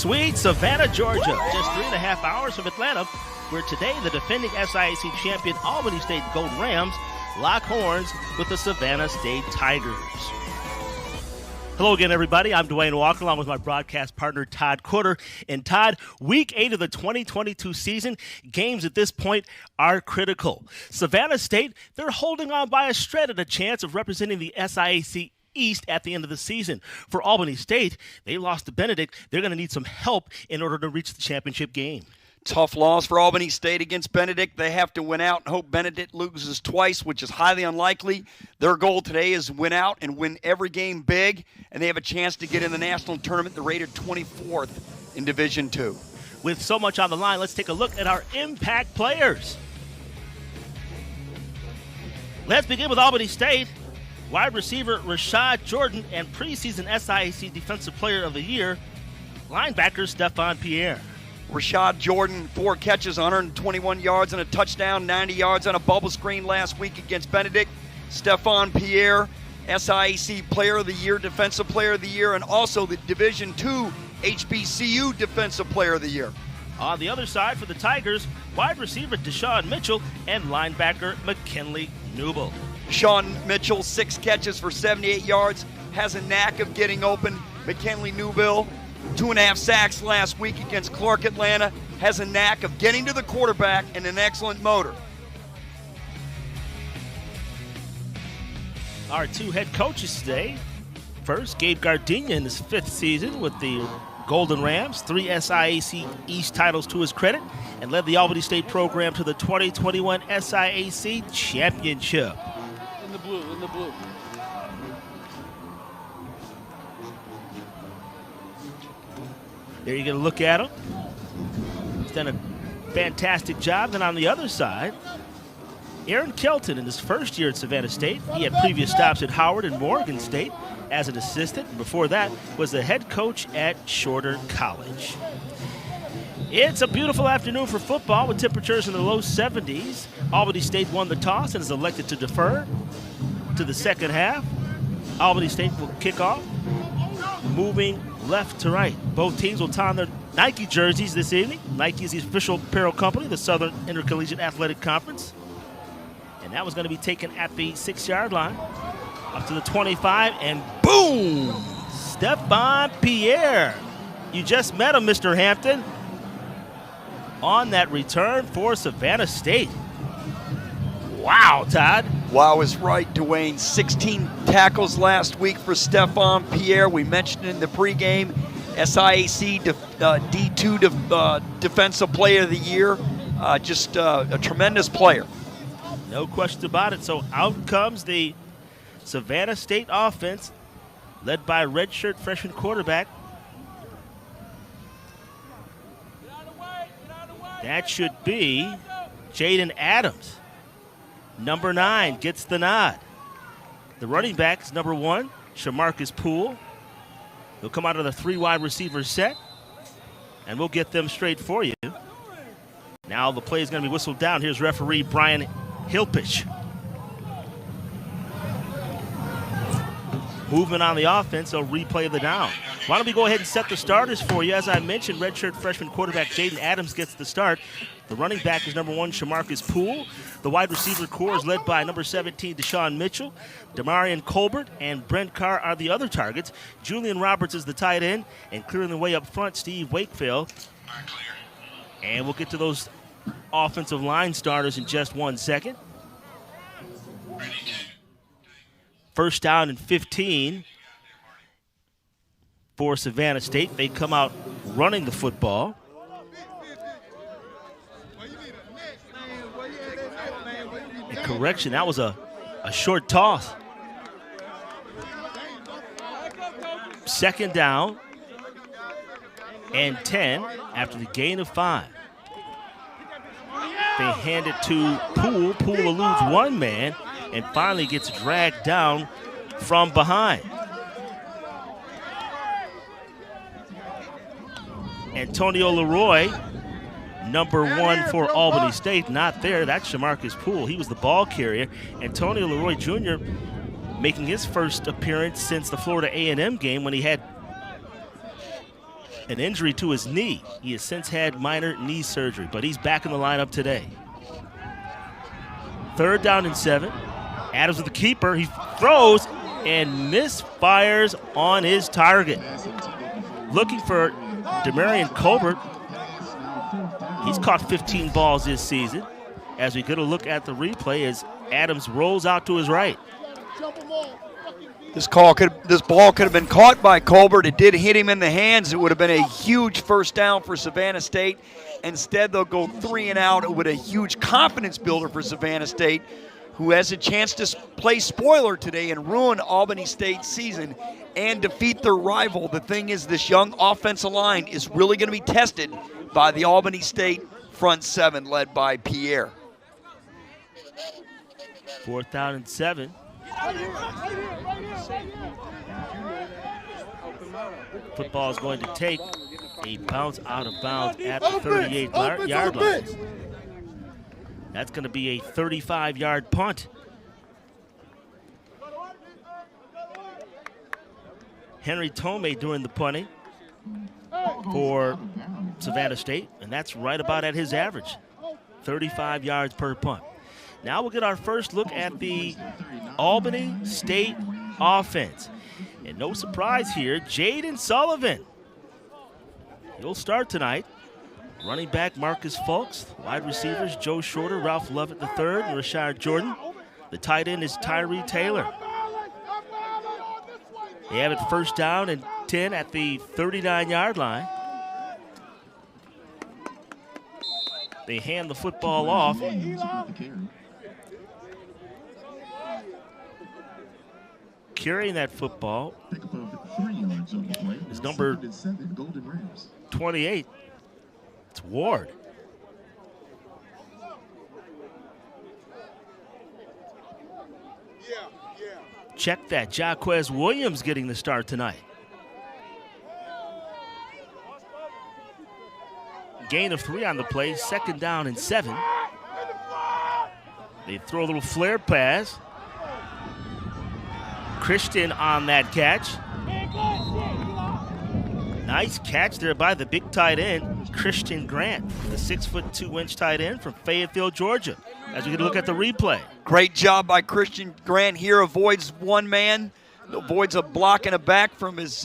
sweet Savannah, Georgia, just 3.5 hours from Atlanta, where today the defending SIAC champion Albany State Golden Rams lock horns with the Savannah State Tigers. Hello again, everybody. I'm Dwayne Walker, along with my broadcast partner, Todd Quarter. And Todd, Week 8 of the 2022 season, games at this point are critical. Savannah State, they're holding on by a shred at a chance of representing the SIAC East at the end of the season. For Albany State, they lost to Benedict. They're going to need some help in order to reach the championship game. Tough loss for Albany State against Benedict. They have to win out and hope Benedict loses twice, which is highly unlikely. Their goal today is win out and win every game big, and they have a chance to get in the national tournament. They're rated 24th in Division II. With so much on the line, let's take a look at our impact players. Let's begin with Albany State. Wide receiver Rashad Jordan and preseason SIAC Defensive Player of the Year, linebacker Stephon Pierre. Rashad Jordan, 4 catches, 121 yards and a touchdown, 90 yards on a bubble screen last week against Benedict. Stephon Pierre, SIAC Player of the Year, Defensive Player of the Year, and also the Division II HBCU Defensive Player of the Year. On the other side for the Tigers, wide receiver Deshaun Mitchell and linebacker McKinley Newble. Deshaun Mitchell, 6 catches for 78 yards, has a knack of getting open. McKinley Newble, 2.5 sacks last week against Clark Atlanta, has a knack of getting to the quarterback and an excellent motor. Our 2 head coaches today. First, Gabe Gardenia in his 5th season with the Golden Rams, 3 SIAC East titles to his credit, and led the Albany State program to the 2021 SIAC Championship. In the blue. There you get a look at him. He's done a fantastic job. Then on the other side, Aaron Kelton in his first year at Savannah State. He had previous stops at Howard and Morgan State as an assistant. And before that was the head coach at Shorter College. It's a beautiful afternoon for football with temperatures in the low 70s. Albany State won the toss and is elected to defer to the second half. Albany State will kick off, moving left to right. Both teams will don their Nike jerseys this evening. Nike is the official apparel company of the Southern Intercollegiate Athletic Conference. And that was going to be taken at the 6-yard line. Up to the 25, and boom! Stephon Pierre. You just met him, Mr. Hampton. On that return for Savannah State. Wow, Todd. Wow is right, Dwayne. 16 tackles last week for Stephon Pierre. We mentioned in the pregame, SIAC D2 Defensive Player of the Year. Just a tremendous player. No question about it. So out comes the Savannah State offense, led by redshirt freshman quarterback. That should be Jaden Adams. Number 9 gets the nod. The running back is number 1, Shamarcus Poole. He'll come out of the 3 wide receiver set, and we'll get them straight for you. Now the play is going to be whistled down. Here's referee Brian Hilpich. Movement on the offense, so replay the down. Why don't we go ahead and set the starters for you? As I mentioned, redshirt freshman quarterback Jaden Adams gets the start. The running back is number 1, Shamarcus Poole. The wide receiver core is led by number 17, Deshaun Mitchell. Demarion Colbert and Brent Carr are the other targets. Julian Roberts is the tight end. And clearing the way up front, Steve Wakefield. And we'll get to those offensive line starters in just 1 second. First down and 15 for Savannah State. They come out running the football. And correction, that was a short toss. Second down and 10 after the gain of 5. They hand it to Poole. Poole eludes one man and finally gets dragged down from behind. Antonio Leroy, number 1 for Albany State, not there. That's Shamarcus Poole. He was the ball carrier. Antonio Leroy Jr. making his first appearance since the Florida A&M game when he had an injury to his knee. He has since had minor knee surgery, but he's back in the lineup today. 3rd down and 7. Adams with the keeper. He throws and misfires on his target. Looking for Demarion Colbert. He's caught 15 balls this season. As we get a look at the replay as Adams rolls out to his right. This ball could have been caught by Colbert. It did hit him in the hands. It would have been a huge first down for Savannah State. Instead, they'll go 3 and out. It would be a huge confidence builder for Savannah State, who has a chance to play spoiler today and ruin Albany State's season and defeat their rival. The thing is, this young offensive line is really going to be tested by the Albany State front 7 led by Pierre. 4th down and 7. Football is going to take a bounce out of bounds at the 38-yard line. That's going to be a 35-yard punt. Henry Tomei doing the punting for Savannah State, and that's right about at his average, 35 yards per punt. Now we'll get our first look at the Albany State offense. And no surprise here, Jaden Sullivan. He'll start tonight. Running back Marcus Fulks. Wide receivers Joe Shorter, Ralph Lovett III, and Rashard Jordan. The tight end is Tyree Taylor. They have it 1st down and 10 at the 39-yard line. They hand the football off. Carrying that football is number 28. It's Ward. Check that. Jaquez Williams getting the start tonight. Gain of 3 on the play. 2nd down and 7. They throw a little flare pass. Christian on that catch. Nice catch there by the big tight end, Christian Grant, the 6'2" tight end from Fayetteville, Georgia. As we get a look at the replay. Great job by Christian Grant here. Avoids one man, avoids a block and a back from his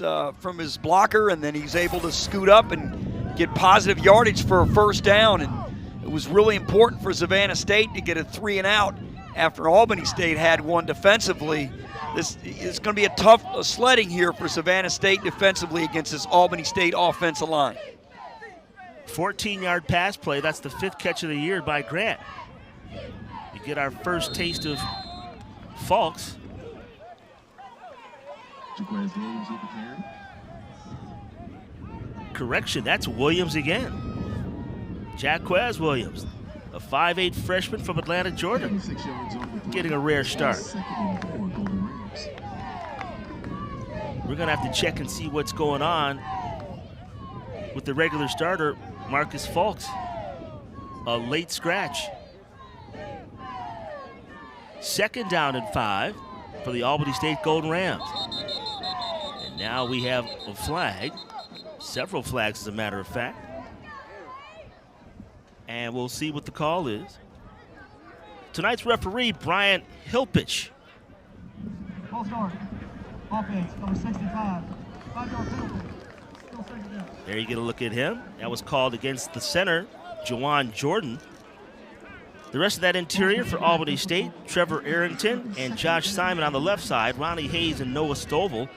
blocker, and then he's able to scoot up and get positive yardage for a 1st down. And it was really important for Savannah State to get a 3 and out after Albany State had one defensively. This is going to be a tough sledding here for Savannah State defensively against this Albany State offensive line. 14-yard pass play. That's the 5th catch of the year by Grant. We get our first taste of Fulks. Correction, that's Williams again. Jaquez Williams, a 5'8" freshman from Atlanta, Georgia, getting a rare start. We're going to have to check and see what's going on with the regular starter, Marcus Fulks. A late scratch. 2nd down and 5 for the Albany State Golden Rams. And now we have a flag, several flags as a matter of fact. And we'll see what the call is. Tonight's referee, Brian Hilpich. Full start. Offense, number 65. 5-yard penalty. Still 2nd down. There you get a look at him. That was called against the center, Juwan Jordan. The rest of that interior for Albany State, Trevor Arrington and Josh Simon on the left side, Ronnie Hayes and Noah Stovall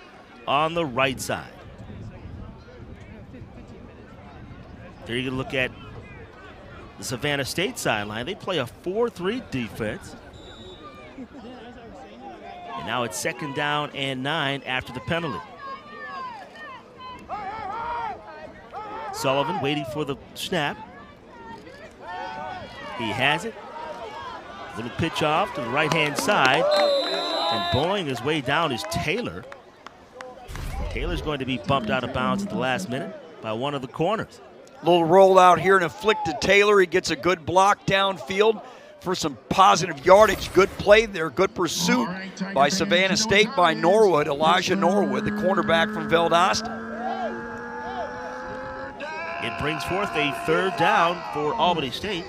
on the right side. There you get a look at the Savannah State sideline. They play a 4-3 defense. And now it's 2nd down and 9 after the penalty. Sullivan waiting for the snap. He has it. Little pitch off to the right-hand side. And bowling his way down is Taylor. Taylor's going to be bumped out of bounds at the last minute by one of the corners. Little rollout here and a flick to Taylor. He gets a good block downfield for some positive yardage. Good play there, good pursuit by Savannah State by Norwood, Elijah Norwood, the cornerback from Valdosta. It brings forth a third down for Albany State.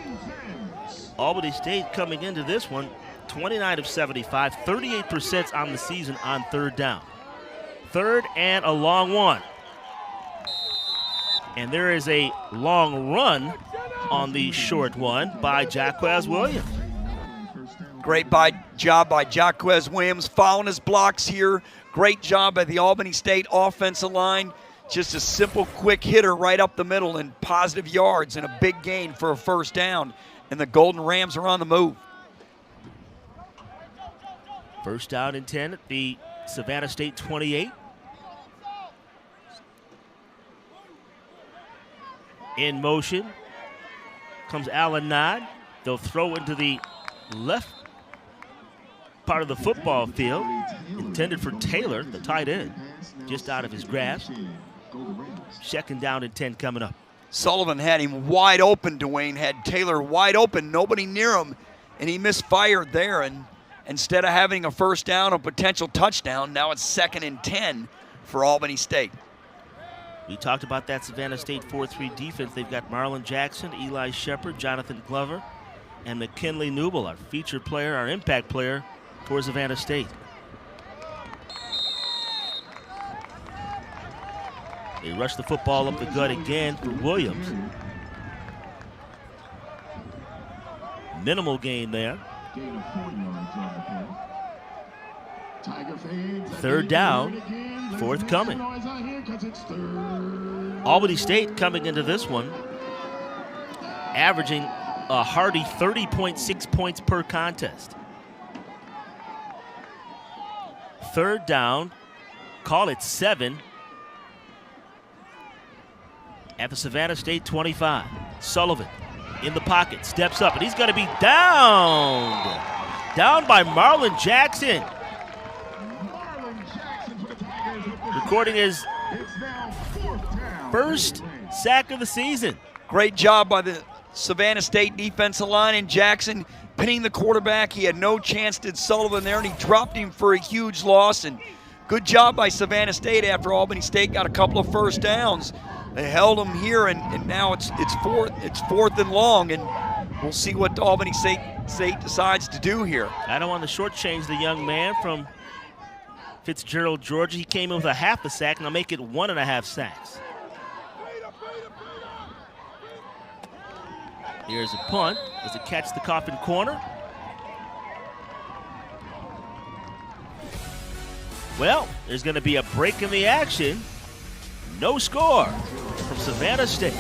Albany State coming into this one 29 of 75, 38% on the season on third down. Third and a long one. And there is a long run on the short one by Jaquez Williams. Great job by Jaquez Williams following his blocks here. Great job by the Albany State offensive line. Just a simple, quick hitter right up the middle and positive yards and a big gain for a first down. And the Golden Rams are on the move. First down and 10 at the Savannah State 28. In motion comes ALBANY. They'll throw into the left part of the football field, intended for Taylor, the tight end, just out of his grasp. Second down and 10 coming up. Sullivan had him wide open, Dwayne. Had Taylor wide open, nobody near him, and he misfired there. And instead of having a first down, a potential touchdown, now it's 2nd and 10 for Albany State. We talked about that Savannah State 4-3 defense. They've got Marlon Jackson, Eli Shepard, Jonathan Glover, and McKinley Newble, our featured player, our impact player for Savannah State. They rush the football up the gut again for Williams. Minimal gain there. Third down, forthcoming. Albany State coming into this one, averaging a hearty 30.6 points per contest. Third down, call it 7 at the Savannah State 25. Sullivan in the pocket, steps up, and he's going to be downed. Down by Marlon Jackson. Recording his first sack of the season. Great job by the Savannah State defensive line, and Jackson pinning the quarterback. He had no chance, did Sullivan there, and he dropped him for a huge loss. And good job by Savannah State after Albany State got a couple of first downs. They held him here, and now it's fourth and long, and we'll see what Albany State decides to do here. I don't want to shortchange the young man from Fitzgerald, Georgia. He came in with a half a sack, and I'll make it 1.5 sacks. Here's a punt. Does it catch the Coffin corner? Well, there's going to be a break in the action. No score from Savannah State.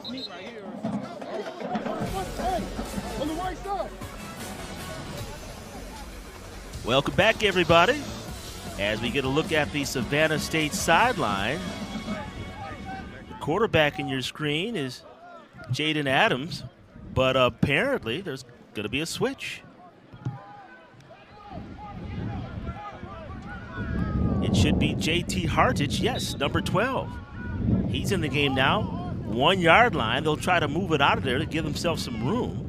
meat right here. Hey, on the right side. Welcome back, everybody, as we get a look at the Savannah State sideline. The quarterback in your screen is Jaden Adams, but apparently there's going to be a switch. It should be JT Hartich, yes, number 12. He's in the game now. 1 yard line. They'll try to move it out of there to give themselves some room.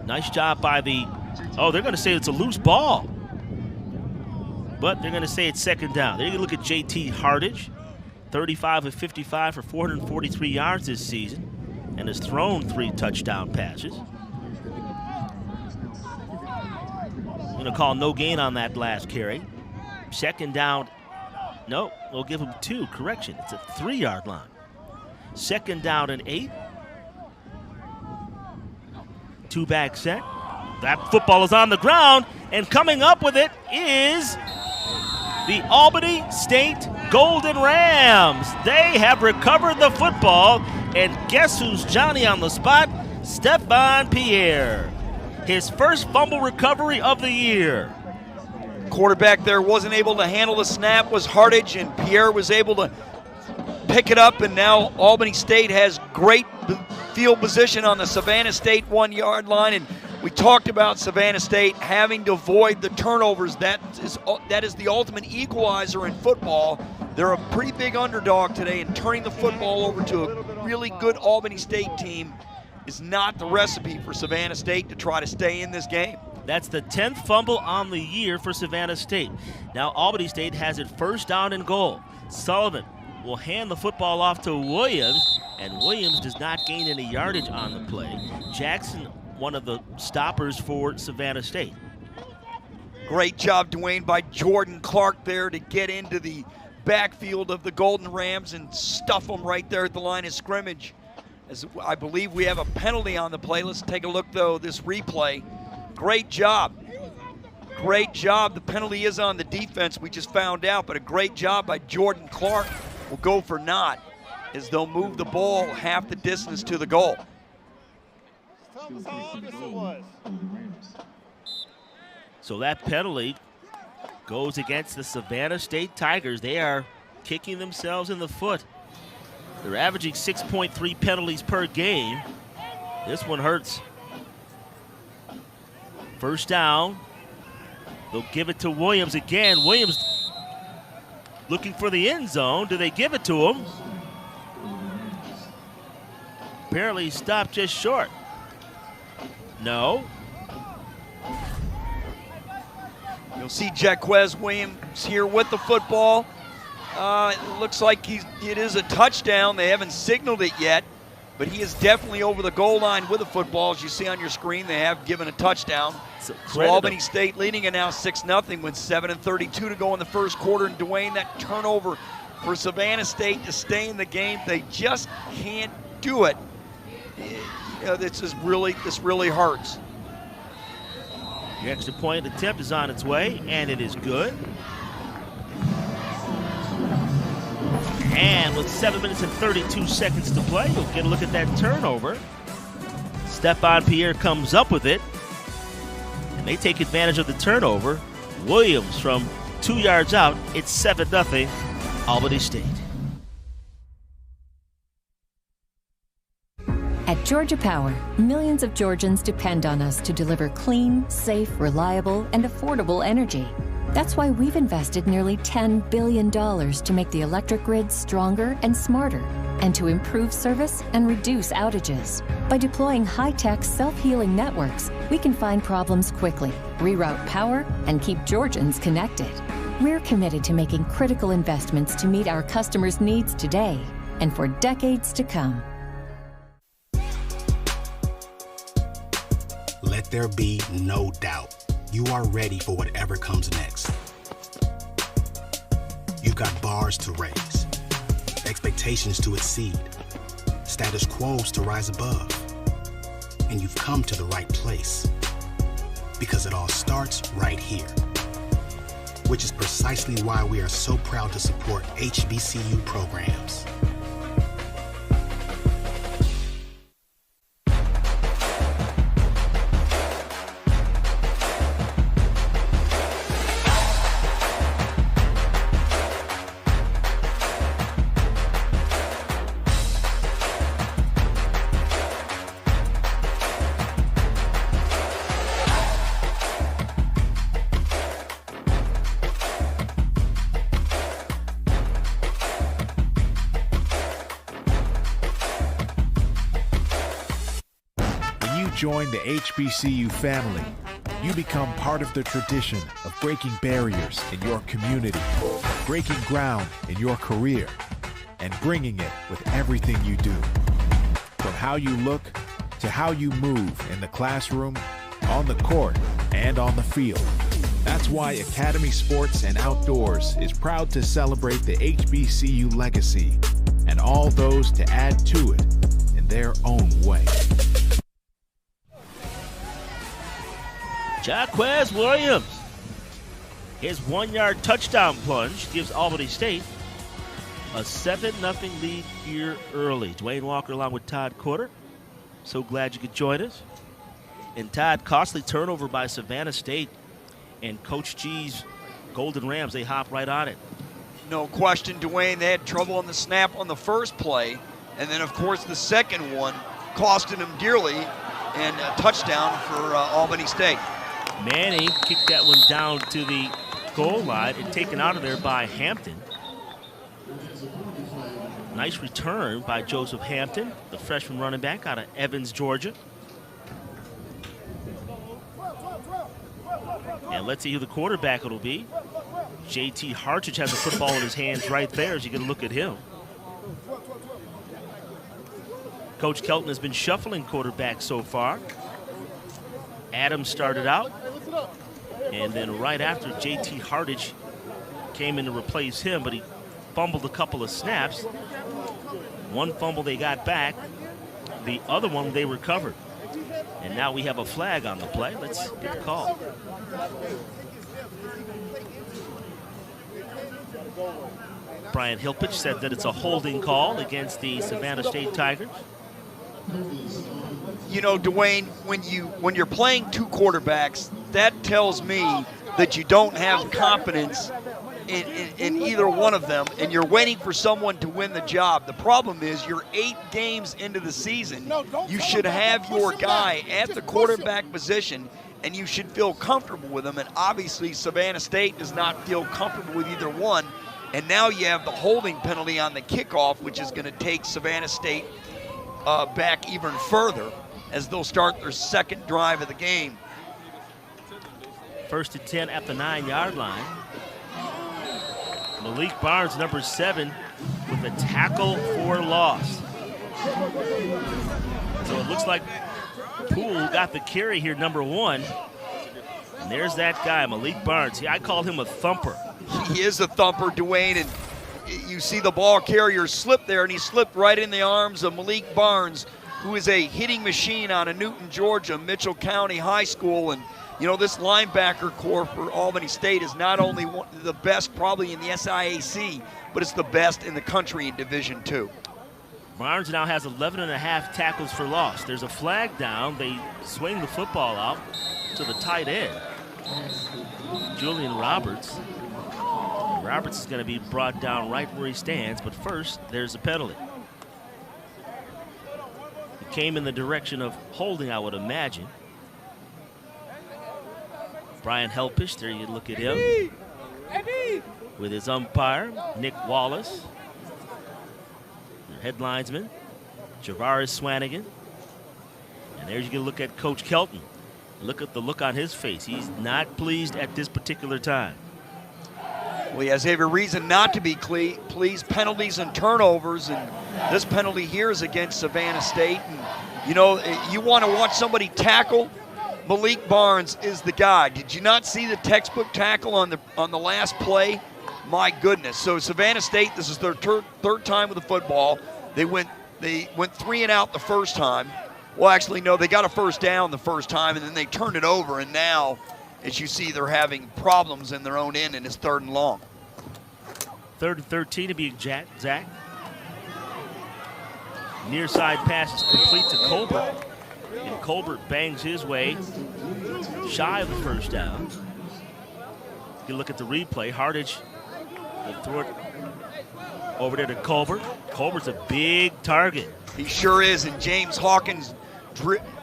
Nice job by they're going to say it's a loose ball. But they're going to say it's second down. There you look at JT Hartich, 35 of 55 for 443 yards this season, and has thrown 3 touchdown passes. Going to call no gain on that last carry. Second down. No, we'll give him 2. Correction, it's a 3-yard line. Second down and 8. 2-back set. That football is on the ground, and coming up with it is the Albany State Golden Rams. They have recovered the football, and guess who's Johnny on the spot? Stephon Pierre. His first fumble recovery of the year. Quarterback there wasn't able to handle the snap, was Hartich, and Pierre was able to pick it up, and now Albany State has great field position on the Savannah State 1-yard line. And we talked about Savannah State having to avoid the turnovers. That is the ultimate equalizer in football. They're a pretty big underdog today, and turning the football over to a really good Albany State team is not the recipe for Savannah State to try to stay in this game. That's the 10th fumble on the year for Savannah State. Now Albany State has it first down and goal. Sullivan will hand the football off to Williams, and Williams does not gain any yardage on the play. Jackson, one of the stoppers for Savannah State. Great job, Dwayne, by Jordan Clark there to get into the backfield of the Golden Rams and stuff them right there at the line of scrimmage. As I believe we have a penalty on the play. Let's take a look, though, this replay. Great job. Great job. The penalty is on the defense, we just found out, but a great job by Jordan Clark. Will go for naught as they'll move the ball half the distance to the goal. So that penalty goes against the Savannah State Tigers. They are kicking themselves in the foot. They're averaging 6.3 penalties per game. This one hurts. First down. They'll give it to Williams again. Williams looking for the end zone. Do they give it to him? Apparently he stopped just short. No. You'll see Jaquez Williams here with the football. It looks like it is a touchdown. They haven't signaled it yet, but he is definitely over the goal line with the football. As you see on your screen, they have given a touchdown. So Albany State leading it now 6-0 with 7:32 to go in the first quarter. And Dwayne, that turnover for Savannah State to stay in the game, they just can't do it. This really hurts. The extra point attempt is on its way, and it is good. And with 7 minutes and 32 seconds to play, we'll get a look at that turnover. Stephon Pierre comes up with it, and they take advantage of the turnover. Williams from 2 yards out. It's 7-0 Albany State. At Georgia Power, millions of Georgians depend on us to deliver clean, safe, reliable, and affordable energy. That's why we've invested nearly $10 billion to make the electric grid stronger and smarter, and to improve service and reduce outages. By deploying high-tech, self-healing networks, we can find problems quickly, reroute power, and keep Georgians connected. We're committed to making critical investments to meet our customers' needs today and for decades to come. Let there be no doubt. You are ready for whatever comes next. You've got bars to raise, expectations to exceed, status quos to rise above. And you've come to the right place, because it all starts right here. Which is precisely why we are so proud to support HBCU programs. join the HBCU family, you become part of the tradition of breaking barriers in your community, breaking ground in your career, and bringing it with everything you do. From how you look to how you move in the classroom, on the court, and on the field. That's why Academy Sports and Outdoors is proud to celebrate the HBCU legacy and all those to add to it in their own way. Jaquez Williams. His 1-yard touchdown plunge gives Albany State a 7-0 lead here early. Dwayne Walker along with Todd Corder. So glad you could join us. And Todd, costly turnover by Savannah State. And Coach G's Golden Rams, they hop right on it. No question, Dwayne, they had trouble on the snap on the first play. And then, of course, the second one costed them dearly, and a touchdown for Albany State. Manning kicked that one down to the goal line and taken out of there by Hampton. Nice return by Joseph Hampton, the freshman running back out of Evans, Georgia. And let's see who the quarterback it'll be. JT Hartridge has a football in his hands right there as you get a look at him. Coach Kelton has been shuffling quarterbacks so far. Adams started out, and then right after, JT Hartridge came in to replace him, but he fumbled a couple of snaps. One fumble they got back, the other one they recovered. And now we have a flag on the play. Let's get the call. Brian Hilpich said that it's a holding call against the Savannah State Tigers. You know, Dwayne, when you're playing two quarterbacks, that tells me that you don't have confidence in either one of them, and you're waiting for someone to win the job. The problem is you're 8 games into the season. You should have your guy at the quarterback position, and you should feel comfortable with him. And obviously Savannah State does not feel comfortable with either one. And now you have the holding penalty on the kickoff, which is going to take Savannah State back even further as they'll start their second drive of the game. 1st and 10 at the 9-yard line. Malik Barnes, number 7, with a tackle for loss. So it looks like Poole got the carry here, number 1. And there's that guy, Malik Barnes. I call him a thumper. He is a thumper, Dwayne, and you see the ball carrier slip there, and he slipped right in the arms of Malik Barnes, who is a hitting machine out of Newton, Georgia, Mitchell County High School. And you know, this linebacker corps for Albany State is not only one of the best probably in the SIAC, but it's the best in the country in Division II. Barnes now has 11.5 tackles for loss. There's a flag down. They swing the football out to the tight end, Julian Roberts. Roberts is going to be brought down right where he stands, but first, there's a penalty. It came in the direction of holding, I would imagine. Brian Helpish, there you look at him. With his umpire, Nick Wallace. Your head linesman, Javaris Swanigan. And there's you can look at Coach Kelton. Look at the look on his face. He's not pleased at this particular time. Well, he has every reason not to be pleased. Penalties and turnovers, and this penalty here is against Savannah State. And you know, you want to watch somebody tackle, Malik Barnes is the guy. Did you not see the textbook tackle on the last play? My goodness. So Savannah State, this is their third time with the football. They went 3 and out the first time. Well, actually, no, they got a first down the first time, and then they turned it over, and now, as you see, they're having problems in their own end, and it's 3rd and long. 3rd and 13 to be exact, Zach. Near side pass is complete to Colbert. And Colbert bangs his way shy of the first down. You look at the replay. Hartridge will throw it over there to Colbert. Colbert's a big target. He sure is, and James Hawkins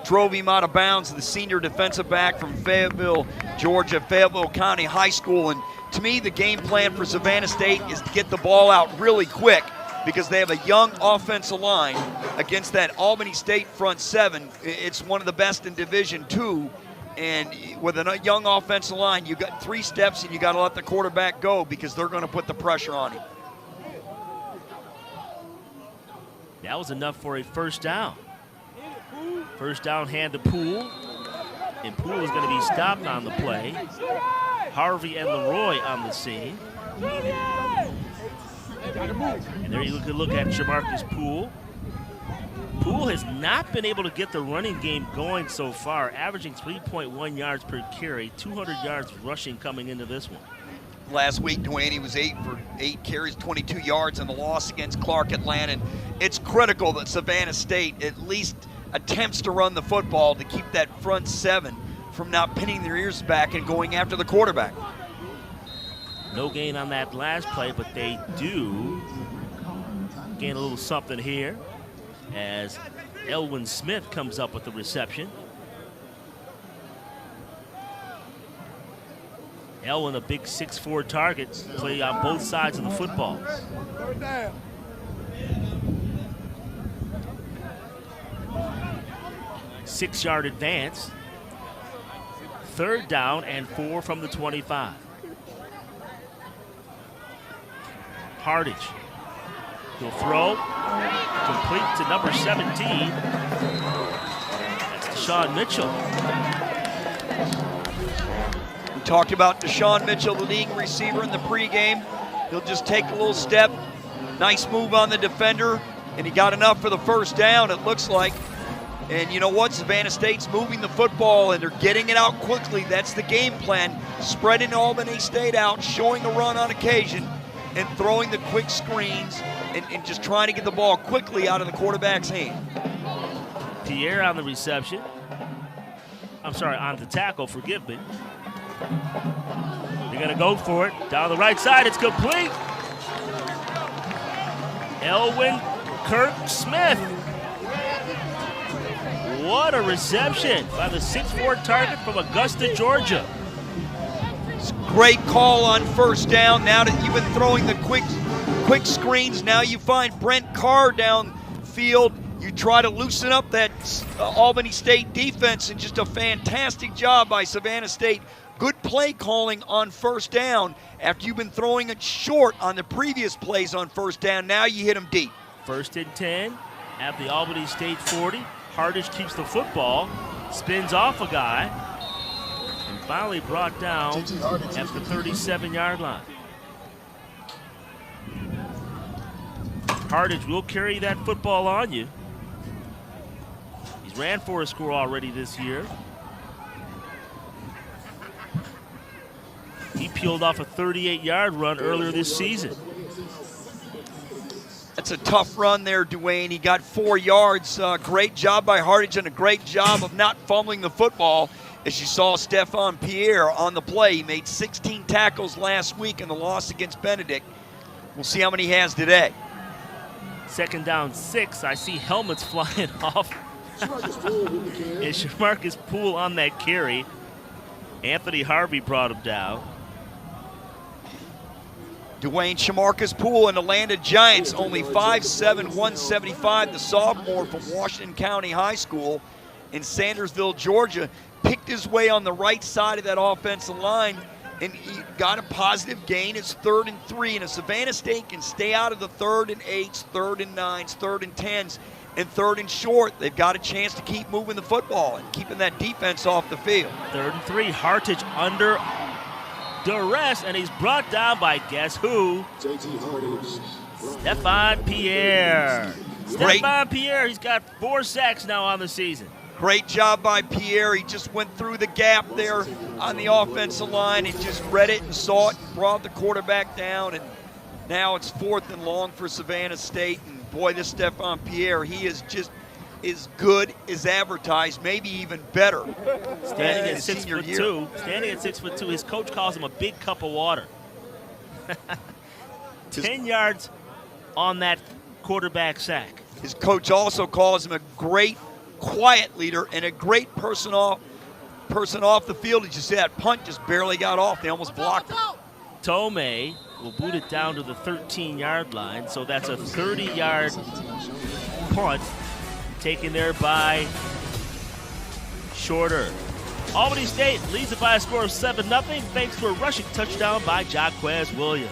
drove him out of bounds, the senior defensive back from Fayetteville, Georgia, Fayetteville County High School. And to me, the game plan for Savannah State is to get the ball out really quick because they have a young offensive line against that Albany State front seven. It's one of the best in Division II. And with a young offensive line, you got 3 steps and you got to let the quarterback go because they're going to put the pressure on him. That was enough for a first down. First down hand to Poole. And Poole is going to be stopped on the play. Harvey and Leroy on the scene. And there you can look at Jamarcus Poole. Poole has not been able to get the running game going so far, averaging 3.1 yards per carry, 200 yards rushing coming into this one. Last week, Dwayne, he was 8 for 8 carries, 22 yards in the loss against Clark Atlanta. It's critical that Savannah State at least attempts to run the football to keep that front seven from not pinning their ears back and going after the quarterback. No gain on that last play, but they do gain a little something here as Elwin Smith comes up with the reception. Elwin, a big 6'4" target, play on both sides of the football. 6-yard advance. 3rd down and 4 from the 25. Hardage. He'll throw. Complete to number 17. That's Deshaun Mitchell. We talked about Deshaun Mitchell, the leading receiver in the pregame. He'll just take a little step. Nice move on the defender, and he got enough for the first down, it looks like. And you know what? Savannah State's moving the football, and they're getting it out quickly. That's the game plan. Spreading Albany State out, showing a run on occasion, and throwing the quick screens, and just trying to get the ball quickly out of the quarterback's hand. Pierre on the reception. I'm sorry, on the tackle, forgive me. They're gonna go for it. Down the right side, it's complete. Elwin Kirk Smith. What a reception by the 6'4" target from Augusta, Georgia. Great call on first down. Now that you've been throwing the quick screens, now you find Brent Carr downfield. You try to loosen up that Albany State defense, and just a fantastic job by Savannah State. Good play calling on first down. After you've been throwing it short on the previous plays on first down, now you hit them deep. 1st and 10 at the Albany State 40. Hardage keeps the football, spins off a guy, and finally brought down at the 37-yard line. Hardage will carry that football on you. He's ran for a score already this year. He peeled off a 38-yard run earlier this season. That's a tough run there, Dwayne. He got 4 yards. Great job by Hardage, and a great job of not fumbling the football. As you saw Stephon Pierre on the play, he made 16 tackles last week in the loss against Benedict. We'll see how many he has today. 2nd down 6. I see helmets flying off. It's Jamarcus Poole on that carry. Anthony Harvey brought him down. Dwayne Jamarcus Poole in the Atlanta Giants, only 5'7", 175, the sophomore from Washington County High School in Sandersville, Georgia, picked his way on the right side of that offensive line, and he got a positive gain. It's 3rd and 3, and if Savannah State can stay out of the 3rd and 8s, 3rd and 9s, 3rd and 10s, and 3rd and short, they've got a chance to keep moving the football and keeping that defense off the field. 3rd and 3, Hardage under duress, and he's brought down by guess who? Stephon Pierre. Stephon Pierre, he's got 4 sacks now on the season. Great job by Pierre. He just went through the gap there on the offensive line and just read it and saw it and brought the quarterback down. And now it's 4th and long for Savannah State. And boy, this Stephon Pierre, he is just as good as advertised, maybe even better. Standing at 6'2", standing at 6'2", his coach calls him a big cup of water. 10 yards on that quarterback sack. His coach also calls him a great, quiet leader and a great person off the field. As you see, that punt just barely got off. They almost blocked it. Tome will boot it down to the 13-yard line, so that's a 30-yard punt taken there by Shorter. Albany State leads it by a score of 7-0 thanks to a rushing touchdown by Jaquez Williams.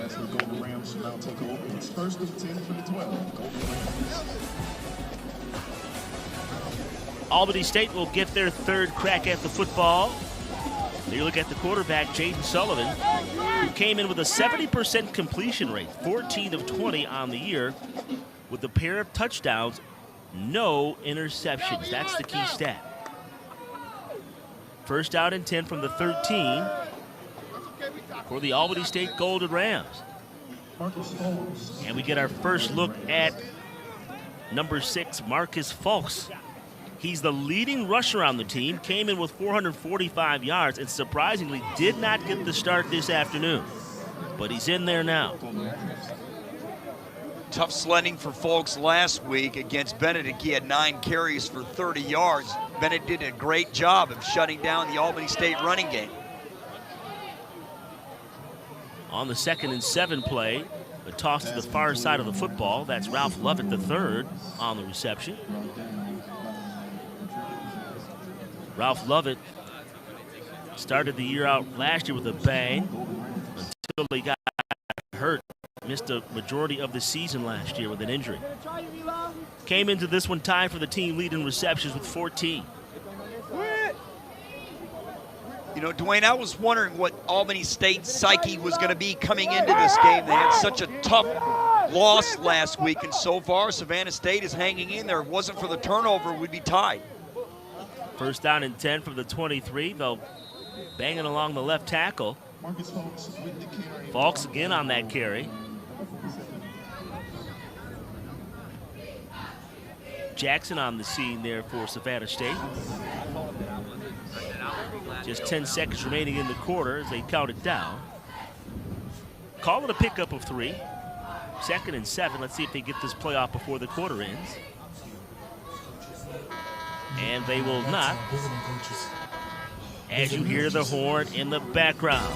As the Golden Rams now take over, it's first and 10 for the 12. Golden Rams. Albany State will get their third crack at the football. You look at the quarterback, Jaden Sullivan, who came in with a 70% completion rate, 14 of 20 on the year, with a pair of touchdowns, no interceptions. That's the key stat. First down and 10 from the 13 for the Albany State Golden Rams. And we get our first look at number 6, Marcus Fulks. He's the leading rusher on the team, came in with 445 yards, and surprisingly did not get the start this afternoon. But he's in there now. Tough sledding for Fulks last week against Benedict. He had 9 carries for 30 yards. Benedict did a great job of shutting down the Albany State running game. On the 2nd and 7 play, a toss to the far side of the football. That's Ralph Lovett III on the reception. Ralph Lovett started the year out last year with a bang until he got hurt. Missed a majority of the season last year with an injury. Came into this one tied for the team lead in receptions with 14. You know, Dwayne, I was wondering what Albany State's psyche was going to be coming into this game. They had such a tough loss last week, and so far Savannah State is hanging in there. If it wasn't for the turnover, we'd be tied. First down and 10 from the 23. They'll bang it along the left tackle. Fulks again on that carry. Jackson on the scene there for Savannah State. Just 10 seconds remaining in the quarter as they count it down. Call it a pickup of 3. 2nd and 7. Let's see if they get this play off before the quarter ends. And they will not, as you hear the horn in the background.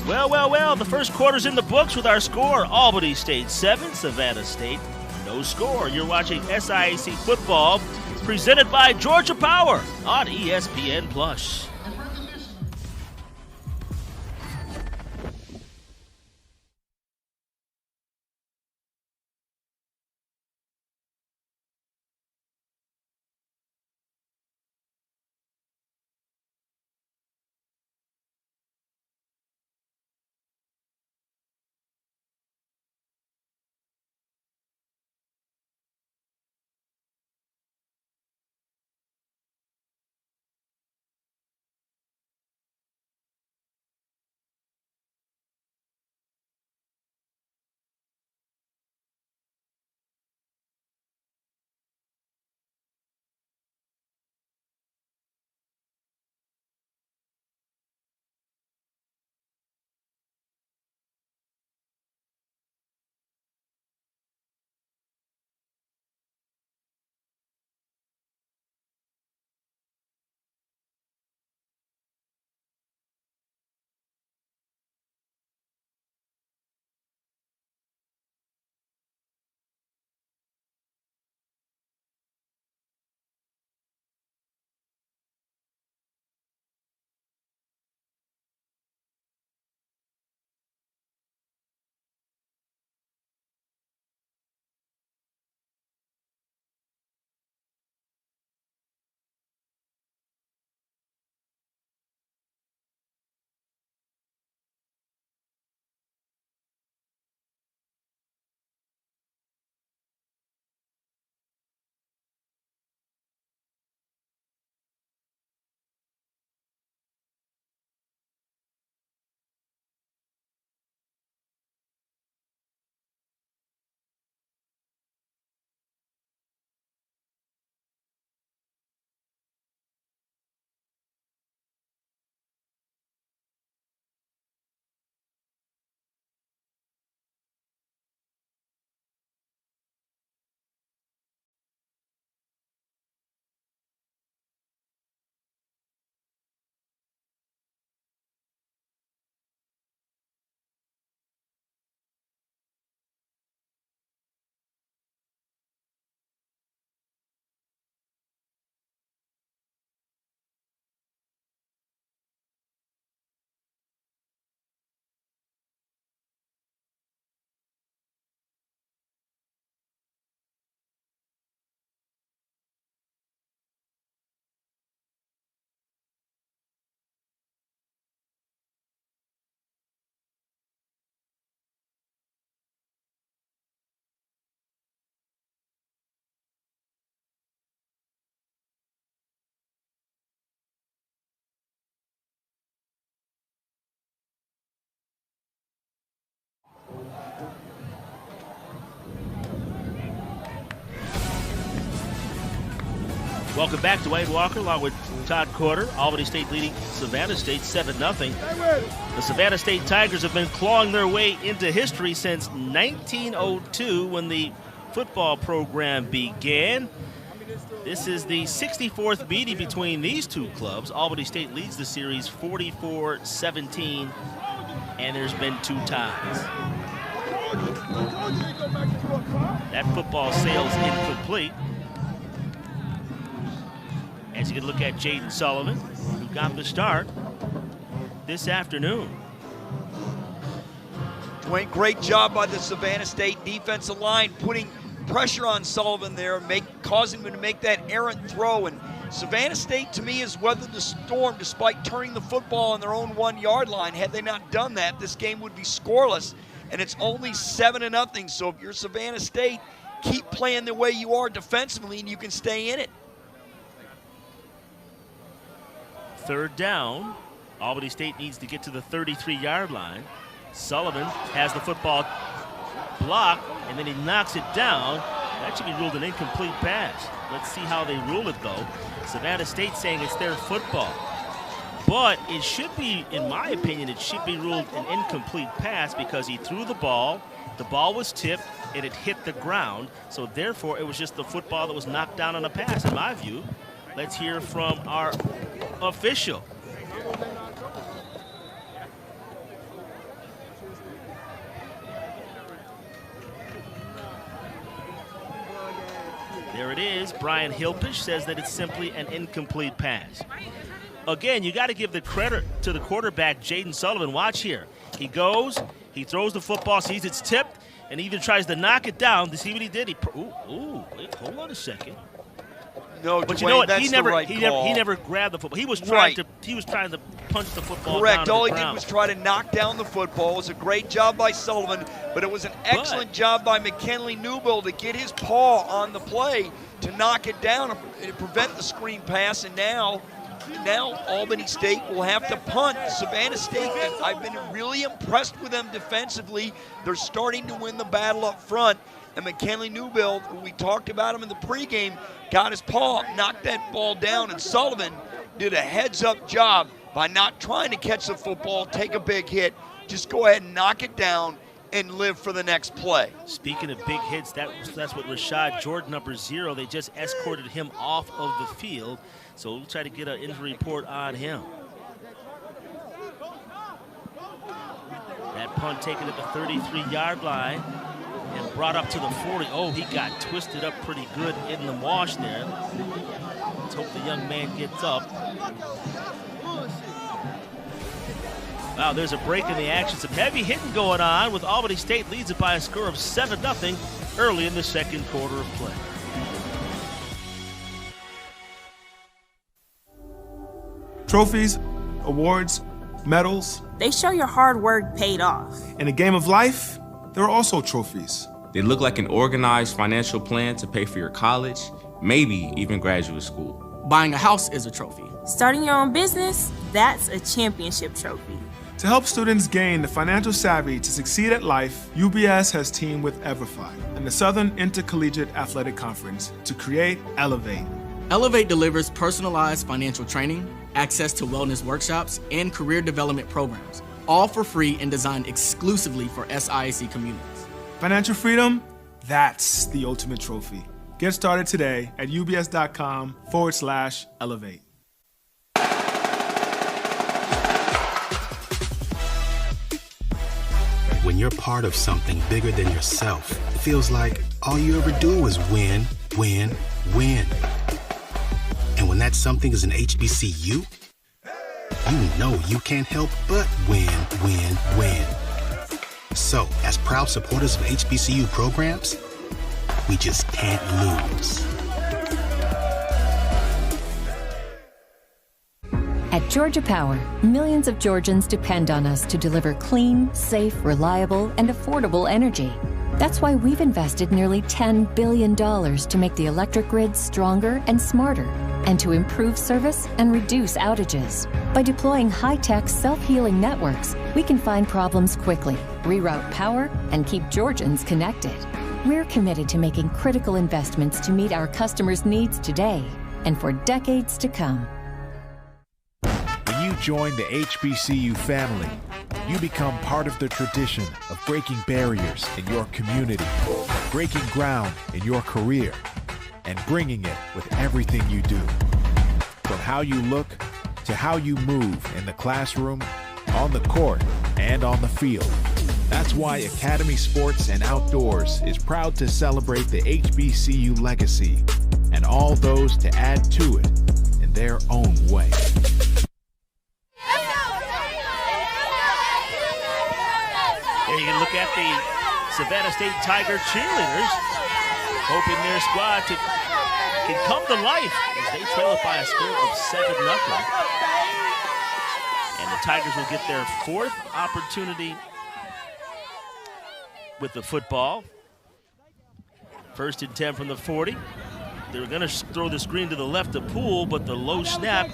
Well, well, well, the first quarter's in the books with our score. Albany State 7, Savannah State no score. You're watching SIAC football presented by Georgia Power on ESPN+. Welcome back to Wayne Walker along with Todd Corder. Albany State leading Savannah State 7-0. The Savannah State Tigers have been clawing their way into history since 1902 when the football program began. This is the 64th meeting between these two clubs. Albany State leads the series 44-17, and there's been 2 ties. That football sail's incomplete. As you can look at Jaden Sullivan, who got the start this afternoon. Dwayne, great job by the Savannah State defensive line, putting pressure on Sullivan there, causing him to make that errant throw. And Savannah State, to me, has weathered the storm despite turning the football on their own 1-yard line. Had they not done that, this game would be scoreless. And it's only 7-0. So if you're Savannah State, keep playing the way you are defensively, and you can stay in it. 3rd down. Albany State needs to get to the 33-yard line. Sullivan has the football blocked, and then he knocks it down. That should be ruled an incomplete pass. Let's see how they rule it, though. Savannah State saying it's their football. But it should be, in my opinion, it should be ruled an incomplete pass because he threw the ball was tipped, and it hit the ground. So therefore, it was just the football that was knocked down on a pass, in my view. Let's hear from our official. There it is. Brian Hilpish says that it's simply an incomplete pass. Again, you got to give the credit to the quarterback, Jaden Sullivan. Watch here. He goes, he throws the football, sees it's tipped, and either tries to knock it down. To see what he did? Wait, hold on a second. No, but Dwayne, you know what? That's He never grabbed the football. He was trying to punch the football Correct. down. All to he the did ground. was try to knock down the football. It was a great job by Sullivan, but it was an excellent job by McKinley Newbill to get his paw on the play to knock it down and prevent the screen pass. And now Albany State will have to punt. Savannah State, I've been really impressed with them defensively. They're starting to win the battle up front. And McKinley Newbill, who we talked about him in the pregame, got his paw, knocked that ball down, and Sullivan did a heads-up job by not trying to catch the football, take a big hit, just go ahead and knock it down and live for the next play. Speaking of big hits, that's what Rashad Jordan, number 0, they just escorted him off of the field. So we'll try to get an injury report on him. That punt taken at the 33-yard line and brought up to the 40. Oh, he got twisted up pretty good in the wash there. Let's hope the young man gets up. Wow, there's a break in the action. Some heavy hitting going on with Albany State leads it by a score of 7-0 early in the second quarter of play. Trophies, awards, medals. They show your hard work paid off. In a game of life, there are also trophies. They look like an organized financial plan to pay for your college, maybe even graduate school. Buying a house is a trophy. Starting your own business, that's a championship trophy. To help students gain the financial savvy to succeed at life, UBS has teamed with EverFi and the Southern Intercollegiate Athletic Conference to create Elevate. Elevate delivers personalized financial training, access to wellness workshops, and career development programs, all for free and designed exclusively for SIAC communities. Financial freedom, that's the ultimate trophy. Get started today at ubs.com/elevate. When you're part of something bigger than yourself, it feels like all you ever do is win, win, win. And when that something is an HBCU, you know you can't help but win, win, win. So, as proud supporters of HBCU programs, we just can't lose. At Georgia Power, millions of Georgians depend on us to deliver clean, safe, reliable, and affordable energy. That's why we've invested nearly $10 billion to make the electric grid stronger and smarter, and to improve service and reduce outages. By deploying high-tech, self-healing networks, we can find problems quickly, reroute power, and keep Georgians connected. We're committed to making critical investments to meet our customers' needs today and for decades to come. When you join the HBCU family, you become part of the tradition of breaking barriers in your community, breaking ground in your career, and bringing it with everything you do. From how you look to how you move in the classroom, on the court, and on the field. That's why Academy Sports and Outdoors is proud to celebrate the HBCU legacy and all those to add to it in their own way. There you can look at the Savannah State Tiger cheerleaders, hoping their squad can come to life as they trail it by a score of 7-0. And the Tigers will get their 4th opportunity with the football. 1st and 10 from the 40. They were going to throw the screen to the left of Poole, but the low snap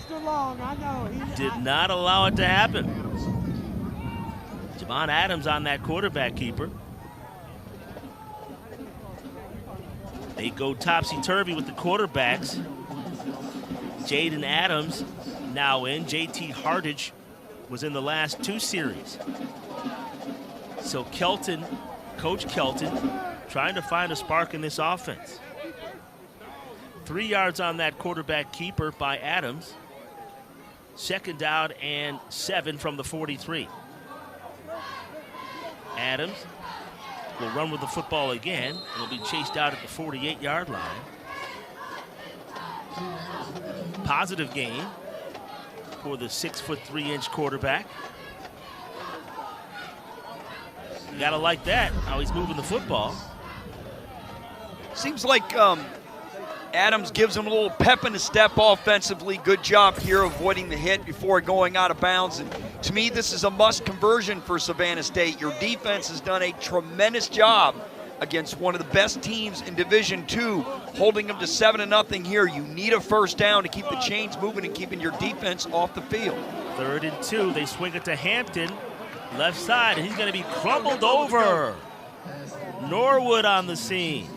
did not allow it to happen. Javon Adams on that quarterback keeper. They go topsy-turvy with the quarterbacks. Jaden Adams now in. JT Hardage was in the last 2 series. So Kelton, Coach Kelton, trying to find a spark in this offense. 3 yards on that quarterback keeper by Adams. 2nd down and 7 from the 43. Adams will run with the football again. He'll be chased out at the 48-yard line. Positive gain for the 6'3" quarterback. You gotta like that, how he's moving the football. Seems like Adams gives him a little pep in the step offensively. Good job here avoiding the hit before going out of bounds. And to me, this is a must conversion for Savannah State. Your defense has done a tremendous job against one of the best teams in Division II, holding them to 7-0 here. You need a 1st down to keep the chains moving and keeping your defense off the field. 3rd and 2, they swing it to Hampton, left side, and he's gonna be crumbled over. Norwood on the scene.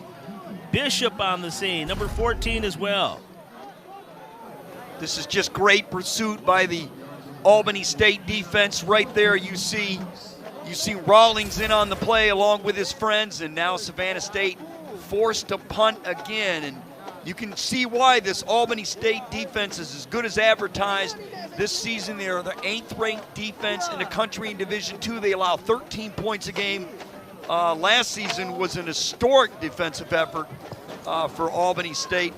Bishop on the scene, number 14 as well. This is just great pursuit by the Albany State defense right there. You see Rawlings in on the play along with his friends, and now Savannah State forced to punt again. And you can see why this Albany State defense is as good as advertised this season. They're the 8th ranked defense in the country in Division II. They allow 13 points a game. Last season was an historic defensive effort for Albany State.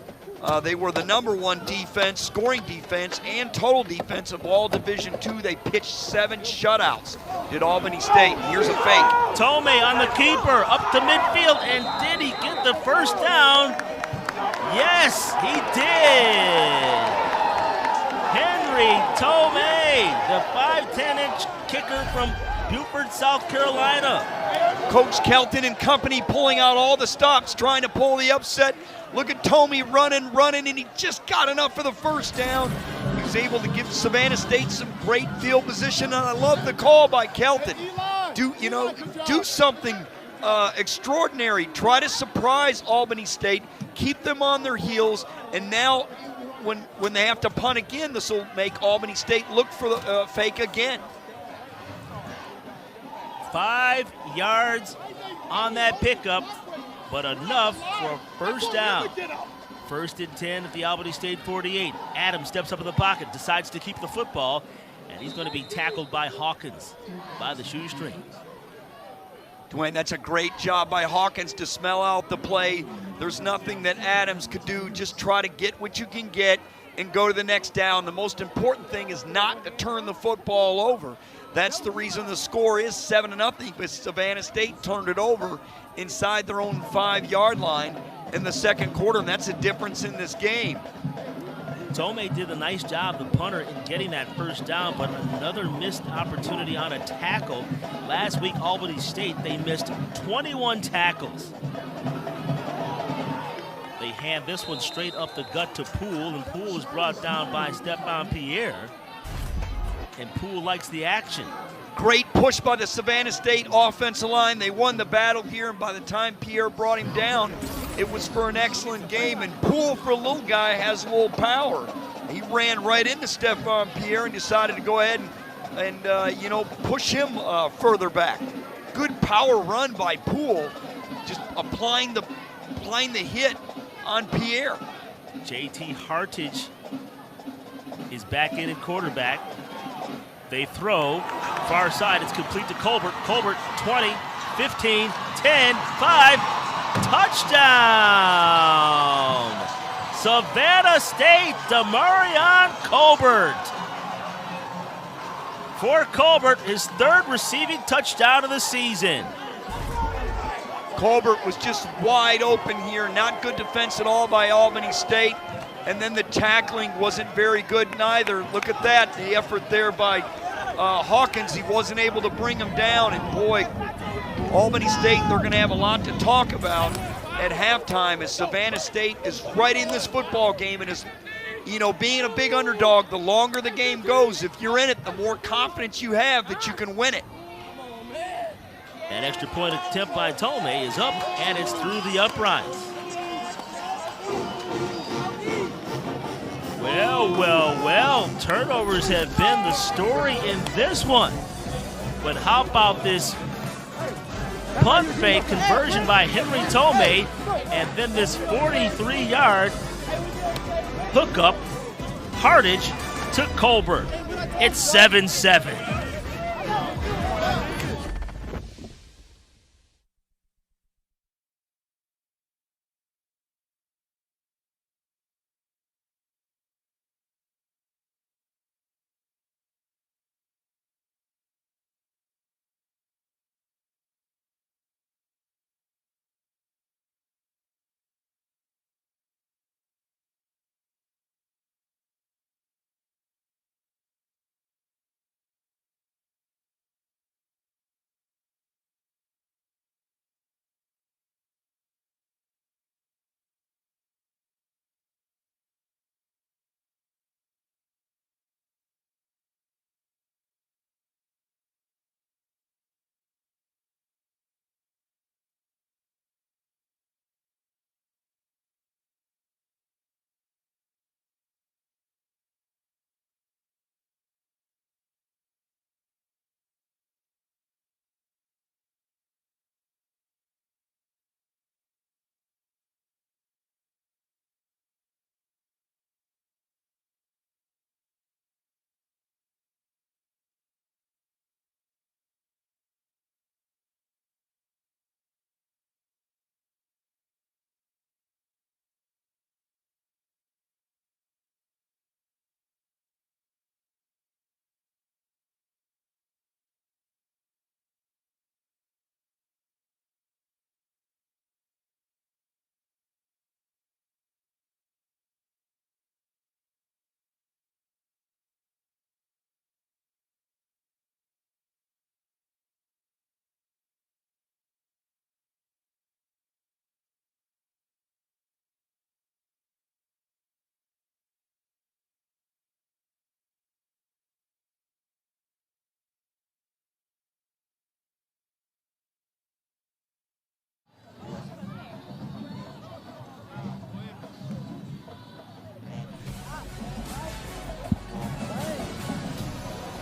They were the #1 defense, scoring defense, and total defense of all Division II. They pitched 7 shutouts, did Albany State. Here's a fake. Tomei on the keeper, up to midfield, and did he get the 1st down? Yes, he did. Henry Tomei, the 5'10" kicker from Beaufort, South Carolina. Coach Kelton and company pulling out all the stops, trying to pull the upset. Look at Tomei running, and he just got enough for the 1st down. He was able to give Savannah State some great field position, and I love the call by Kelton. Do something extraordinary. Try to surprise Albany State, keep them on their heels, and now when they have to punt again, this will make Albany State look for the fake again. 5 yards on that pickup, but enough for a 1st down. 1st and 10 at the Albany State 48. Adams steps up in the pocket, decides to keep the football, and he's going to be tackled by Hawkins by the shoestrings. Dwayne, that's a great job by Hawkins to smell out the play. There's nothing that Adams could do. Just try to get what you can get and go to the next down. The most important thing is not to turn the football over. That's the reason the score is 7-0, because Savannah State turned it over inside their own 5-yard line in the 2nd quarter, and that's a difference in this game. Tomei did a nice job, the punter, in getting that 1st down, but another missed opportunity on a tackle. Last week, Albany State, they missed 21 tackles. They hand this one straight up the gut to Poole, and Poole is brought down by Stephon Pierre. And Poole likes the action. Great push by the Savannah State offensive line. They won the battle here, and by the time Pierre brought him down, it was for an excellent game. And Poole, for a little guy, has a little power. He ran right into Stephon Pierre and decided to go ahead and you know, push him further back. Good power run by Poole, just applying the hit on Pierre. JT Hartage is back in at quarterback. They throw far side. It's complete to Colbert. Colbert 20, 15, 10, 5. Touchdown! Savannah State, Demarion Colbert. For Colbert, his third receiving touchdown of the season. Colbert was just wide open here. Not good defense at all by Albany State. And then the tackling wasn't very good neither. Look at that, the effort there by Hawkins. He wasn't able to bring him down. And boy, Albany State, they're going to have a lot to talk about at halftime as Savannah State is right in this football game and is, you know, being a big underdog. The longer the game goes, if you're in it, the more confidence you have that you can win it. That extra point attempt by Tomei is up, and it's through the uprights. Well, turnovers have been the story in this one. But how about this punt fake conversion by Henry Tomei, and then this 43-yard hookup. Hartage to Colbert. It's 7-7.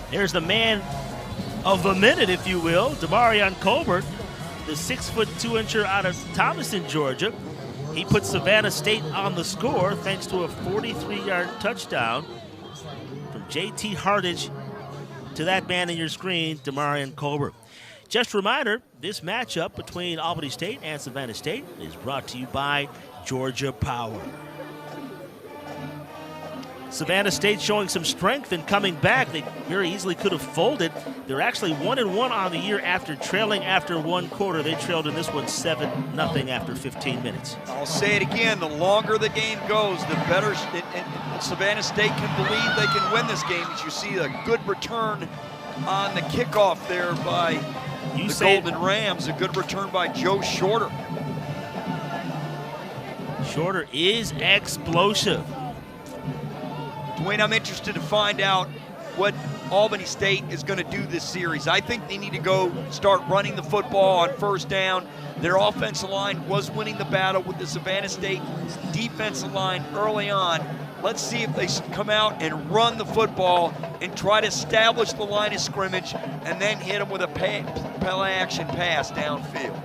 Here's the man of the minute, if you will, Demarion Colbert, the 6'2" out of Thomaston, Georgia. He put Savannah State on the score thanks to a 43-yard touchdown from JT Hartage to that man on your screen, Demarion Colbert. Just a reminder, this matchup between Albany State and Savannah State is brought to you by Georgia Power. Savannah State showing some strength and coming back. They very easily could have folded. They're actually 1-1 on the year after trailing after one quarter. They trailed in this one 7-0 after 15 minutes. I'll say it again, the longer the game goes, the better Savannah State can believe they can win this game. As you see a good return on the kickoff there by the Golden Rams. A good return by Joe Shorter. Shorter is explosive. Dwayne, I'm interested to find out what Albany State is going to do this series. I think they need to go start running the football on first down. Their offensive line was winning the battle with the Savannah State defensive line early on. Let's see if they come out and run the football and try to establish the line of scrimmage and then hit them with a play-action pass downfield.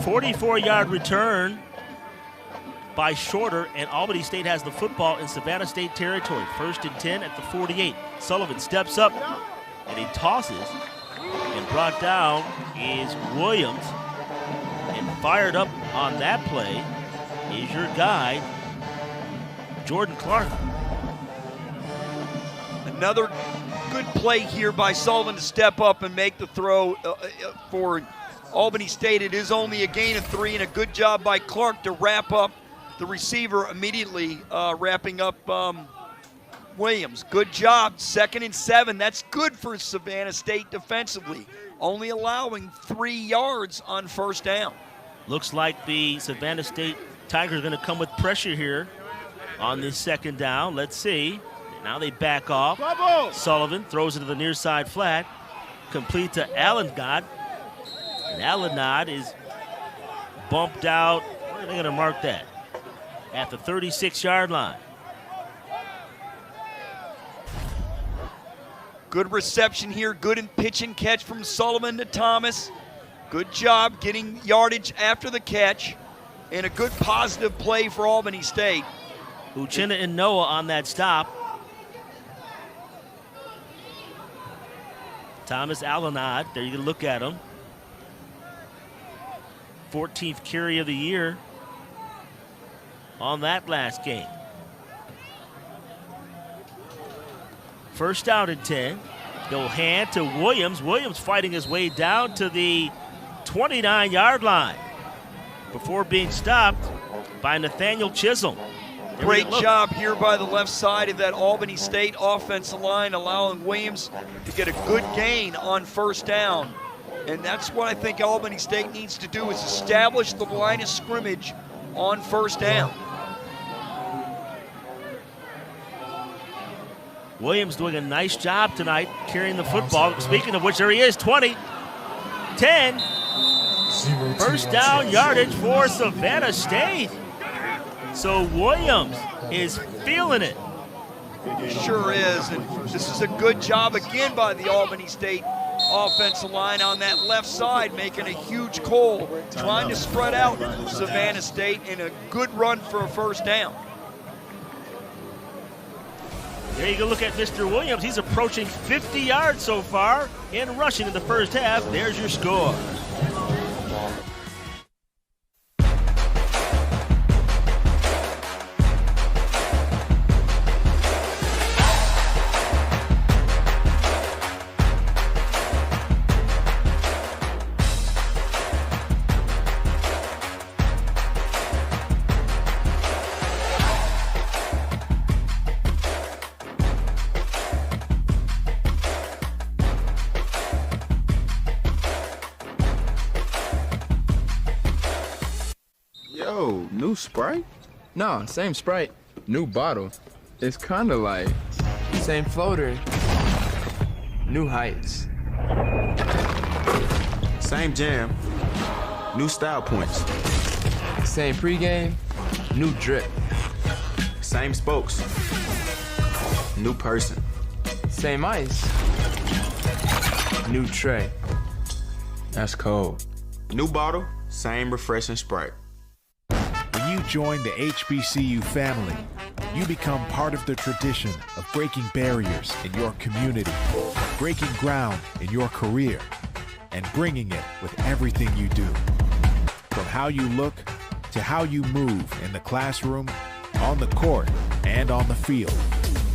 44-yard return by Shorter, and Albany State has the football in Savannah State territory. 1st and 10 at the 48. Sullivan steps up and he tosses, and brought down is Williams. And fired up on that play is your guy, Jordan Clark. Another good play here by Sullivan to step up and make the throw for Albany State. It is only a gain of 3, and a good job by Clark to wrap up the receiver immediately, wrapping up Williams. Good job. 2nd and 7. That's good for Savannah State defensively, only allowing 3 yards on first down. Looks like the Savannah State Tigers are going to come with pressure here on this 2nd down. Let's see. Now they back off. Bravo. Sullivan throws it to the near side flat, complete to Allenod. And Allenod is bumped out. Where are they going to mark that? At the 36-yard line. Good reception here, good in pitch and catch from Sullivan to Thomas. Good job getting yardage after the catch, and a good positive play for Albany State. Uchenna and Noah on that stop. Thomas Allenod, there you can look at him. 14th carry of the year on that last game. 1st down and 10. They'll hand to Williams. Williams fighting his way down to the 29-yard line before being stopped by Nathaniel Chisholm. Great job here by the left side of that Albany State offensive line, allowing Williams to get a good gain on first down. And that's what I think Albany State needs to do, is establish the line of scrimmage on first down. Williams doing a nice job tonight carrying the football. Speaking of which, there he is, 20, 10. First down yardage for Savannah State. So Williams is feeling it. Sure is, and this is a good job again by the Albany State offensive line on that left side, making a huge call, trying to spread out Savannah State, in a good run for a first down. There you go, look at Mr. Williams. He's approaching 50 yards so far in rushing in the first half. There's your score. New Sprite? No, same Sprite, new bottle. It's kinda like same floater, new heights. Same jam, new style points. Same pregame, new drip. Same spokes, new person. Same ice, new tray. That's cold. New bottle, same refreshing Sprite. When you join the HBCU family, you become part of the tradition of breaking barriers in your community, breaking ground in your career, and bringing it with everything you do. From how you look to how you move in the classroom, on the court, and on the field.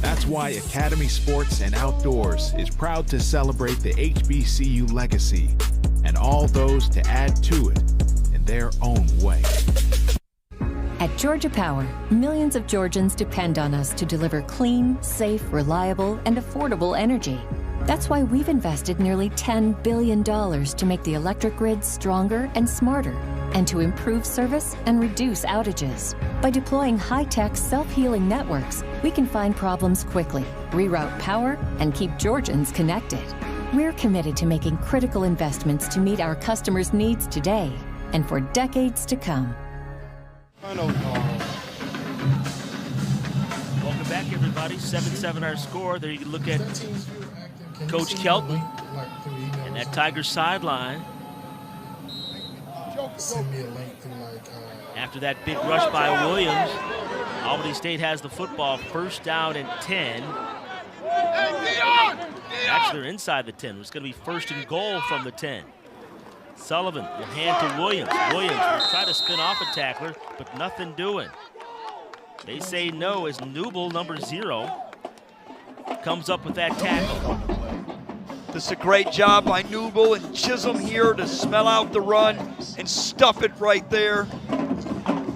That's why Academy Sports and Outdoors is proud to celebrate the HBCU legacy and all those to add to it in their own way. At Georgia Power, millions of Georgians depend on us to deliver clean, safe, reliable, and affordable energy. That's why we've invested nearly $10 billion to make the electric grid stronger and smarter, and to improve service and reduce outages. By deploying high-tech, self-healing networks, we can find problems quickly, reroute power, and keep Georgians connected. We're committed to making critical investments to meet our customers' needs today and for decades to come. Welcome back, everybody. 7-7 our score. There you can look at Coach Kelton and that Tiger sideline. After that big rush by Williams, Albany State has the football, first down and 10. Actually, they're inside the 10. It's going to be first and goal from the 10. Sullivan will hand to Williams. Williams will try to spin off a tackler, but nothing doing. They say no as Newble, number 0, comes up with that tackle. This is a great job by Newble and Chisholm here to smell out the run and stuff it right there.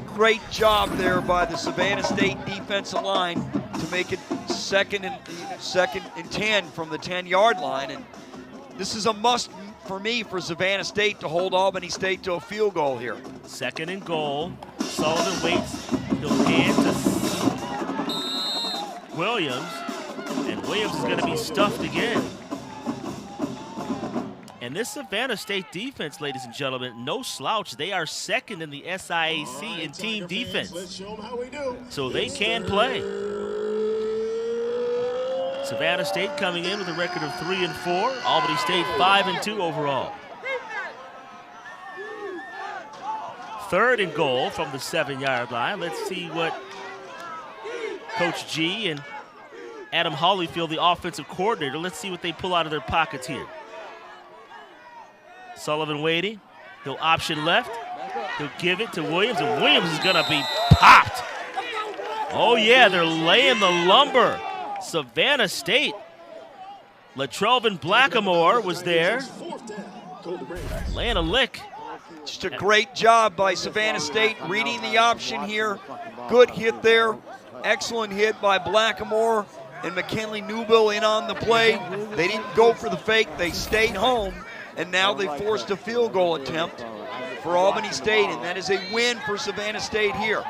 Great job there by the Savannah State defensive line to make it second and 10 from the 10-yard line. And this is a must for me for Savannah State to hold Albany State to a field goal here. Second and goal. Sullivan waits. He'll hand to Williams, and Williams is going to be stuffed again. And this Savannah State defense, ladies and gentlemen, no slouch. They are second in the SIAC in team defense. Let's show them how we do. So they can play. Savannah State coming in with a record of 3-4. Albany State 5-2 overall. Third and goal from the 7-yard line. Let's see what Coach G and Adam Hollyfield, the offensive coordinator, let's see what they pull out of their pockets here. Sullivan waiting. He'll option left. He'll give it to Williams, and Williams is going to be popped. Oh, yeah, they're laying the lumber. Savannah State. Latrelvin Blackamore was there, laying a lick. Just a great job by Savannah State reading the option here. Good hit there. Excellent hit by Blackamore and McKinley Newbill in on the play. They didn't go for the fake. They stayed home, and now they forced a field goal attempt for Albany State, and that is a win for Savannah State here.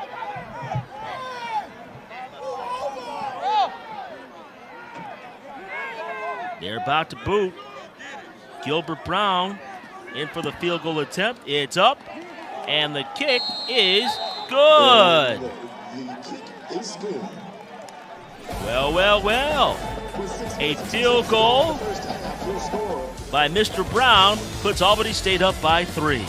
They're about to boot. Gilbert Brown in for the field goal attempt. It's up, and the kick is good. It's good. Well, well, well. A field goal by Mr. Brown puts Albany State up by 3.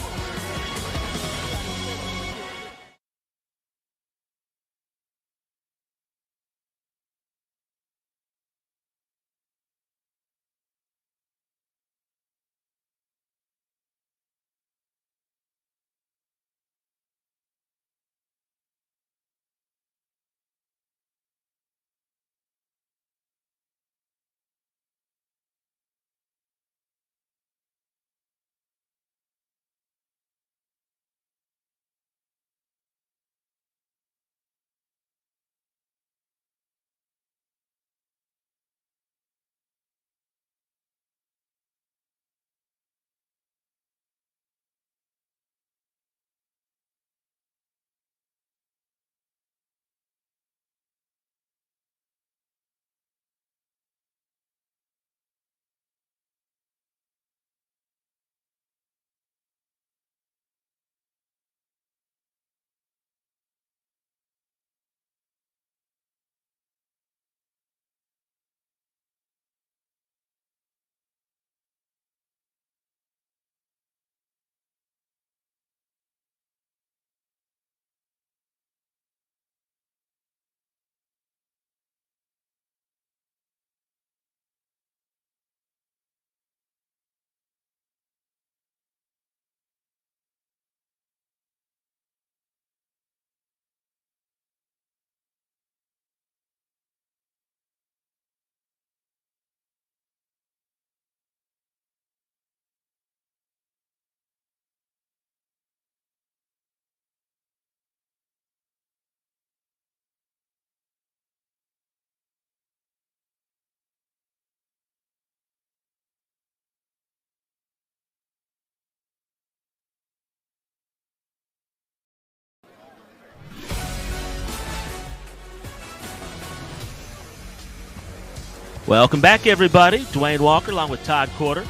Welcome back, everybody. Dwayne Walker along with Todd Corder.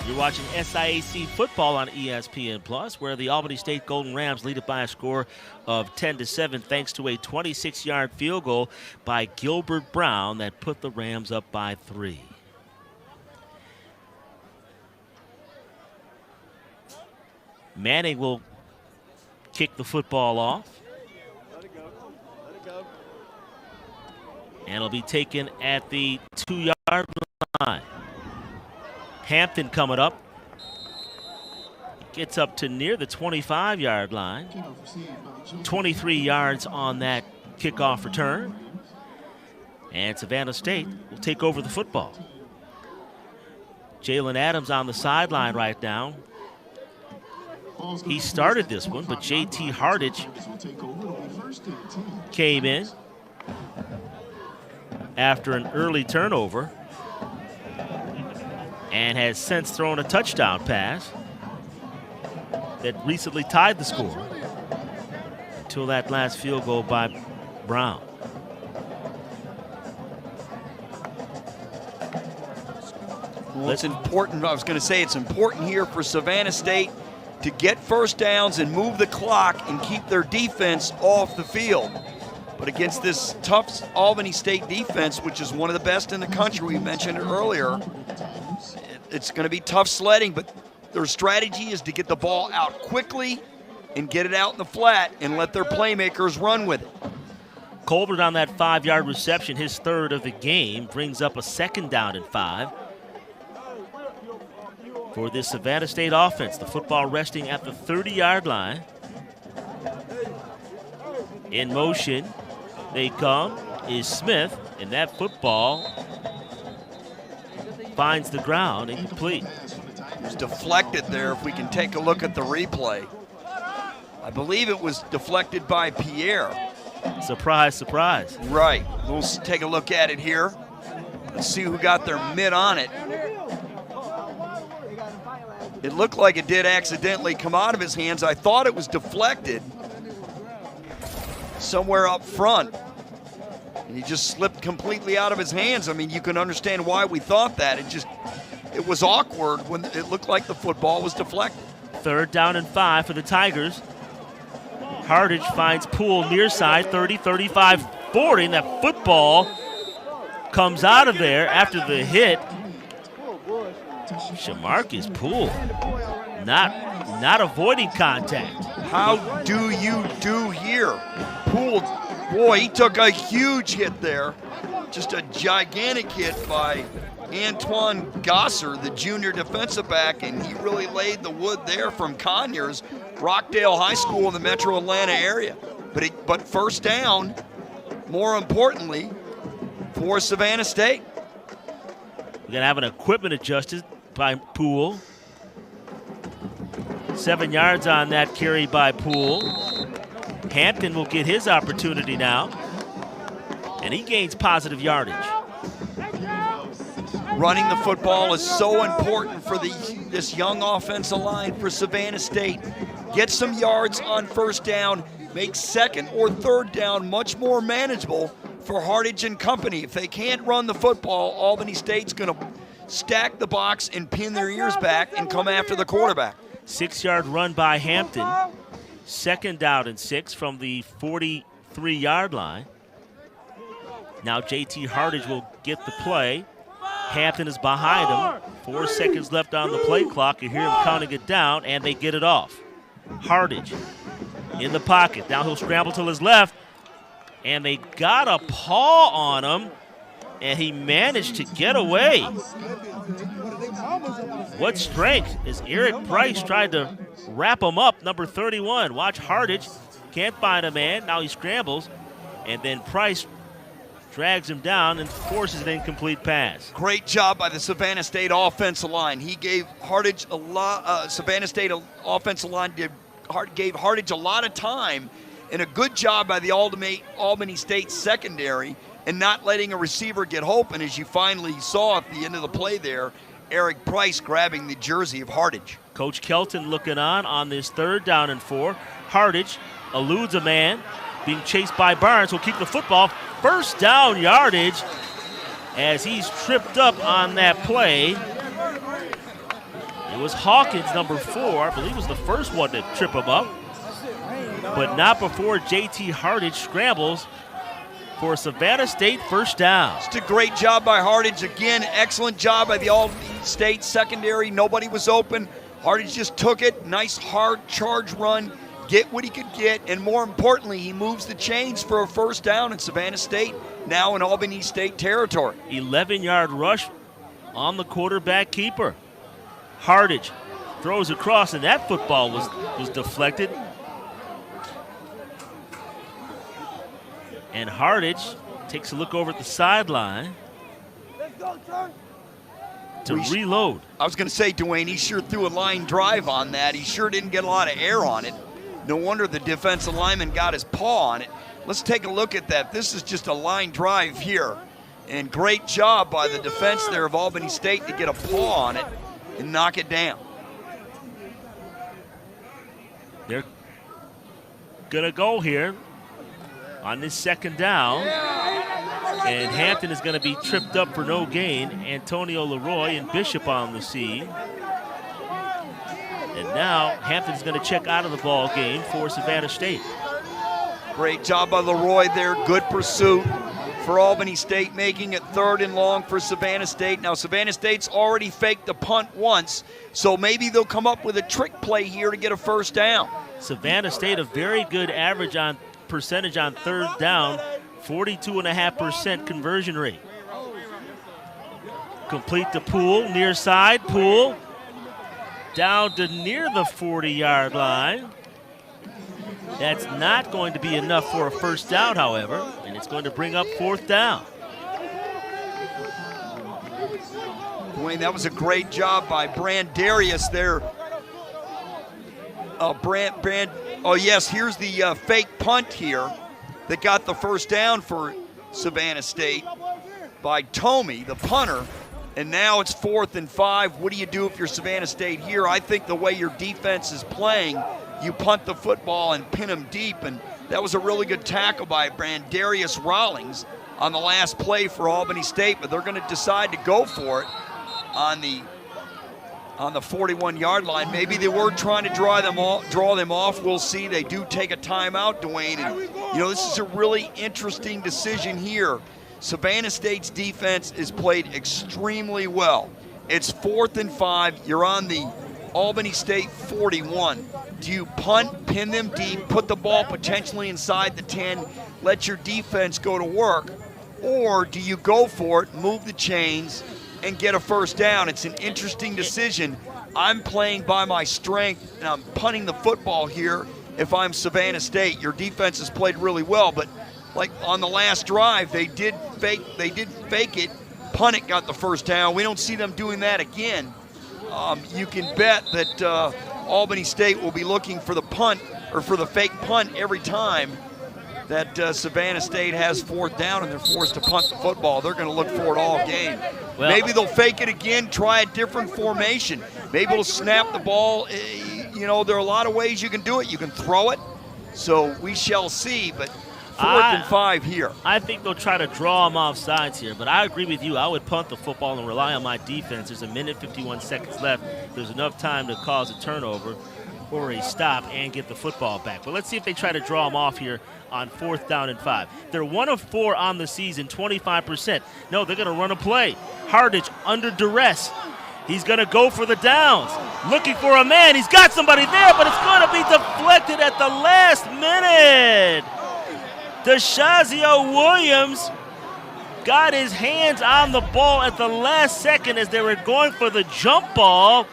You're watching SIAC football on ESPN Plus, where the Albany State Golden Rams lead it by a score of 10-7 thanks to a 26-yard field goal by Gilbert Brown that put the Rams up by 3. Manning will kick the football off. And it'll be taken at the 2-yard line. Hampton coming up. Gets up to near the 25-yard line. 23 yards on that kickoff return. And Savannah State will take over the football. Jalen Adams on the sideline right now. He started this one, but J.T. Hardage came in after an early turnover and has since thrown a touchdown pass that recently tied the score until that last field goal by Brown. Well, it's important. I was going to say it's important here for Savannah State to get first downs and move the clock and keep their defense off the field. But against this tough Albany State defense, which is one of the best in the country, we mentioned it earlier, it's going to be tough sledding, but their strategy is to get the ball out quickly and get it out in the flat and let their playmakers run with it. Colbert on that 5-yard reception, his third of the game, brings up a 2nd down and 5 for this Savannah State offense. The football resting at the 30-yard line. In motion, they come, is Smith, and that football finds the ground incomplete. It was deflected there, if we can take a look at the replay. I believe it was deflected by Pierre. Surprise, surprise. Right. We'll take a look at it here. Let's see who got their mitt on it. It looked like it did accidentally come out of his hands. I thought it was deflected somewhere up front. And he just slipped completely out of his hands. I mean, you can understand why we thought that. It was awkward when it looked like the football was deflected. 3rd down and 5 for the Tigers. Hardage finds Poole near side, 30, 35, 40, and that football comes out of there after the hit. Shamarcus Poole not avoiding contact. How do you do here? Poole, boy, he took a huge hit there. Just a gigantic hit by Antoine Gosser, the junior defensive back, and he really laid the wood there from Conyers, Rockdale High School in the metro Atlanta area. But first down, more importantly, for Savannah State. We're going to have an equipment adjusted by Poole. 7 yards on that carry by Poole. Hampton will get his opportunity now, and he gains positive yardage. Running the football is so important for this young offensive line for Savannah State. Get some yards on first down, make 2nd or 3rd down much more manageable for Hardage and company. If they can't run the football, Albany State's going to stack the box and pin their ears back and come after the quarterback. 6-yard run by Hampton. 2nd down and 6 from the 43-yard line. Now J.T. Hardage will get the play. Hampton is behind him. 4 seconds left on the play clock. You hear him counting it down, and they get it off. Hardage in the pocket. Now he'll scramble to his left, and they got a paw on him, and he managed to get away. What strength as Eric Price tried to wrap him up, number 31. Watch Hardage, can't find a man. Now he scrambles, and then Price drags him down and forces an incomplete pass. Great job by the Savannah State offensive line. He gave Hardage a lot. Savannah State offensive line gave Hardage a lot of time, and a good job by the Albany State secondary and not letting a receiver get open, as you finally saw at the end of the play there. Eric Price grabbing the jersey of Hardage. Coach Kelton looking on this 3rd down and 4. Hardage eludes a man, being chased by Barnes, will keep the football. 1st down yardage as he's tripped up on that play. It was Hawkins, number 4, I believe was the first one to trip him up, but not before J.T. Hardage scrambles for a Savannah State first down. Just a great job by Hardage. Again, excellent job by the Albany State secondary. Nobody was open. Hardage just took it. Nice hard charge run. Get what he could get, and more importantly, he moves the chains for a first down in Savannah State, now in Albany State territory. 11-yard rush on the quarterback keeper. Hardage throws across, and that football was deflected. And Hardage takes a look over at the sideline to reload. I was going to say, Dwayne, he sure threw a line drive on that. He sure didn't get a lot of air on it. No wonder the defensive lineman got his paw on it. Let's take a look at that. This is just a line drive here. And great job by the defense there of Albany State to get a paw on it and knock it down. They're gonna go here on this second down. And Hampton is gonna be tripped up for no gain. Antonio Leroy and Bishop on the scene. And now Hampton's gonna check out of the ball game for Savannah State. Great job by Leroy there, good pursuit for Albany State, making it 3rd and long for Savannah State. Now Savannah State's already faked the punt once, so maybe they'll come up with a trick play here to get a first down. Savannah State, a very good average on percentage on 3rd down, 42.5% conversion rate. Complete to Poole, near side, Poole down to near the 40-yard line. That's not going to be enough for a first down, however, and it's going to bring up 4th down. Dwayne, that was a great job by Brandarius there. Oh yes, here's the fake punt here that got the first down for Savannah State by Tomey, the punter. And now it's 4th and 5. What do you do if you're Savannah State here? I think the way your defense is playing, you punt the football and pin them deep. And that was a really good tackle by Brandarius Rawlings on the last play for Albany State. But they're going to decide to go for it on the 41-yard line. Maybe they were trying to draw them off. We'll see. They do take a timeout, Dwayne. And, you know, this is a really interesting decision here. Savannah State's defense is played extremely well. It's 4th and 5. You're on the Albany State 41. Do you punt, pin them deep, put the ball potentially inside the 10, let your defense go to work? Or do you go for it, move the chains, and get a first down? It's an interesting decision. I'm playing by my strength, and I'm punting the football here if I'm Savannah State. Your defense has played really well, but like on the last drive, they did fake it, punt it, got the first down. We don't see them doing that again. You can bet that Albany State will be looking for the punt or for the fake punt every time that Savannah State has 4th down and they're forced to punt the football. They're going to look for it all game. Well, maybe they'll fake it again, try a different formation. Maybe they'll snap the ball. You know, there are a lot of ways you can do it. You can throw it. So we shall see, but 4th and 5 here. I think they'll try to draw them off sides here, but I agree with you. I would punt the football and rely on my defense. There's 1:51 seconds left. There's enough time to cause a turnover or a stop and get the football back. But let's see if they try to draw them off here on 4th down and 5. They're 1 of 4 on the season, 25%. No, they're going to run a play. Hardage under duress. He's going to go for the downs. Looking for a man. He's got somebody there, but it's going to be deflected at the last minute. DeShazio Williams got his hands on the ball at the last second as they were going for the jump ball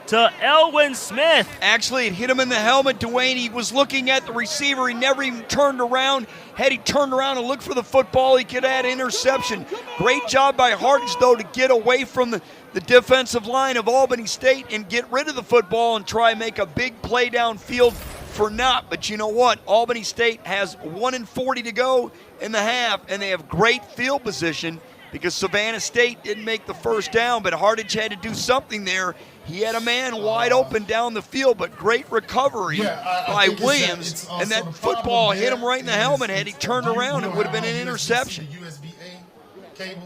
to Elwin Smith. Actually, it hit him in the helmet, Dwayne. He was looking at the receiver. He never even turned around. Had he turned around and looked for the football, he could add interception. Great job by Hardage, though, to get away from the defensive line of Albany State and get rid of the football and try and make a big play downfield for naught. But you know what? Albany State has 1:40 to go in the half, and they have great field position because Savannah State didn't make the first down, but Hardage had to do something there. He had a man wide open down the field, but great recovery by Williams, and that football hit him right in the helmet. Had he turned around, it would have been an interception.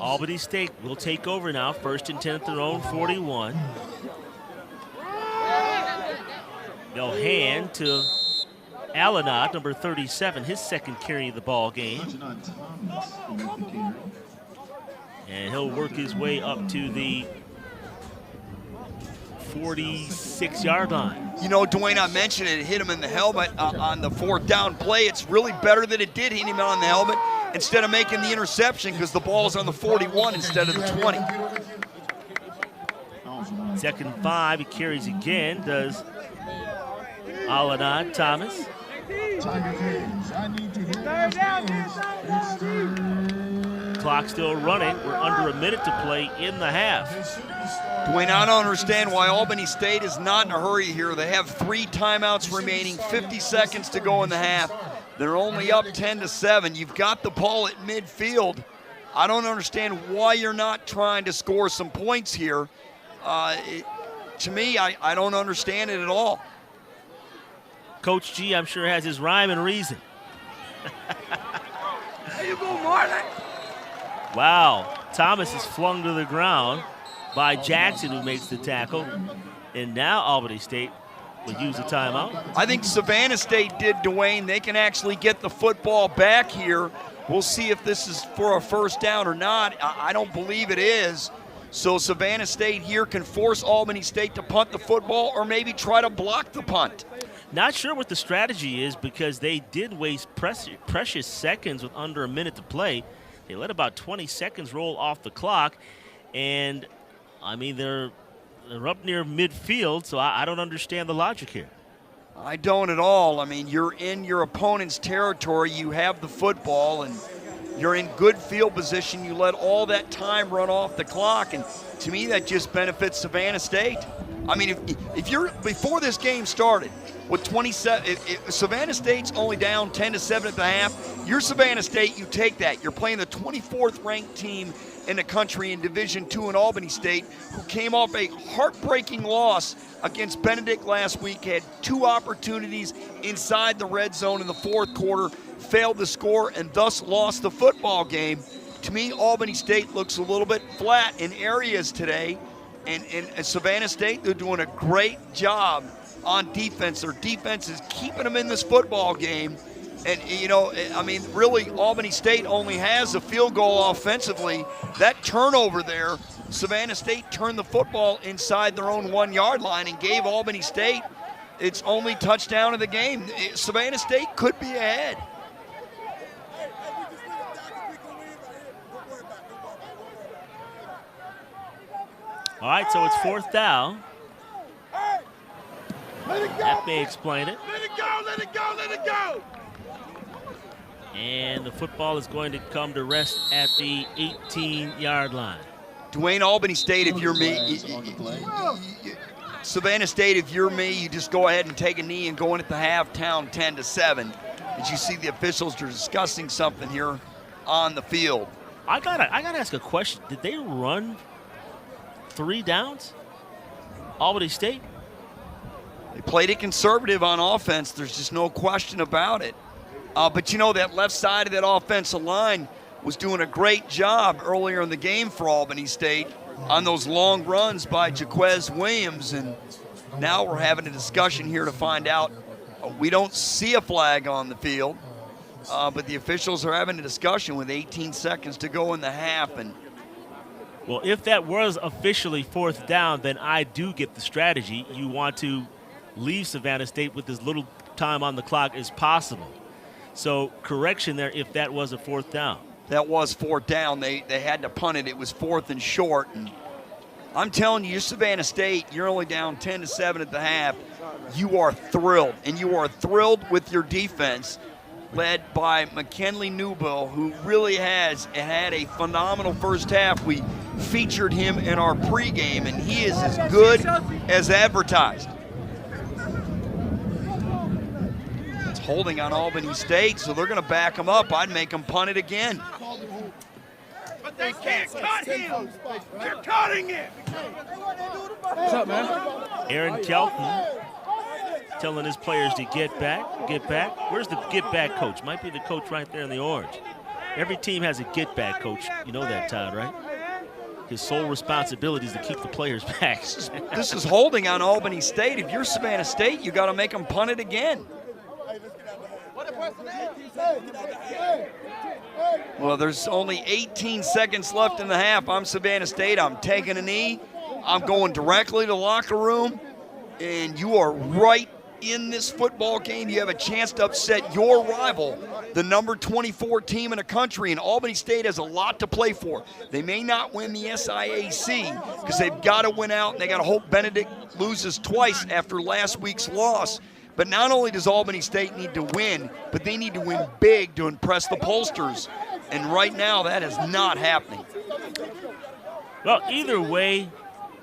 Albany State will take over now, 1st and 10 at their own 41. They'll hand to ALBANY, number 37, his second carry of the ball game. And he'll work his way up to the 46-yard line. You know, Dwayne, I mentioned it hit him in the helmet on the 4th down play. It's really better that it did hit him on the helmet instead of making the interception, because the ball's on the 41 instead of the 20. 2nd and 5, he carries again, does ALBANY Thomas. Clock still running. We're under a minute to play in the half. Dwayne, I don't understand why Albany State is not in a hurry here. They have 3 timeouts remaining, 50 seconds to go in the half. They're only up 10-7. You've got the ball at midfield. I don't understand why you're not trying to score some points here. To me, I don't understand it at all. Coach G, I'm sure, has his rhyme and reason. There you go, Marlon. Wow, Thomas is flung to the ground by Jackson, who makes the tackle. And now Albany State will use a timeout. I think Savannah State did, Dwayne. They can actually get the football back here. We'll see if this is for a 1st down or not. I don't believe it is. So Savannah State here can force Albany State to punt the football or maybe try to block the punt. Not sure what the strategy is, because they did waste precious seconds with under a minute to play. They let about 20 seconds roll off the clock, and I mean, they're up near midfield, so I don't understand the logic here. I don't at all. I mean, you're in your opponent's territory, you have the football, and you're in good field position. You let all that time run off the clock, and to me, that just benefits Savannah State. I mean, if you're, before this game started, with 27, if Savannah State's only down 10-7 at the half, you're Savannah State, you take that. You're playing the 24th ranked team in the country in Division II in Albany State, who came off a heartbreaking loss against Benedict last week, had 2 opportunities inside the red zone in the 4th quarter, failed to score, and thus lost the football game. To me, Albany State looks a little bit flat in areas today, and Savannah State, they're doing a great job on defense. Their defense is keeping them in this football game. And, you know, I mean, really, Albany State only has a field goal offensively. That turnover there, Savannah State turned the football inside their own 1-yard line and gave Albany State its only touchdown of the game. Savannah State could be ahead. All right, so it's 4th down. That may explain it. Let it go, let it go, let it go! And the football is going to come to rest at the 18-yard line. Dwayne, Albany State, if you're me, Savannah State, if you're me, you just go ahead and take a knee and go in at the halftime 10-7. As you see, the officials are discussing something here on the field. I gotta ask a question. Did they run 3 downs? Albany State? They played it conservative on offense. There's just no question about it. But, you know, that left side of that offensive line was doing a great job earlier in the game for Albany State on those long runs by Jaquez Williams. And now we're having a discussion here to find out. We don't see a flag on the field, but the officials are having a discussion with 18 seconds to go in the half. And well, if that was officially 4th down, then I do get the strategy. You want to leave Savannah State with as little time on the clock as possible. So correction there if that was a 4th down. That was 4th down. They had to punt it. It was 4th and short. And I'm telling you, you're Savannah State. You're only down 10-7 at the half. You are thrilled, and you are thrilled with your defense, led by McKinley Newbill, who really has had a phenomenal first half. We featured him in our pregame, and he is as good as advertised. It's holding on Albany State, so they're going to back him up. I'd make them punt it again. But they can't cut him. They're cutting it. What's up, man? Aaron Kelton telling his players to get back, get back. Where's the get back coach? Might be the coach right there in the orange. Every team has a get-back, Coach. You know that, Todd, right? His sole responsibility is to keep the players back. This is holding on Albany State. If you're Savannah State, you got to make them punt it again. Well, there's only 18 seconds left in the half. I'm Savannah State. I'm taking a knee. I'm going directly to the locker room. And you are right in this football game. You have a chance to upset your rival, the number 24 team in the country, and Albany State has a lot to play for. They may not win the SIAC because they've got to win out, and they got to hope Benedict loses twice after last week's loss. But not only does Albany State need to win, but they need to win big to impress the pollsters. And right now, that is not happening. Well, either way,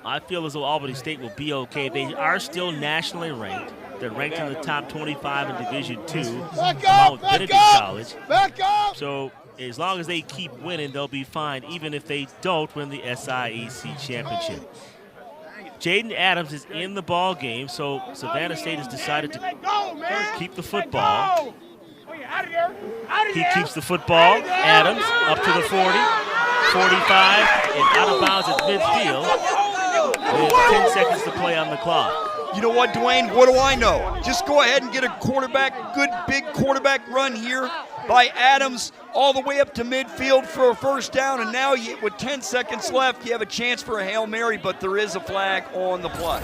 I feel as though Albany State will be okay. They are still nationally ranked. They're ranked in the top 25 in Division II, along with Benedict College. So as long as they keep winning, they'll be fine, even if they don't win the SIAC championship. Jaden Adams is in the ball game, so Savannah State has decided to keep the football. He keeps the football. Adams up to the 40, 45, and out of bounds at midfield with 10 seconds to play on the clock. You know what, Dwayne? What do I know? Just go ahead and get a good big quarterback run here by Adams all the way up to midfield for a first down, and now with 10 seconds left, you have a chance for a Hail Mary, but there is a flag on the play.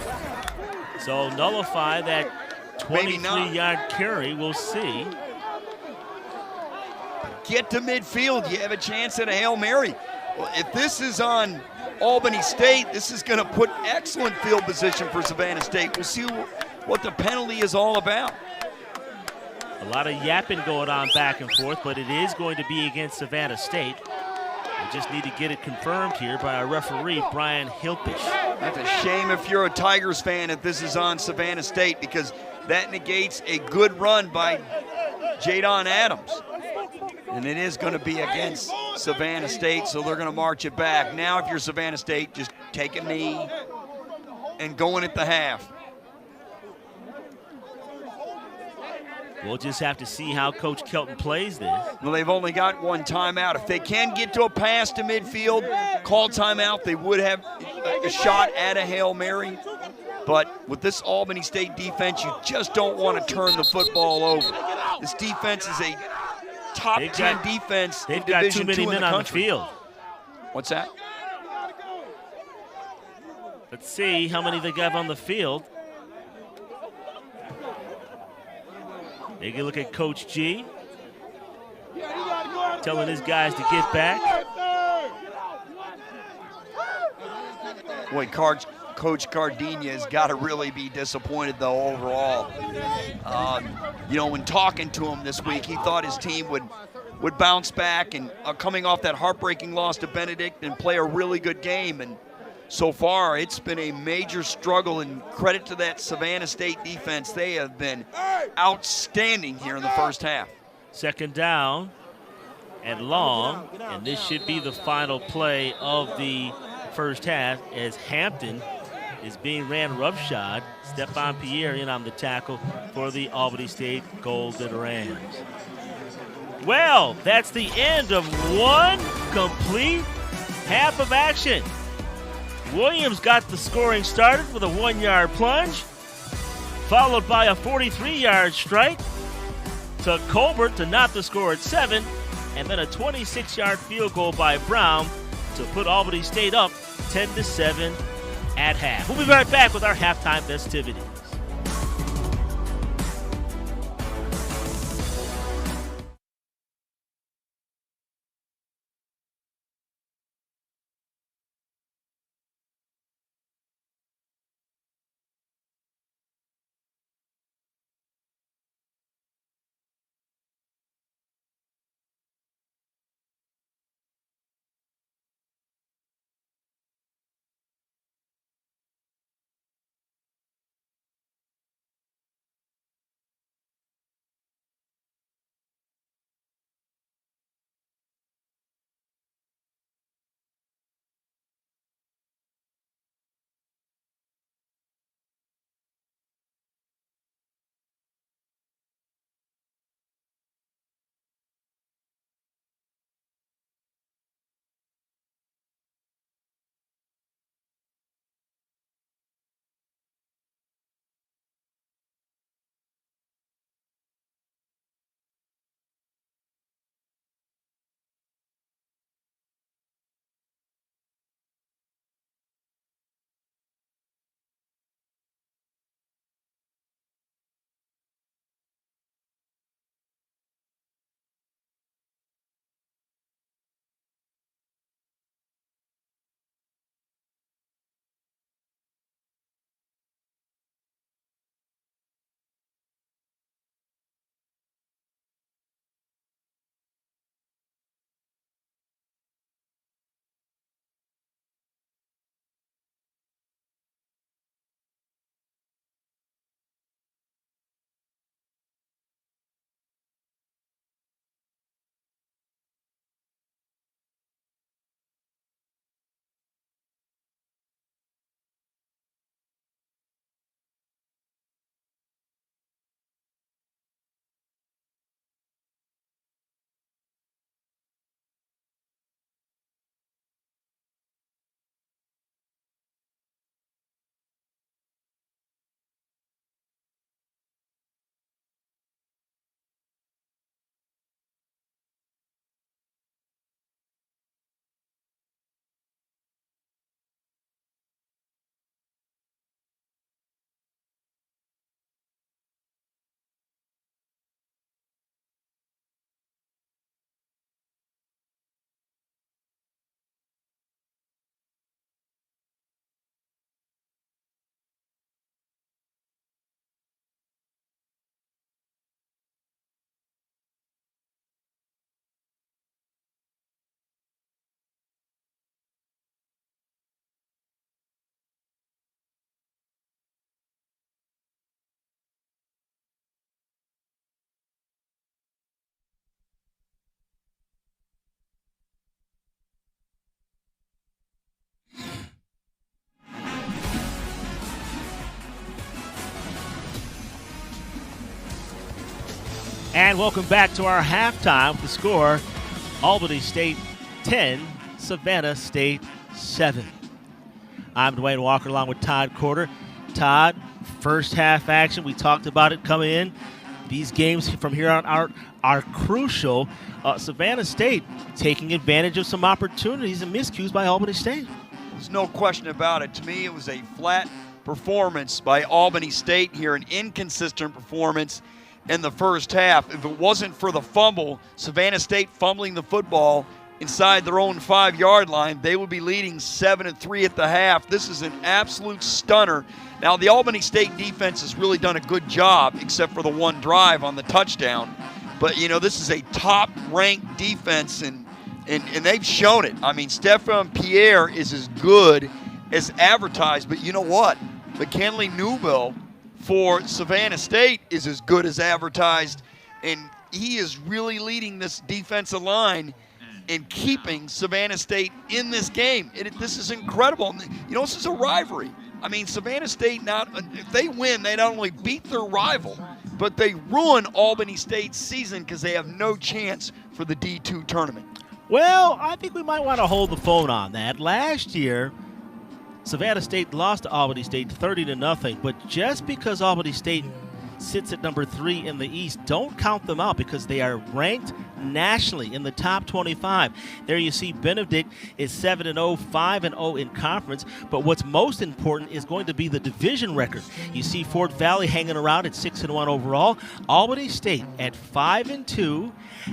So nullify that 23-yard carry. We'll see. Get to midfield. You have a chance at a Hail Mary. Well, if this is on Albany State, this is going to put excellent field position for Savannah State. We'll see what the penalty is all about. A lot of yapping going on back and forth, but it is going to be against Savannah State. We just need to get it confirmed here by our referee, Brian Hilpish. That's a shame if you're a Tigers fan if this is on Savannah State, because that negates a good run by Jadon Adams. And it is going to be against Savannah State, so they're going to march it back. Now, if you're Savannah State, just take a knee and go in at the half. We'll just have to see how Coach Kelton plays this. Well, they've only got one timeout. If they can get to a pass to midfield, call timeout, they would have a shot at a Hail Mary. But with this Albany State defense, you just don't want to turn the football over. This defense is a top 10 defense. They've got too many men on the field. What's that? Let's see how many they got on the field. Take a look at Coach G, telling his guys to get back. Boy, Coach Cardina has got to really be disappointed, though, overall. You know, when talking to him this week, he thought his team would bounce back and coming off that heartbreaking loss to Benedict and play a really good game. And so far, it's been a major struggle, and credit to that Savannah State defense. They have been outstanding here in the first half. Second down and long, and this should be the final play of the first half as Hampton is being ran roughshod. Stephon Pierre in on the tackle for the Albany State Golden Rams. Well, that's the end of one complete half of action. Williams got the scoring started with a 1-yard plunge, followed by a 43-yard strike to Colbert to knot the score at 7, and then a 26-yard field goal by Brown to put Albany State up 10-7 at half. We'll be right back with our halftime festivities. And welcome back to our halftime with the score, Albany State 10, Savannah State 7. I'm Dwayne Walker along with Todd Corder. Todd, first half action, we talked about it coming in. These games from here on out are crucial. Savannah State taking advantage of some opportunities and miscues by Albany State. There's no question about it. To me, it was a flat performance by Albany State here, an inconsistent performance in the first half. If it wasn't for the fumble, Savannah State fumbling the football inside their own 5-yard line, they would be leading 7-3 at the half. This is an absolute stunner. Now, the Albany State defense has really done a good job, except for the one drive on the touchdown. But, you know, this is a top-ranked defense, and they've shown it. I mean, Stephon Pierre is as good as advertised, but you know what? McKinley Newbill for Savannah State is as good as advertised, and he is really leading this defensive line and keeping Savannah State in this game. This is incredible. You know, this is a rivalry. I mean, Savannah State, if they win, they not only beat their rival, but they ruin Albany State's season because they have no chance for the D2 tournament. Well, I think we might want to hold the phone on that. Last year, Savannah State lost to Albany State 30-0, but just because Albany State sits at number 3 in the East, don't count them out because they are ranked nationally in the top 25. There you see Benedict is 7-0, 5-0 in conference, but what's most important is going to be the division record. You see Fort Valley hanging around at 6-1 overall, Albany State at 5-2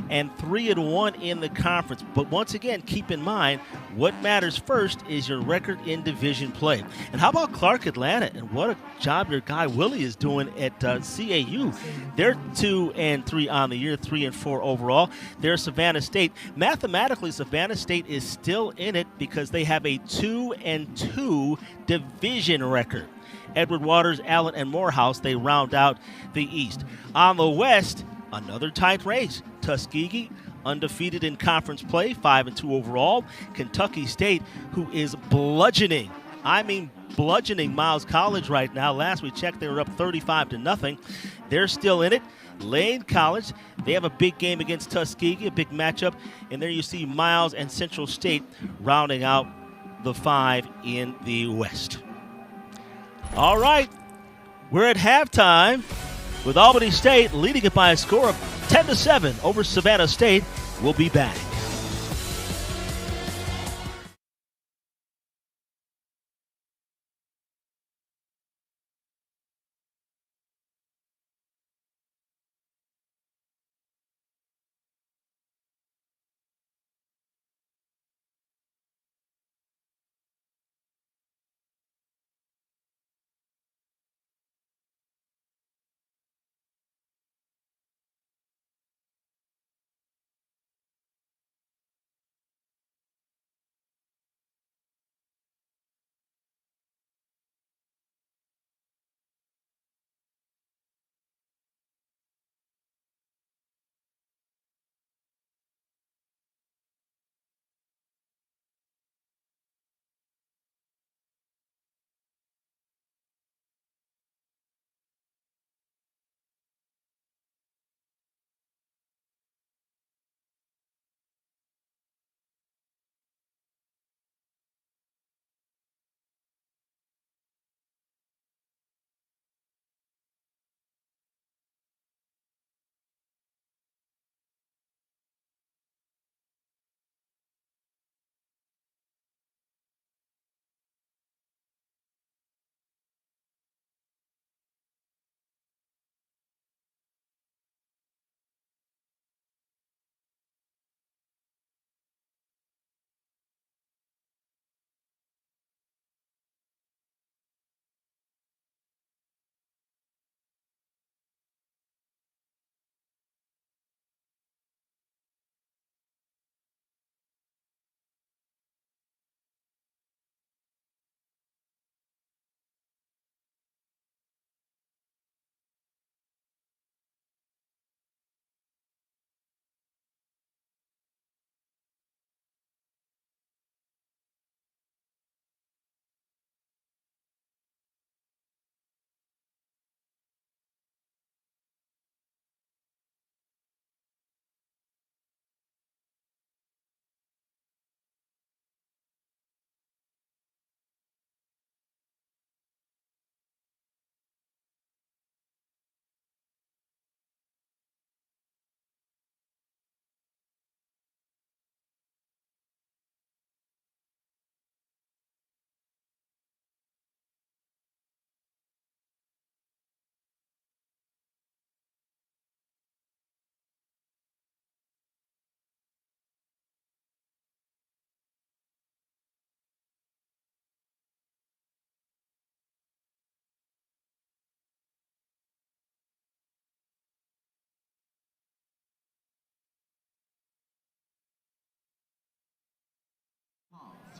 and 3-1 in the conference. But once again, keep in mind, what matters first is your record in division play. And how about Clark Atlanta? And what a job your guy Willie is doing at CAU. They're 2-3 on the year, 3-4 overall. They're Savannah State. Mathematically, Savannah State is still in it because they have a 2-2 division record. Edward Waters, Allen, and Morehouse, they round out the East. On the West, another tight race. Tuskegee, undefeated in conference play, 5-2 overall. Kentucky State, who is bludgeoning Miles College right now. Last we checked, they were up 35-0. They're still in it. Lane College, they have a big game against Tuskegee, a big matchup. And there you see Miles and Central State rounding out the 5 in the West. All right, we're at halftime with Albany State leading it by a score of 10-7 over Savannah State. We'll be back.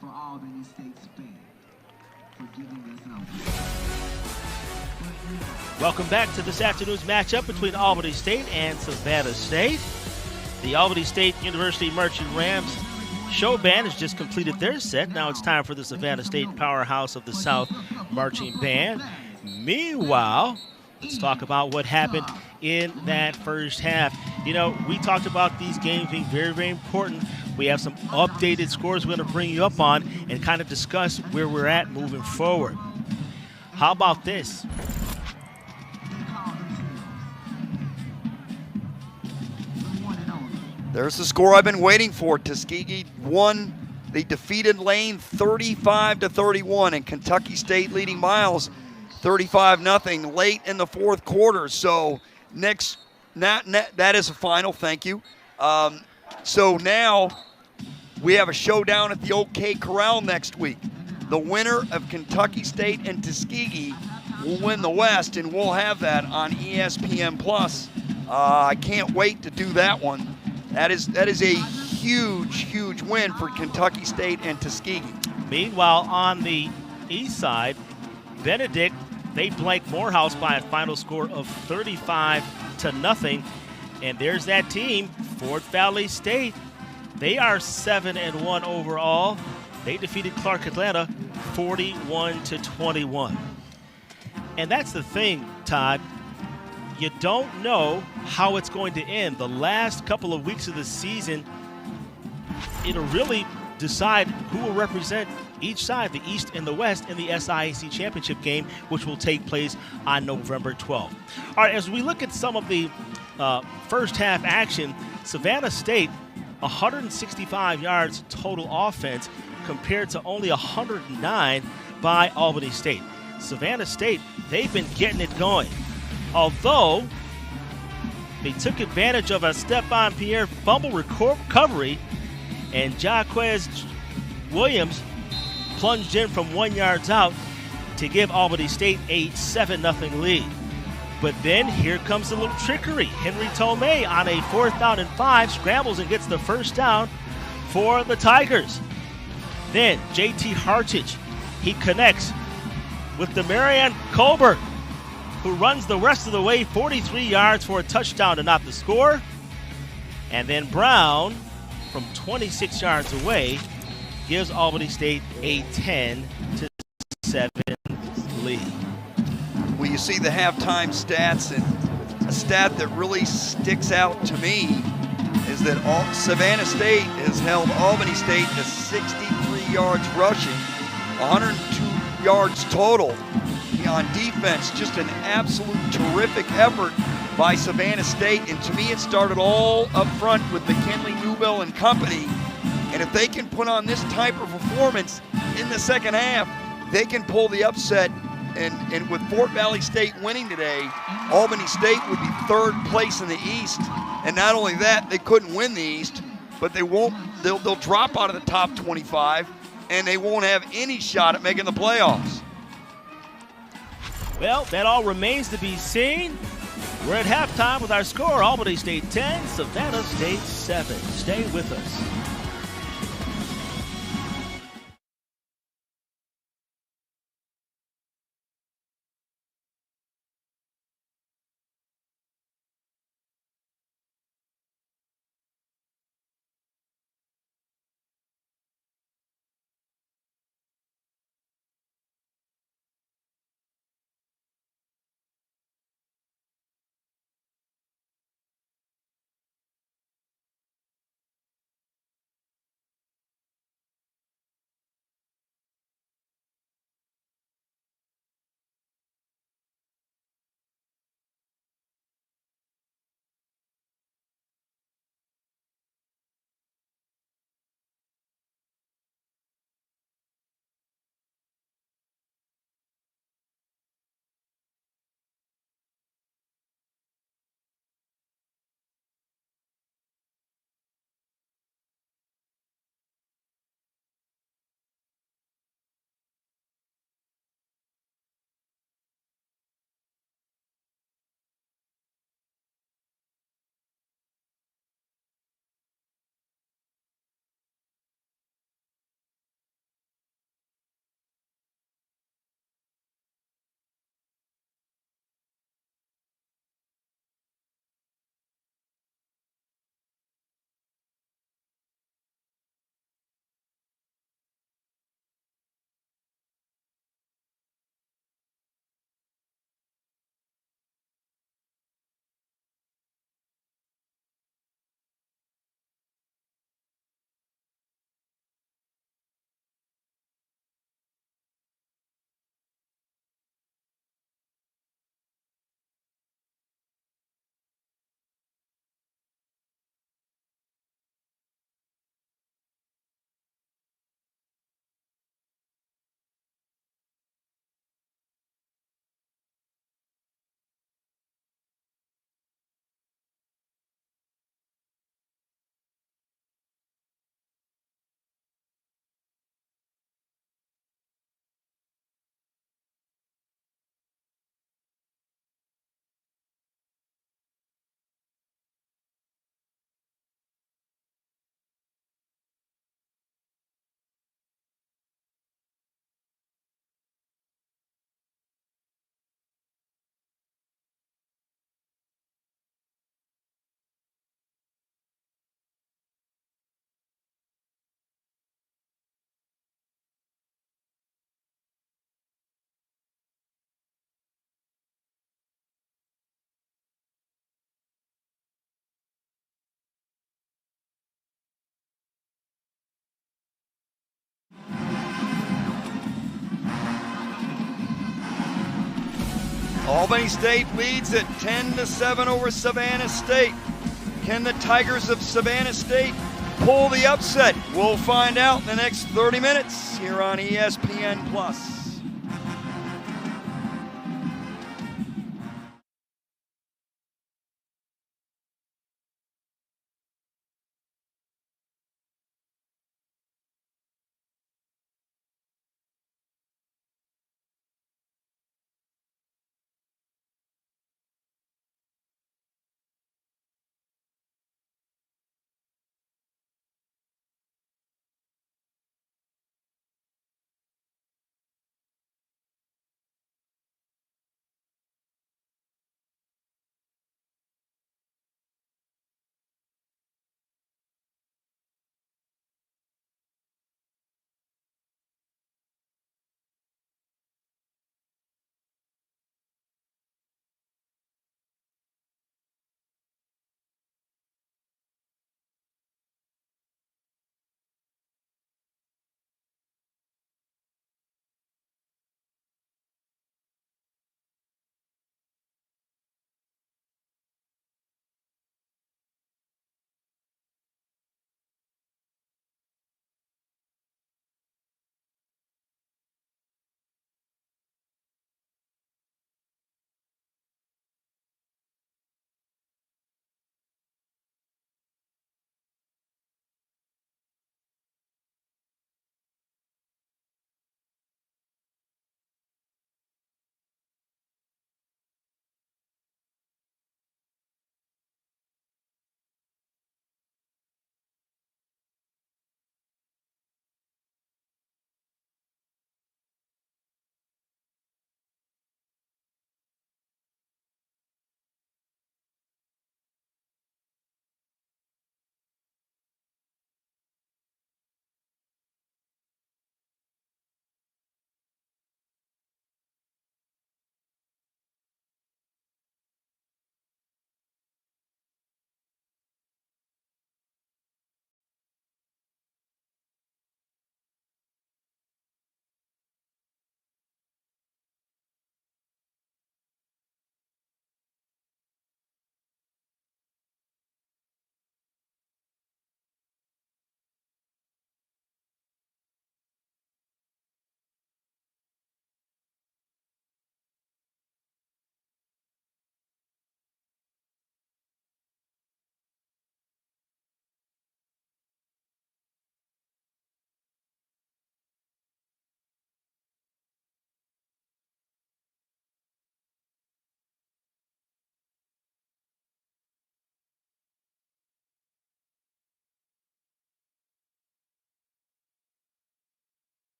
for Albany State's band for giving us an Welcome back to this afternoon's matchup between Albany State and Savannah State. The Albany State University Marching Rams show band has just completed their set. Now it's time for the Savannah State Powerhouse of the South Marching Band. Meanwhile, let's talk about what happened in that first half. You know, we talked about these games being very, very important. We have some updated scores we're going to bring you up on and kind of discuss where we're at moving forward. How about this? There's the score I've been waiting for. Tuskegee won the defeated Lane 35-31, and Kentucky State leading Miles 35-0 late in the fourth quarter. So that is a final. Thank you. So now we have a showdown at the OK Corral next week. The winner of Kentucky State and Tuskegee will win the West, and we'll have that on ESPN Plus. I can't wait to do that one. That is a huge, huge win for Kentucky State and Tuskegee. Meanwhile, on the east side, Benedict, they blanked Morehouse by a final score of 35-0. And there's that team, Fort Valley State. They are 7-1 overall. They defeated Clark Atlanta 41-21. And that's the thing, Todd. You don't know how it's going to end. The last couple of weeks of the season, it'll really decide who will represent each side, the East and the West, in the SIAC championship game, which will take place on November 12th. All right, as we look at some of the first half action, Savannah State, 165 yards total offense compared to only 109 by Albany State. Savannah State, they've been getting it going. Although they took advantage of a Stephon Pierre fumble recovery, and Jaquez Williams plunged in from 1 yard out to give Albany State a 7-0 lead. But then here comes a little trickery. Henry Tomei on a 4th down and 5 scrambles and gets the first down for the Tigers. Then JT Hartich, he connects with Demarion Colbert, who runs the rest of the way 43 yards for a touchdown to knot the score. And then Brown, from 26 yards away, gives Albany State a 10-7 lead. Well, you see the halftime stats, and a stat that really sticks out to me is that Savannah State has held Albany State to 63 yards rushing, 102 yards total. On defense, just an absolute terrific effort by Savannah State, and to me it started all up front with McKinley, Newbill, and company. And if they can put on this type of performance in the second half, they can pull the upset. And with Fort Valley State winning today, Albany State would be third place in the East. And not only that, they couldn't win the East, but they'll drop out of the top 25, and they won't have any shot at making the playoffs. Well, that all remains to be seen. We're at halftime with our score, Albany State 10, Savannah State 7. Stay with us. Albany State leads at 10-7 over Savannah State. Can the Tigers of Savannah State pull the upset? We'll find out in the next 30 minutes here on ESPN+.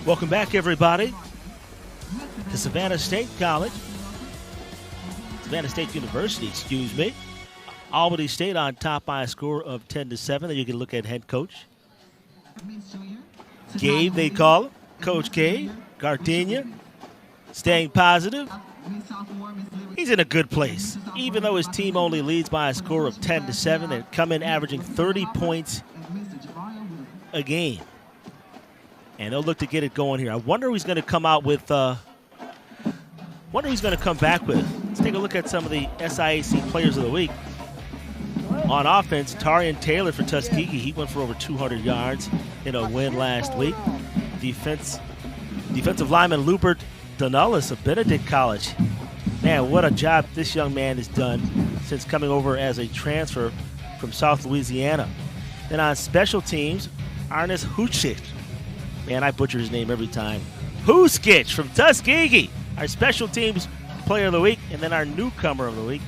Welcome back, everybody, to Savannah State College. Savannah State University, excuse me. Albany State on top by a score of 10-7. Then you can look at head coach Gabe, they call him. Coach Gabe, Gardenia, staying positive. He's in a good place. Even though his team only leads by a score of 10-7, they come in averaging 30 points a game. And they'll look to get it going here. I wonder who he's going to come out with. Wonder who he's going to come back with. Let's take a look at some of the SIAC players of the week. On offense, Tarian Taylor for Tuskegee. He went for over 200 yards in a win last week. Defensive lineman Lubert Donellis of Benedict College. Man, what a job this young man has done since coming over as a transfer from South Louisiana. Then on special teams, Arnes Huchich. Man, I butcher his name every time. Huskich from Tuskegee, our special teams player of the week. And then our newcomer of the week,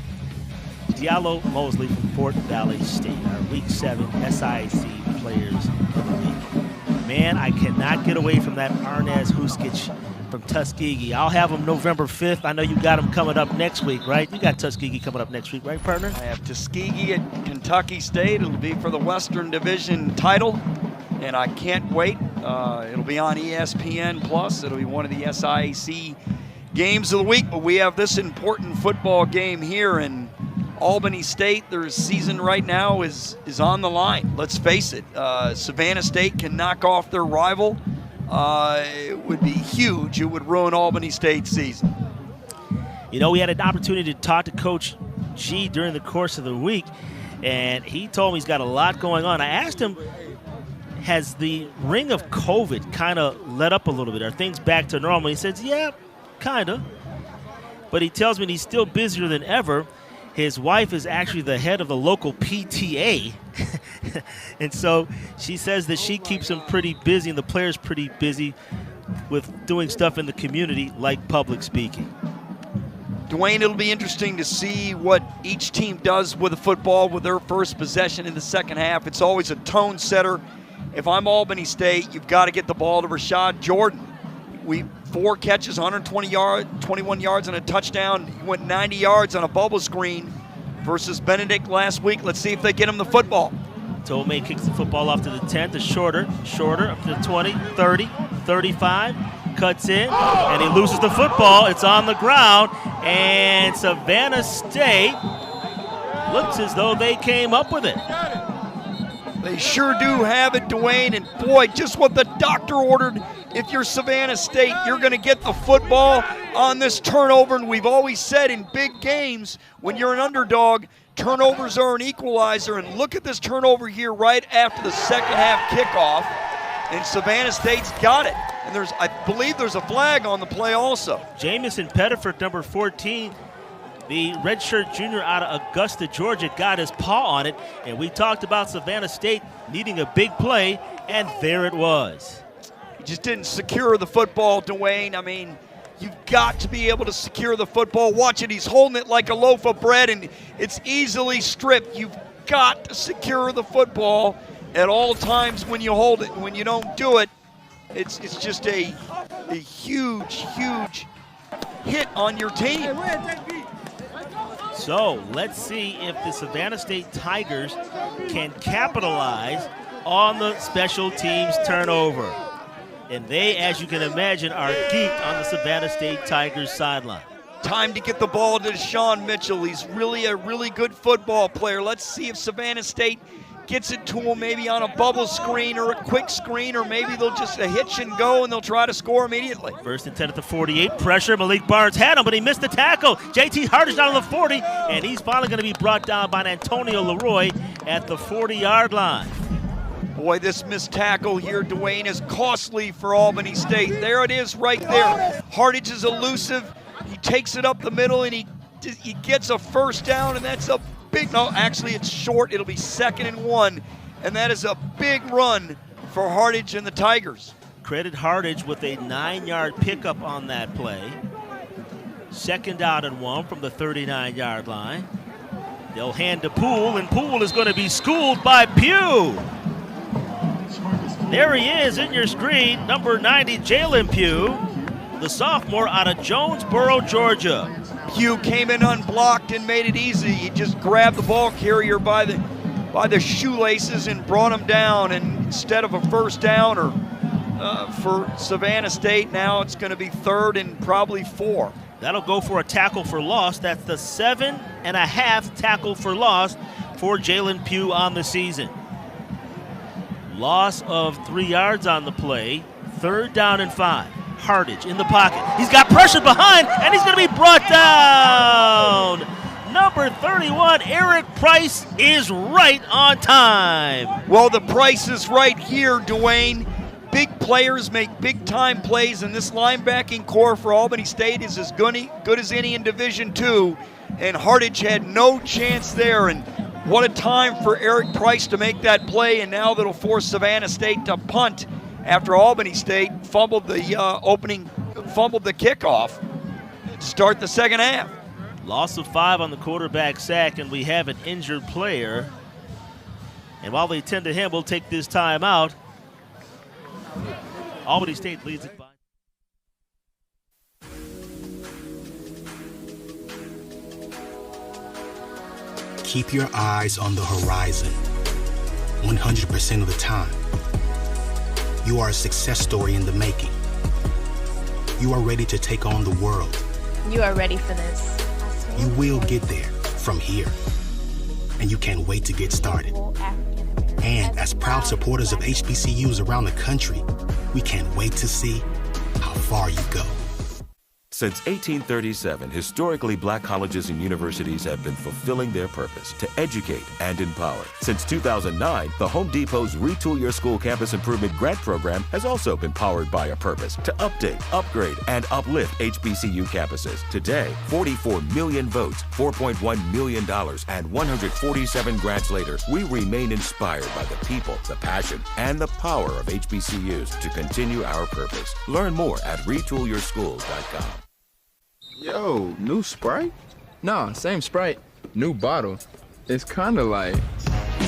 Diallo Mosley from Fort Valley State, our Week 7 SIAC players of the week. Man, I cannot get away from that Arnes Huskich from Tuskegee. I'll have him November 5th. I know you got him coming up next week, right? You got Tuskegee coming up next week, right, partner? I have Tuskegee at Kentucky State. It'll be for the Western Division title, and I can't wait. It'll be on ESPN+. It'll be one of the SIAC games of the week, but we have this important football game here in Albany State. Their season right now is on the line. Let's face it, Savannah State can knock off their rival. It would be huge. It would ruin Albany State's season. You know, we had an opportunity to talk to Coach G during the course of the week, and he told me he's got a lot going on. I asked him, has the ring of COVID kind of let up a little bit? Are things back to normal? He says, yeah, kind of. But he tells me he's still busier than ever. His wife is actually the head of the local PTA. And so she says that she keeps him pretty busy and the players pretty busy with doing stuff in the community like public speaking. Dwayne, it'll be interesting to see what each team does with the football with their first possession in the second half. It's always a tone setter. If I'm Albany State, you've got to get the ball to Rashad Jordan. 4 catches, 21 yards and a touchdown. He went 90 yards on a bubble screen versus Benedict last week. Let's see if they get him the football. Tomei kicks the football off to the 10, to shorter, up to the 20, 30, 35, cuts in, and he loses the football. It's on the ground, and Savannah State looks as though they came up with it. They sure do have it, Dwayne, and boy, just what the doctor ordered. If you're Savannah State, you're going to get the football on this turnover, and we've always said in big games, when you're an underdog, turnovers are an equalizer, and look at this turnover here right after the second half kickoff, and Savannah State's got it. And I believe there's a flag on the play also. Jamison Pettiford, number 14, the redshirt junior out of Augusta, Georgia, got his paw on it, and we talked about Savannah State needing a big play, and there it was. He just didn't secure the football, Dwayne. I mean, you've got to be able to secure the football. Watch it, he's holding it like a loaf of bread, and it's easily stripped. You've got to secure the football at all times when you hold it. When you don't do it, it's just a huge, huge hit on your team. So let's see if the Savannah State Tigers can capitalize on the special teams turnover. And they, as you can imagine, are geeked on the Savannah State Tigers sideline. Time to get the ball to Deshaun Mitchell. He's really a really good football player. Let's see if Savannah State gets it to him maybe on a bubble screen or a quick screen, or maybe they'll just a hitch and go and they'll try to score immediately. First and 10 at the 48. Pressure. Malik Barnes had him, but he missed the tackle. JT Hart is down on the 40, and he's finally going to be brought down by Antonio Leroy at the 40-yard line. Boy, this missed tackle here, Dwayne, is costly for Albany State. There it is right there. Hardage is elusive. He takes it up the middle, and he gets a first down, and that's a big, no, actually it's short. It'll be 2nd and 1, and that is a big run for Hardage and the Tigers. Credit Hardage with a 9-yard pickup on that play. 2nd down and 1 from the 39-yard line. They'll hand to Poole, and Poole is going to be schooled by Pugh. There he is in your screen, number 90, Jalen Pugh, the sophomore out of Jonesboro, Georgia. Pugh came in unblocked and made it easy. He just grabbed the ball carrier by the shoelaces and brought him down. And instead of a first down or for Savannah State, now it's going to be 3rd and probably 4. That'll go for a tackle for loss. That's the 7.5 tackle for loss for Jalen Pugh on the season. Loss of 3 yards on the play. 3rd down and 5. Hardage in the pocket. He's got pressure behind, and he's going to be brought down. Number 31, Eric Price, is right on time. Well, the price is right here, Dwayne. Big players make big-time plays, and this linebacking core for Albany State is as good as any in Division II, and Hardage had no chance there. And what a time for Eric Price to make that play, and now that'll force Savannah State to punt after Albany State fumbled the kickoff to start the second half. Loss of 5 on the quarterback sack, and we have an injured player. And while they tend to him, we'll take this time out. Albany State leads it by. Keep your eyes on the horizon 100% of the time. You are a success story in the making. You are ready to take on the world. You are ready for this. You will get there from here. And you can't wait to get started. And as proud supporters of HBCUs around the country, we can't wait to see how far you go. Since 1837, historically black colleges and universities have been fulfilling their purpose to educate and empower. Since 2009, the Home Depot's Retool Your School Campus Improvement Grant Program has also been powered by a purpose to update, upgrade, and uplift HBCU campuses. Today, 44 million votes, $4.1 million, and 147 grants later, we remain inspired by the people, the passion, and the power of HBCUs to continue our purpose. Learn more at retoolyourschools.com. Yo, new Sprite? Nah, same Sprite, new bottle. It's kinda like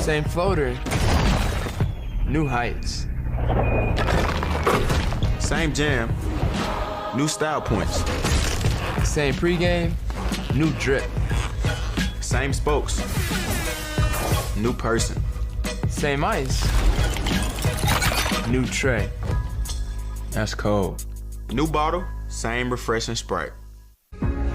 same floater, new heights. Same jam, new style points. Same pregame, new drip. Same spokes, new person. Same ice, new tray. That's cold. New bottle, same refreshing Sprite.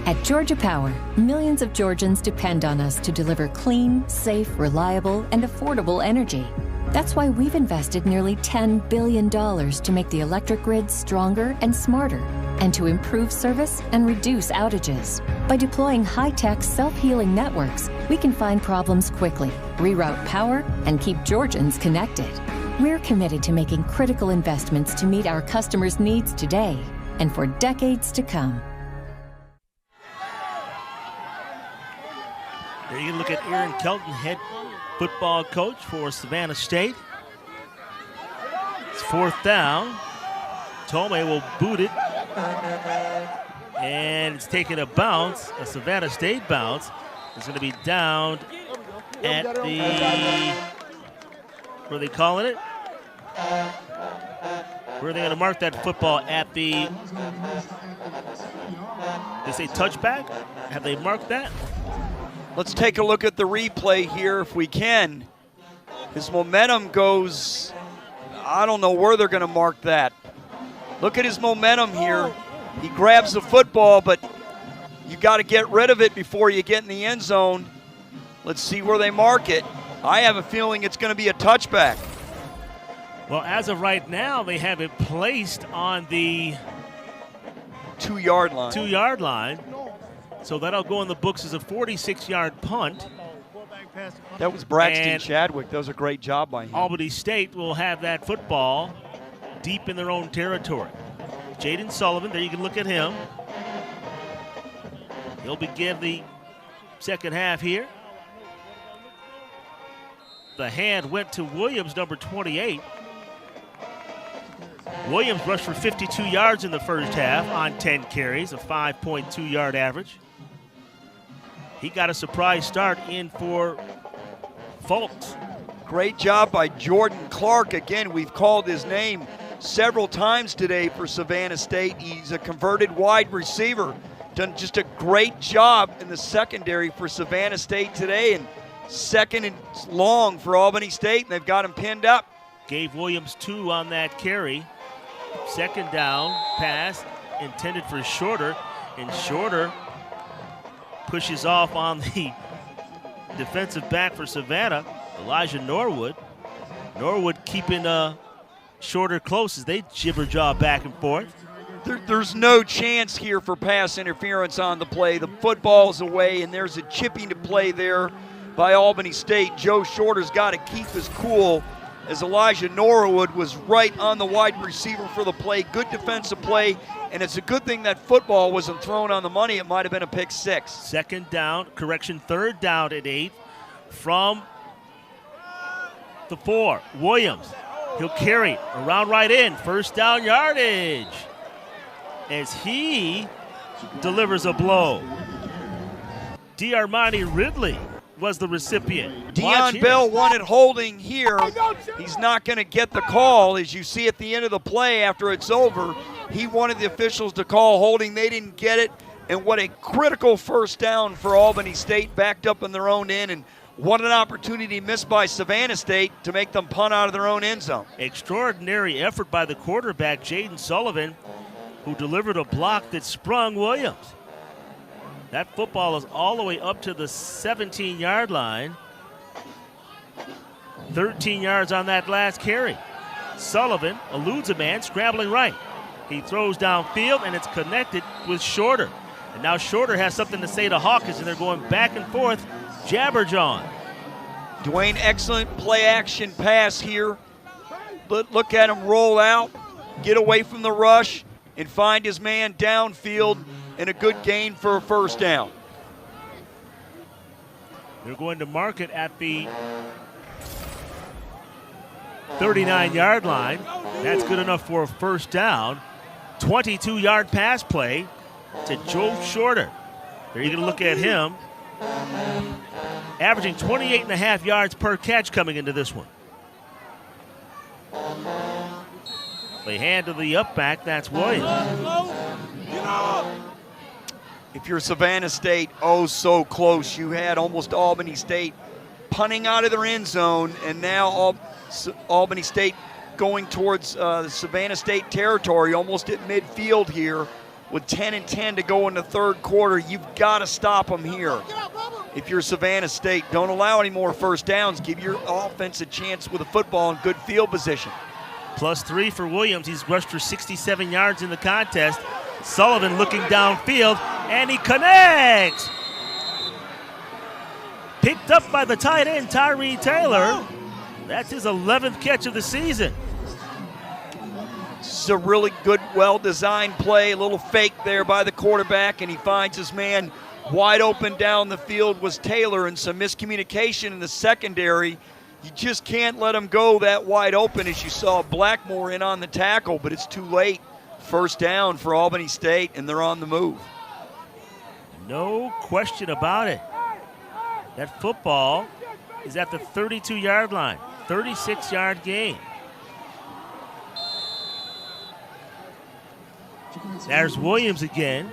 At Georgia Power, millions of Georgians depend on us to deliver clean, safe, reliable, and affordable energy. That's why we've invested nearly $10 billion to make the electric grid stronger and smarter, and to improve service and reduce outages. By deploying high-tech, self-healing networks, we can find problems quickly, reroute power, and keep Georgians connected. We're committed to making critical investments to meet our customers' needs today and for decades to come. There you can look at Aaron Kelton, head football coach for Savannah State. It's 4th down. Tome will boot it. And it's taking a bounce, a Savannah State bounce. It's going to be down at the, what are they calling it? Where are they going to mark that football? At the, they say touchback? Have they marked that? Let's take a look at the replay here if we can. His momentum goes, I don't know where they're going to mark that. Look at his momentum here. He grabs the football, but you got to get rid of it before you get in the end zone. Let's see where they mark it. I have a feeling it's going to be a touchback. Well, as of right now, they have it placed on the 2-yard line. 2-yard line. So that'll go in the books as a 46-yard punt. That was Braxton Chadwick. That was a great job by him. Albany State will have that football deep in their own territory. Jaden Sullivan, there you can look at him. He'll begin the second half here. The hand went to Williams, number 28. Williams rushed for 52 yards in the first half on 10 carries, a 5.2-yard average. He got a surprise start in for Fultz. Great job by Jordan Clark. Again, we've called his name several times today for Savannah State. He's a converted wide receiver. Done just a great job in the secondary for Savannah State today, and second and long for Albany State, and they've got him pinned up. Gave Williams 2 on that carry. Second down pass intended for Shorter, and Shorter pushes off on the defensive back for Savannah, Elijah Norwood. Norwood keeping Shorter close as they jibber-jaw back and forth. There's no chance here for pass interference on the play. The football's away, and there's a chipping to play there by Albany State. Joe Shorter's got to keep his cool as Elijah Norwood was right on the wide receiver for the play. Good defensive play, and it's a good thing that football wasn't thrown on the money. It might have been a pick 6. Second down, third down at 8 from the 4. Williams, he'll carry around right in. First down yardage as he delivers a blow. D'Armani Ridley was the recipient. Deion Bell wanted holding here. He's not going to get the call. As you see at the end of the play after it's over, he wanted the officials to call holding. They didn't get it. And what a critical first down for Albany State, backed up in their own end, and what an opportunity missed by Savannah State to make them punt out of their own end zone. Extraordinary effort by the quarterback, Jaden Sullivan, who delivered a block that sprung Williams. That football is all the way up to the 17-yard line. 13 yards on that last carry. Sullivan eludes a man, scrambling right. He throws downfield, and it's connected with Shorter. And now Shorter has something to say to Hawkins, and they're going back and forth, jabberjawing. Dwayne, excellent play action pass here. Look at him roll out, get away from the rush, and find his man downfield, and a good gain for a first down. They're going to mark it at the 39-yard line. That's good enough for a first down. 22-yard pass play to Joe Shorter. There you can look at him. Averaging 28.5 yards per catch coming into this one. They hand to the up back, that's Williams. If you're Savannah State, oh so close. You had almost Albany State punting out of their end zone, and now Albany State going towards Savannah State territory, almost at midfield here with 10-10 to go in the third quarter. You've got to stop them here. If you're Savannah State, don't allow any more first downs. Give your offense a chance with a football in good field position. +3 for Williams. He's rushed for 67 yards in the contest. Sullivan looking downfield, and he connects. Picked up by the tight end, Tyree Taylor. That's his 11th catch of the season. This is a really good, well-designed play. A little fake there by the quarterback, and he finds his man wide open down the field was Taylor, and some miscommunication in the secondary. You just can't let him go that wide open, as you saw Blackmore in on the tackle, but it's too late. First down for Albany State, and they're on the move. No question about it. That football is at the 32-yard line. 36-yard gain. There's Williams again.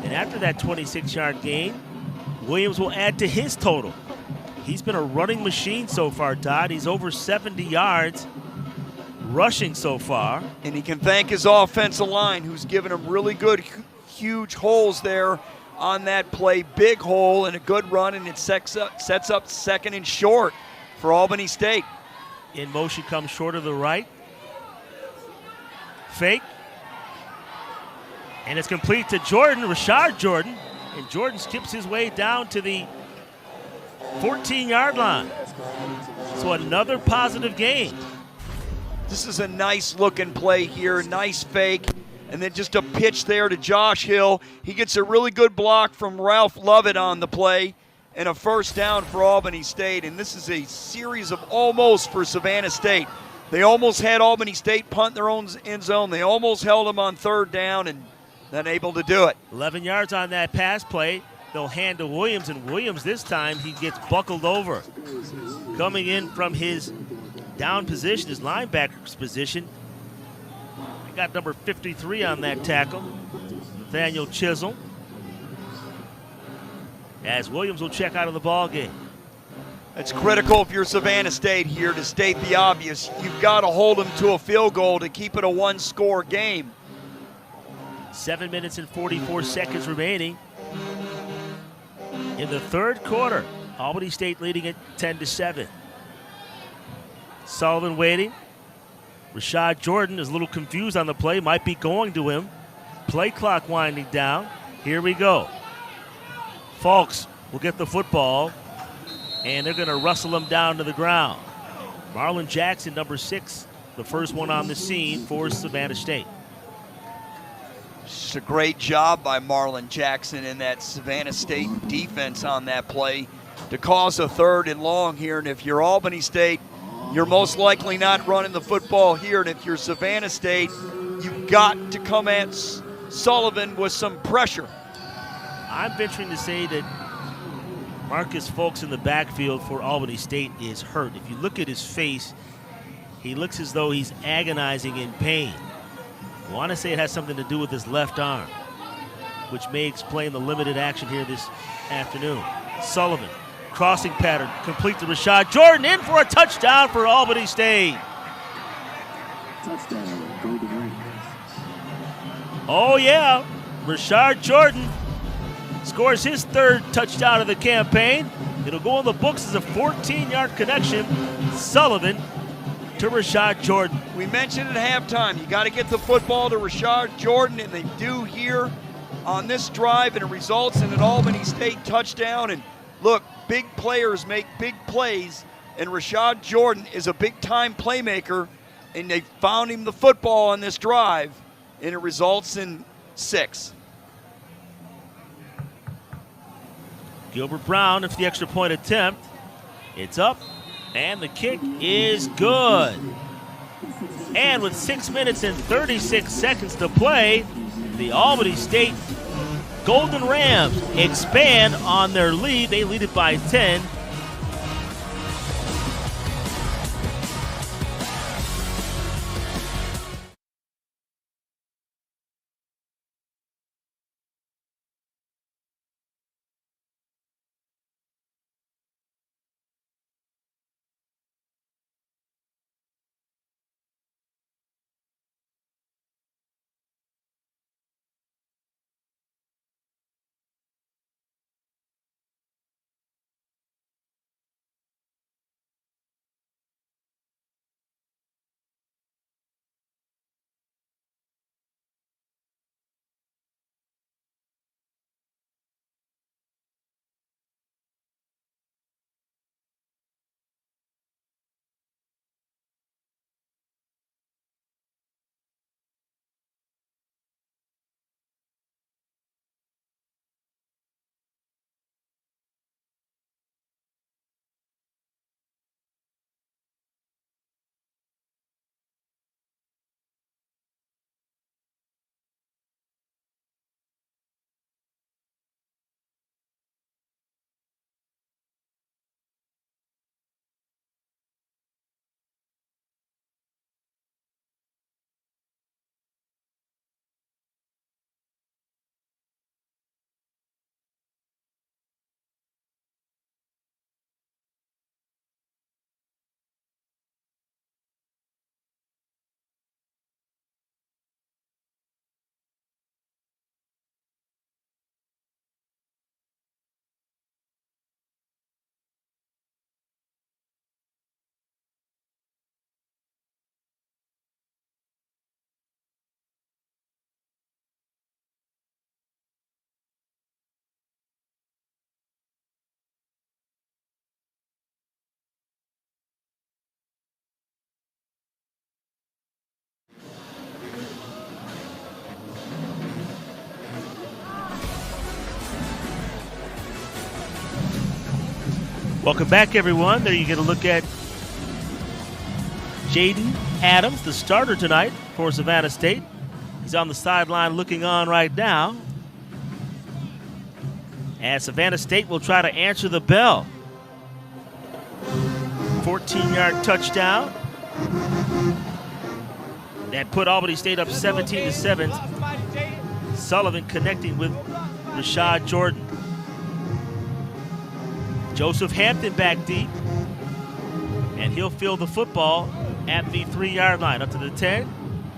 And after that 26-yard gain, Williams will add to his total. He's been a running machine so far, Todd. He's over 70 yards rushing so far. And he can thank his offensive line, who's given him really good, huge holes there on that play. Big hole and a good run, and it sets up second and short for Albany State. In motion comes short of the right. Fake. And it's complete to Jordan, Rashad Jordan. And Jordan skips his way down to the 14-yard line. So another positive gain. This is a nice looking play here, nice fake, and then just a pitch there to Josh Hill. He gets a really good block from Ralph Lovett on the play, and a first down for Albany State. And this is a series of almost for Savannah State. They almost had Albany State punt their own end zone. They almost held them on third down and not able to do it. 11 yards on that pass play. They'll hand to Williams, and Williams this time, he gets buckled over. Coming in from his down position, his linebacker's position. They got number 53 on that tackle, Nathaniel Chisholm. As Williams will check out of the ball game. It's critical if you're Savannah State here to state the obvious. You've got to hold them to a field goal to keep it a one-score game. 7 minutes and 44 seconds remaining in the third quarter. Albany State leading it 10-7. Sullivan waiting. Rashad Jordan is a little confused on the play, might be going to him. Play clock winding down. Here we go. Falks will get the football, and they're going to rustle him down to the ground. Marlon Jackson, number 6, the first one on the scene for Savannah State. It's a great job by Marlon Jackson in that Savannah State defense on that play to cause a third and long here. And if you're Albany State, you're most likely not running the football here. And if you're Savannah State, you've got to come at Sullivan with some pressure. I'm venturing to say that Marcus Folks in the backfield for Albany State is hurt. If you look at his face, he looks as though he's agonizing in pain. I want to say it has something to do with his left arm, which may explain the limited action here this afternoon. Sullivan, crossing pattern, complete to Rashad Jordan, in for a touchdown for Albany State. Touchdown, Golden Wings. Oh yeah, Rashard Jordan scores his third touchdown of the campaign. It'll go in the books as a 14-yard connection. Sullivan to Rashard Jordan. We mentioned at halftime, you got to get the football to Rashard Jordan, and they do here on this drive, and it results in an Albany State touchdown. And look, big players make big plays, and Rashard Jordan is a big-time playmaker, and they found him the football on this drive, and it results in 6. Gilbert Brown, if the extra point attempt, it's up, and the kick is good. And with 6 minutes and 36 seconds to play, the Albany State Golden Rams expand on their lead. They lead it by 10. Welcome back, everyone. There you get a look at Jaden Adams, the starter tonight for Savannah State. He's on the sideline looking on right now, as Savannah State will try to answer the bell. 14-yard touchdown that put Albany State up 17-7. Sullivan connecting with Rashard Jordan. Joseph Hampton back deep, and he'll field the football at the 3-yard line, up to the 10,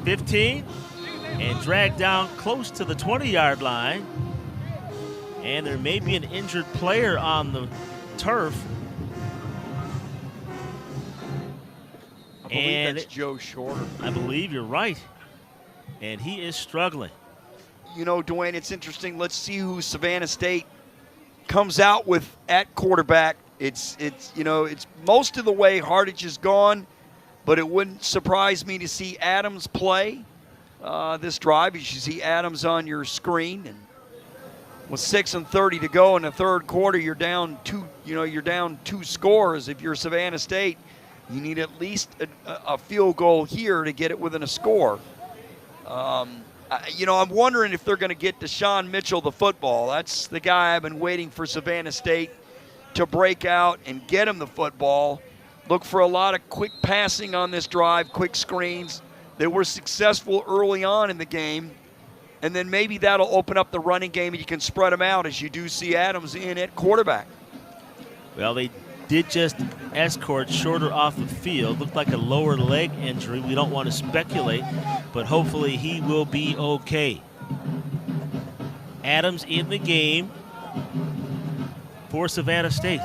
15, and drag down close to the 20-yard line. And there may be an injured player on the turf. I believe that's Joe Shorter. I believe you're right. And he is struggling. You know, Dwayne, it's interesting. Let's see who Savannah State comes out with at quarterback. It's most of the way Hardage is gone, but it wouldn't surprise me to see Adams play this drive. You should see Adams on your screen, and with 6:30 to go in the third quarter, you're down two scores. If you're Savannah State, you need at least a field goal here to get it within a score. I'm wondering if they're going to get Deshaun Mitchell the football. That's the guy I've been waiting for Savannah State to break out and get him the football. Look for a lot of quick passing on this drive, quick screens. They were successful early on in the game, and then maybe that'll open up the running game and you can spread them out as you do see Adams in at quarterback. Well, they did just escort Shorter off the field. Looked like a lower leg injury. We don't want to speculate, but hopefully he will be okay. Adams in the game for Savannah State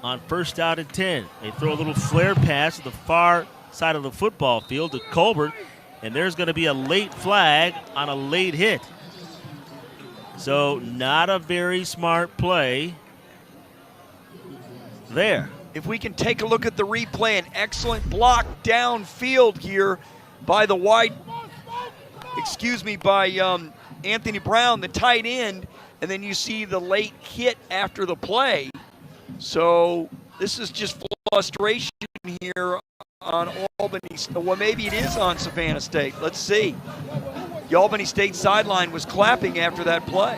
on 1st down and 10. They throw a little flare pass to the far side of the football field to Colbert, and there's going to be a late flag on a late hit. So not a very smart play there. If we can take a look at the replay, an excellent block downfield here by Anthony Brown, the tight end, and then you see the late hit after the play. So this is just frustration here on Albany. Well, maybe it is on Savannah State. Let's see. The Albany State sideline was clapping after that play.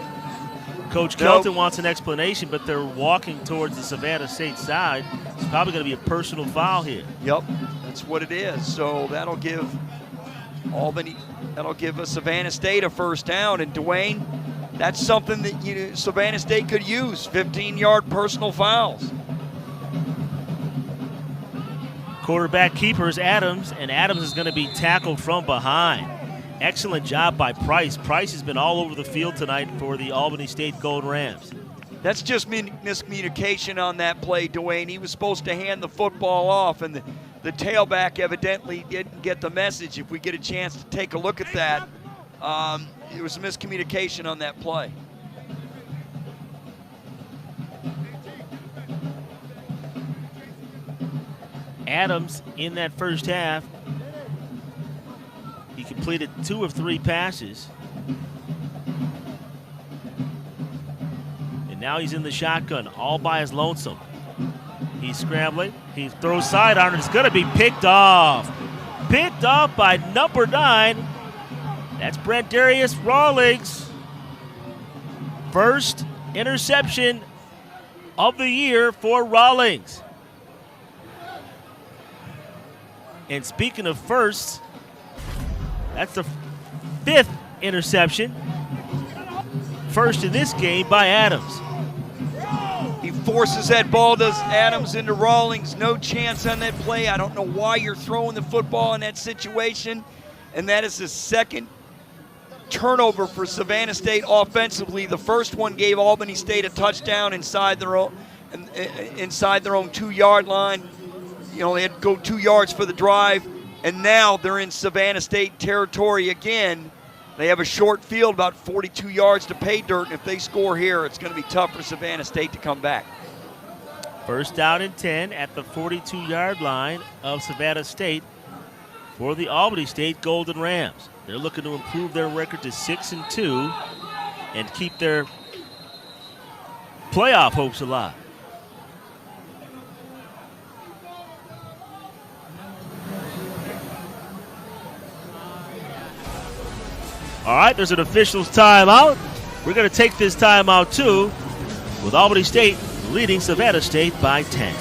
Coach Kelton wants an explanation, but they're walking towards the Savannah State side. It's probably going to be a personal foul here. Yep, that's what it is. So that'll give Savannah State a 1st down. And Dwayne, that's something that Savannah State could use, 15-yard personal fouls. Quarterback keeper is Adams, and Adams is going to be tackled from behind. Excellent job by Price. Price has been all over the field tonight for the Albany State Golden Rams. That's just miscommunication on that play, Dwayne. He was supposed to hand the football off, and the tailback evidently didn't get the message. If we get a chance to take a look at that, it was a miscommunication on that play. Adams in that first half, he completed 2 of 3 passes. And now he's in the shotgun all by his lonesome. He's scrambling. He throws sidearm, and it's going to be picked off. Picked off by number 9. That's Brent Darius Rawlings. First interception of the year for Rawlings. And speaking of firsts, that's the 5th interception. First in this game by Adams. He forces that ball, does Adams, into Rawlings. No chance on that play. I don't know why you're throwing the football in that situation. And that is the 2nd turnover for Savannah State offensively. The first one gave Albany State a touchdown inside their own 2-yard line. They had to go 2 yards for the drive, and now they're in Savannah State territory again. They have a short field, about 42 yards to pay dirt, and if they score here, it's going to be tough for Savannah State to come back. 1st down and 10 at the 42-yard line of Savannah State for the Albany State Golden Rams. They're looking to improve their record to 6-2 and keep their playoff hopes alive. All right, there's an official's timeout. We're going to take this timeout too, with Albany State leading Savannah State by 10.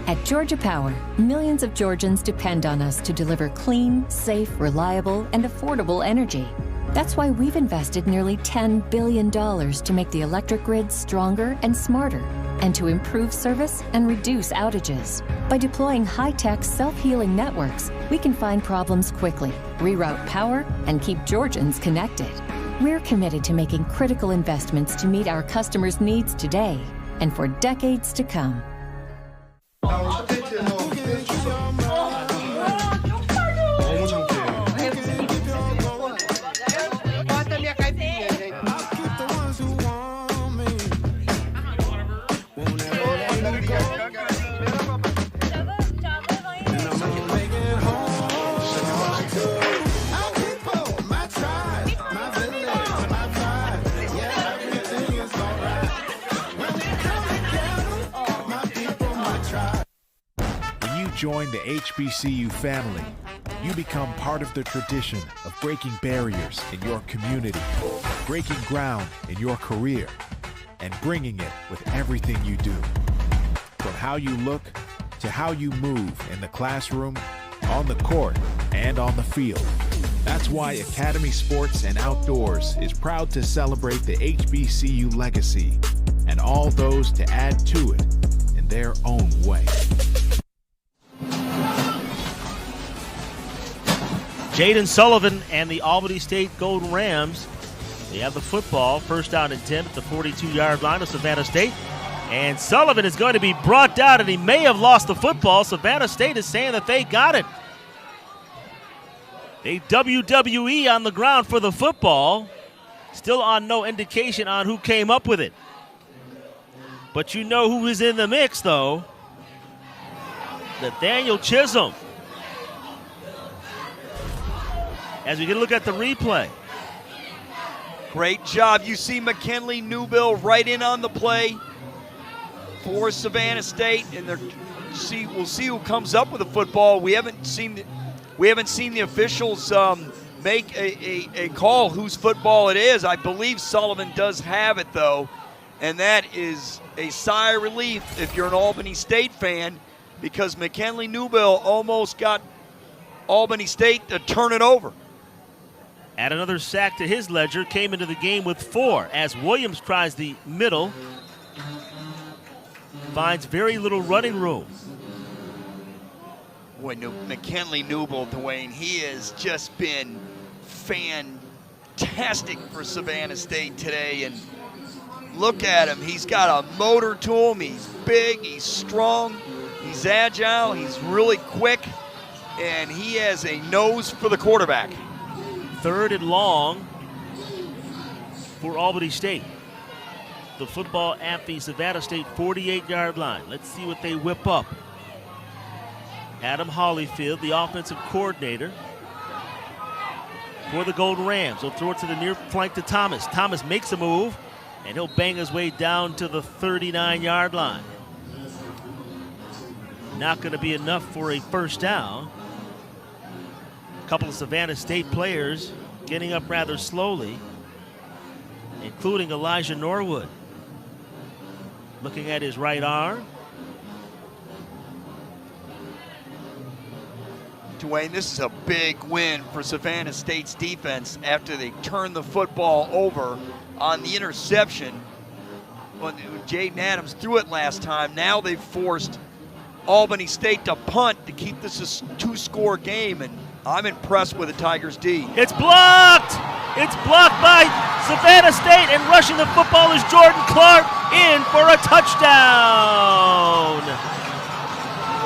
At Georgia Power, millions of Georgians depend on us to deliver clean, safe, reliable, and affordable energy. That's why we've invested nearly $10 billion to make the electric grid stronger and smarter, and to improve service and reduce outages. By deploying high-tech, self-healing networks, we can find problems quickly, reroute power, and keep Georgians connected. We're committed to making critical investments to meet our customers' needs today and for decades to come. Join the HBCU family. you become part of the tradition of breaking barriers in your community, breaking ground in your career, and bringing it with everything you do. From how you look to how you move in the classroom, on the court, and on the field. That's why Academy Sports and Outdoors is proud to celebrate the HBCU legacy and all those to add to it in their own way. Jaden Sullivan and the Albany State Golden Rams, they have the football, first down and 10 at the 42-yard line of Savannah State. And Sullivan is going to be brought down, and he may have lost the football. Savannah State is saying that they got it. They WWE on the ground for the football. Still on no indication on who came up with it. But you know who is in the mix, though. Nathaniel Chisholm. As we get a look at the replay. Great job. You see McKinley Newbill right in on the play for Savannah State, and we'll see who comes up with the football. We haven't seen the officials make a call whose football it is. I believe Sullivan does have it, though, and that is a sigh of relief if you're an Albany State fan, because McKinley Newbill almost got Albany State to turn it over. Add another sack to his ledger, came into the game with 4 as Williams tries the middle. Finds very little running room. Boy, McKinley Newbill, Dwayne, he has just been fantastic for Savannah State today. And look at him. He's got a motor to him. He's big, he's strong, he's agile, he's really quick, and he has a nose for the quarterback. 3rd and long for Albany State. The football at the Savannah State 48-yard line. Let's see what they whip up. Adam Hollyfield, the offensive coordinator for the Golden Rams. He'll throw it to the near flank to Thomas. Thomas makes a move, and he'll bang his way down to the 39-yard line. Not going to be enough for a first down. A couple of Savannah State players getting up rather slowly, including Elijah Norwood. Looking at his right arm. Dwayne, this is a big win for Savannah State's defense after they turned the football over on the interception. When Jaden Adams threw it last time, now they've forced Albany State to punt to keep this a 2-score game, and I'm impressed with the Tigers' D. It's blocked! It's blocked by Savannah State, and rushing the football is Jordan Clark, in for a touchdown.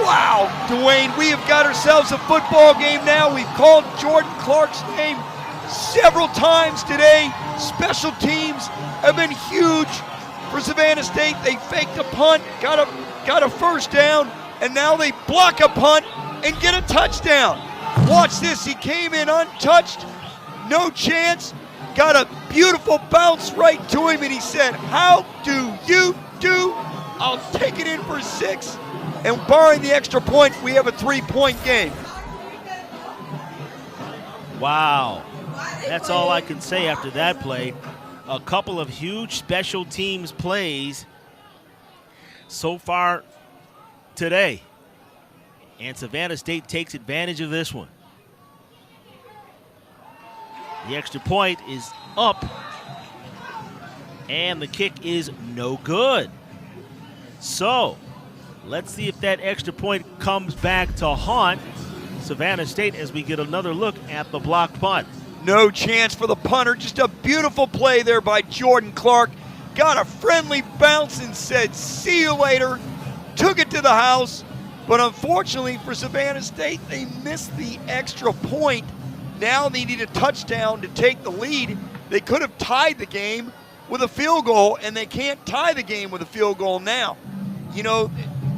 Wow, Dwayne, we have got ourselves a football game now. We've called Jordan Clark's name several times today. Special teams have been huge for Savannah State. They faked a punt, got a first down, and now they block a punt and get a touchdown. Watch this, he came in untouched, no chance, got a beautiful bounce right to him, and he said, "How do you do? I'll take it in for 6. And barring the extra point, we have a 3-point game. Wow. That's all I can say after that play. A couple of huge special teams plays so far today. And Savannah State takes advantage of this one. The extra point is up, and the kick is no good. So, let's see if that extra point comes back to haunt Savannah State as we get another look at the blocked punt. No chance for the punter. Just a beautiful play there by Jordan Clark. Got a friendly bounce and said, "See you later." Took it to the house. But unfortunately for Savannah State, they missed the extra point. Now they need a touchdown to take the lead. They could have tied the game with a field goal, and they can't tie the game with a field goal now. You know,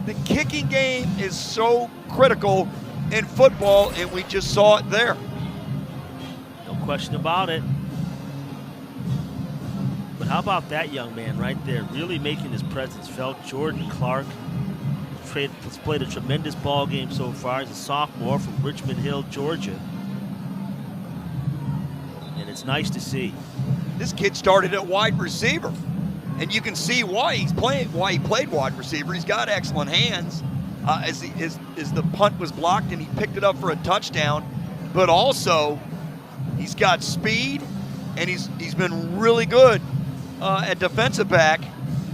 the kicking game is so critical in football, and we just saw it there. No question about it. But how about that young man right there, really making his presence felt? Jordan Clark, has played a tremendous ball game so far. He's a sophomore from Richmond Hill, Georgia. And it's nice to see. This kid started at wide receiver, and you can see why he played wide receiver. He's got excellent hands. As the punt was blocked and he picked it up for a touchdown, but also he's got speed, and he's been really good at defensive back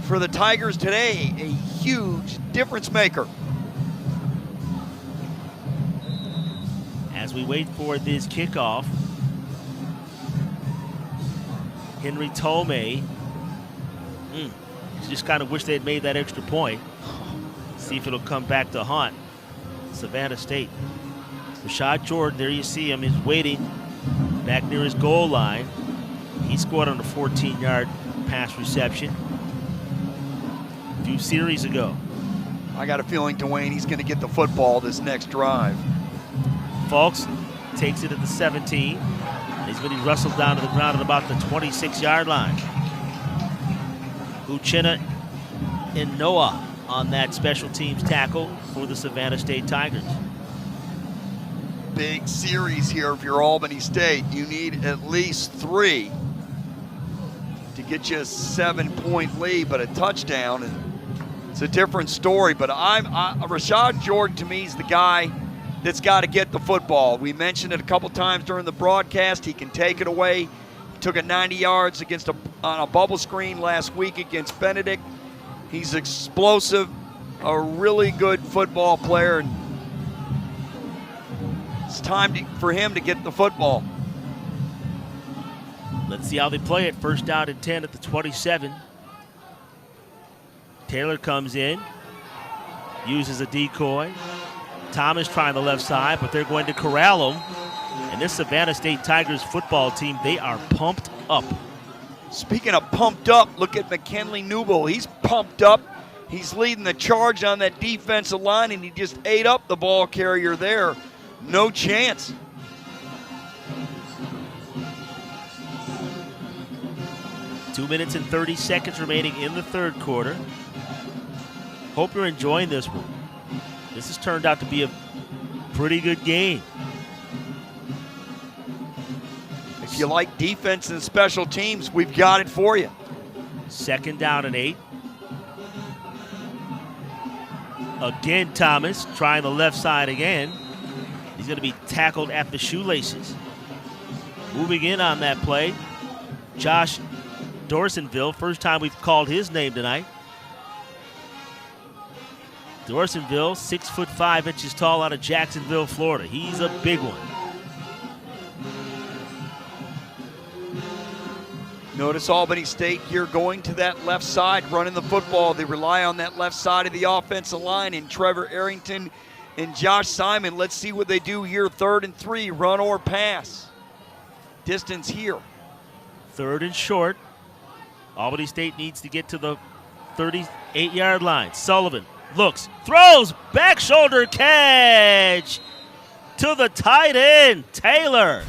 for the Tigers today. A huge difference maker. As we wait for this kickoff, Henry Tomei, just kind of wish they had made that extra point. See if it'll come back to haunt Savannah State. Rashad Jordan, there you see him, is waiting back near his goal line. He scored on a 14-yard pass reception a few series ago. I got a feeling, Dwayne, he's going to get the football this next drive. Fulks takes it at the 17. He's going to be wrestled down to the ground at about the 26-yard line. Uchenna Inoa on that special teams tackle for the Savannah State Tigers. Big series here if you're Albany State. You need at least 3 to get you a 7-point lead, but a touchdown, and it's a different story. But Rashad Jordan, to me, is the guy that's got to get the football. We mentioned it a couple times during the broadcast. He can take it away. He took it 90 yards on a bubble screen last week against Benedict. He's explosive, a really good football player, and it's time for him to get the football. Let's see how they play it. First down and 10 at the 27. Taylor comes in, uses a decoy. Thomas trying the left side, but they're going to corral him. And this Savannah State Tigers football team, they are pumped up. Speaking of pumped up, look at McKinley Newell. He's pumped up. He's leading the charge on that defensive line, and he just ate up the ball carrier there. No chance. Two minutes and 30 seconds remaining in the third quarter. Hope you're enjoying this one. This has turned out to be a pretty good game. If you like defense and special teams, we've got it for you. Second down and 8. Again, Thomas trying the left side again. He's going to be tackled at the shoelaces. Moving in on that play, Josh Dorsonville. First time we've called his name tonight. Dorsonville, 6'5" tall, out of Jacksonville, Florida. He's a big one. Notice Albany State here going to that left side, running the football. They rely on that left side of the offensive line in Trevor Arrington and Josh Simon. Let's see what they do here. 3rd and 3, run or pass. Distance here. 3rd and short. Albany State needs to get to the 38-yard line. Sullivan looks, throws, back shoulder catch to the tight end, Taylor.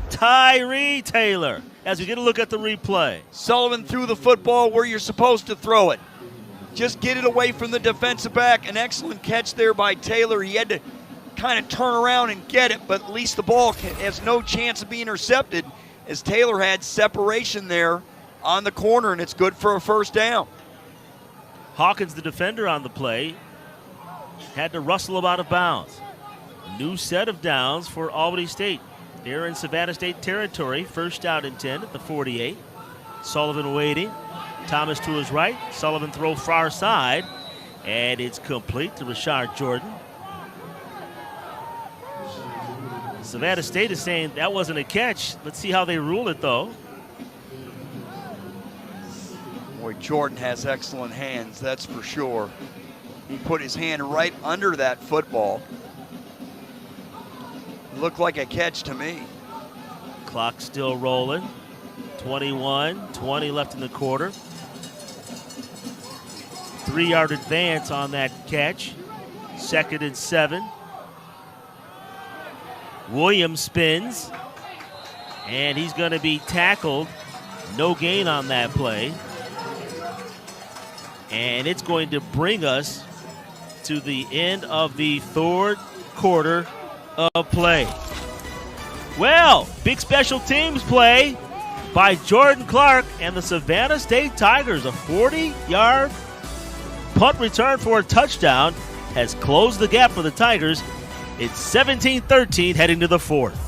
Tyree Taylor. As we get a look at the replay. Sullivan threw the football where you're supposed to throw it. Just get it away from the defensive back. An excellent catch there by Taylor. He had to kind of turn around and get it, but at least the ball has no chance of being intercepted, as Taylor had separation there on the corner, and it's good for a first down. Hawkins, the defender on the play, had to rustle him out of bounds. New set of downs for Albany State. They're in Savannah State territory. First down and 10 at the 48. Sullivan waiting. Thomas to his right. Sullivan throw far side. And it's complete to Rashad Jordan. Savannah State is saying that wasn't a catch. Let's see how they rule it, though. Boy, Jordan has excellent hands, that's for sure. He put his hand right under that football. Looked like a catch to me. Clock still rolling. 21-20 left in the quarter. 3-yard advance on that catch. 2nd and 7. Williams spins, and he's going to be tackled. No gain on that play. And it's going to bring us to the end of the third quarter of play. Well, big special teams play by Jordan Clark and the Savannah State Tigers. A 40-yard punt return for a touchdown has closed the gap for the Tigers. It's 17-13 heading to the fourth.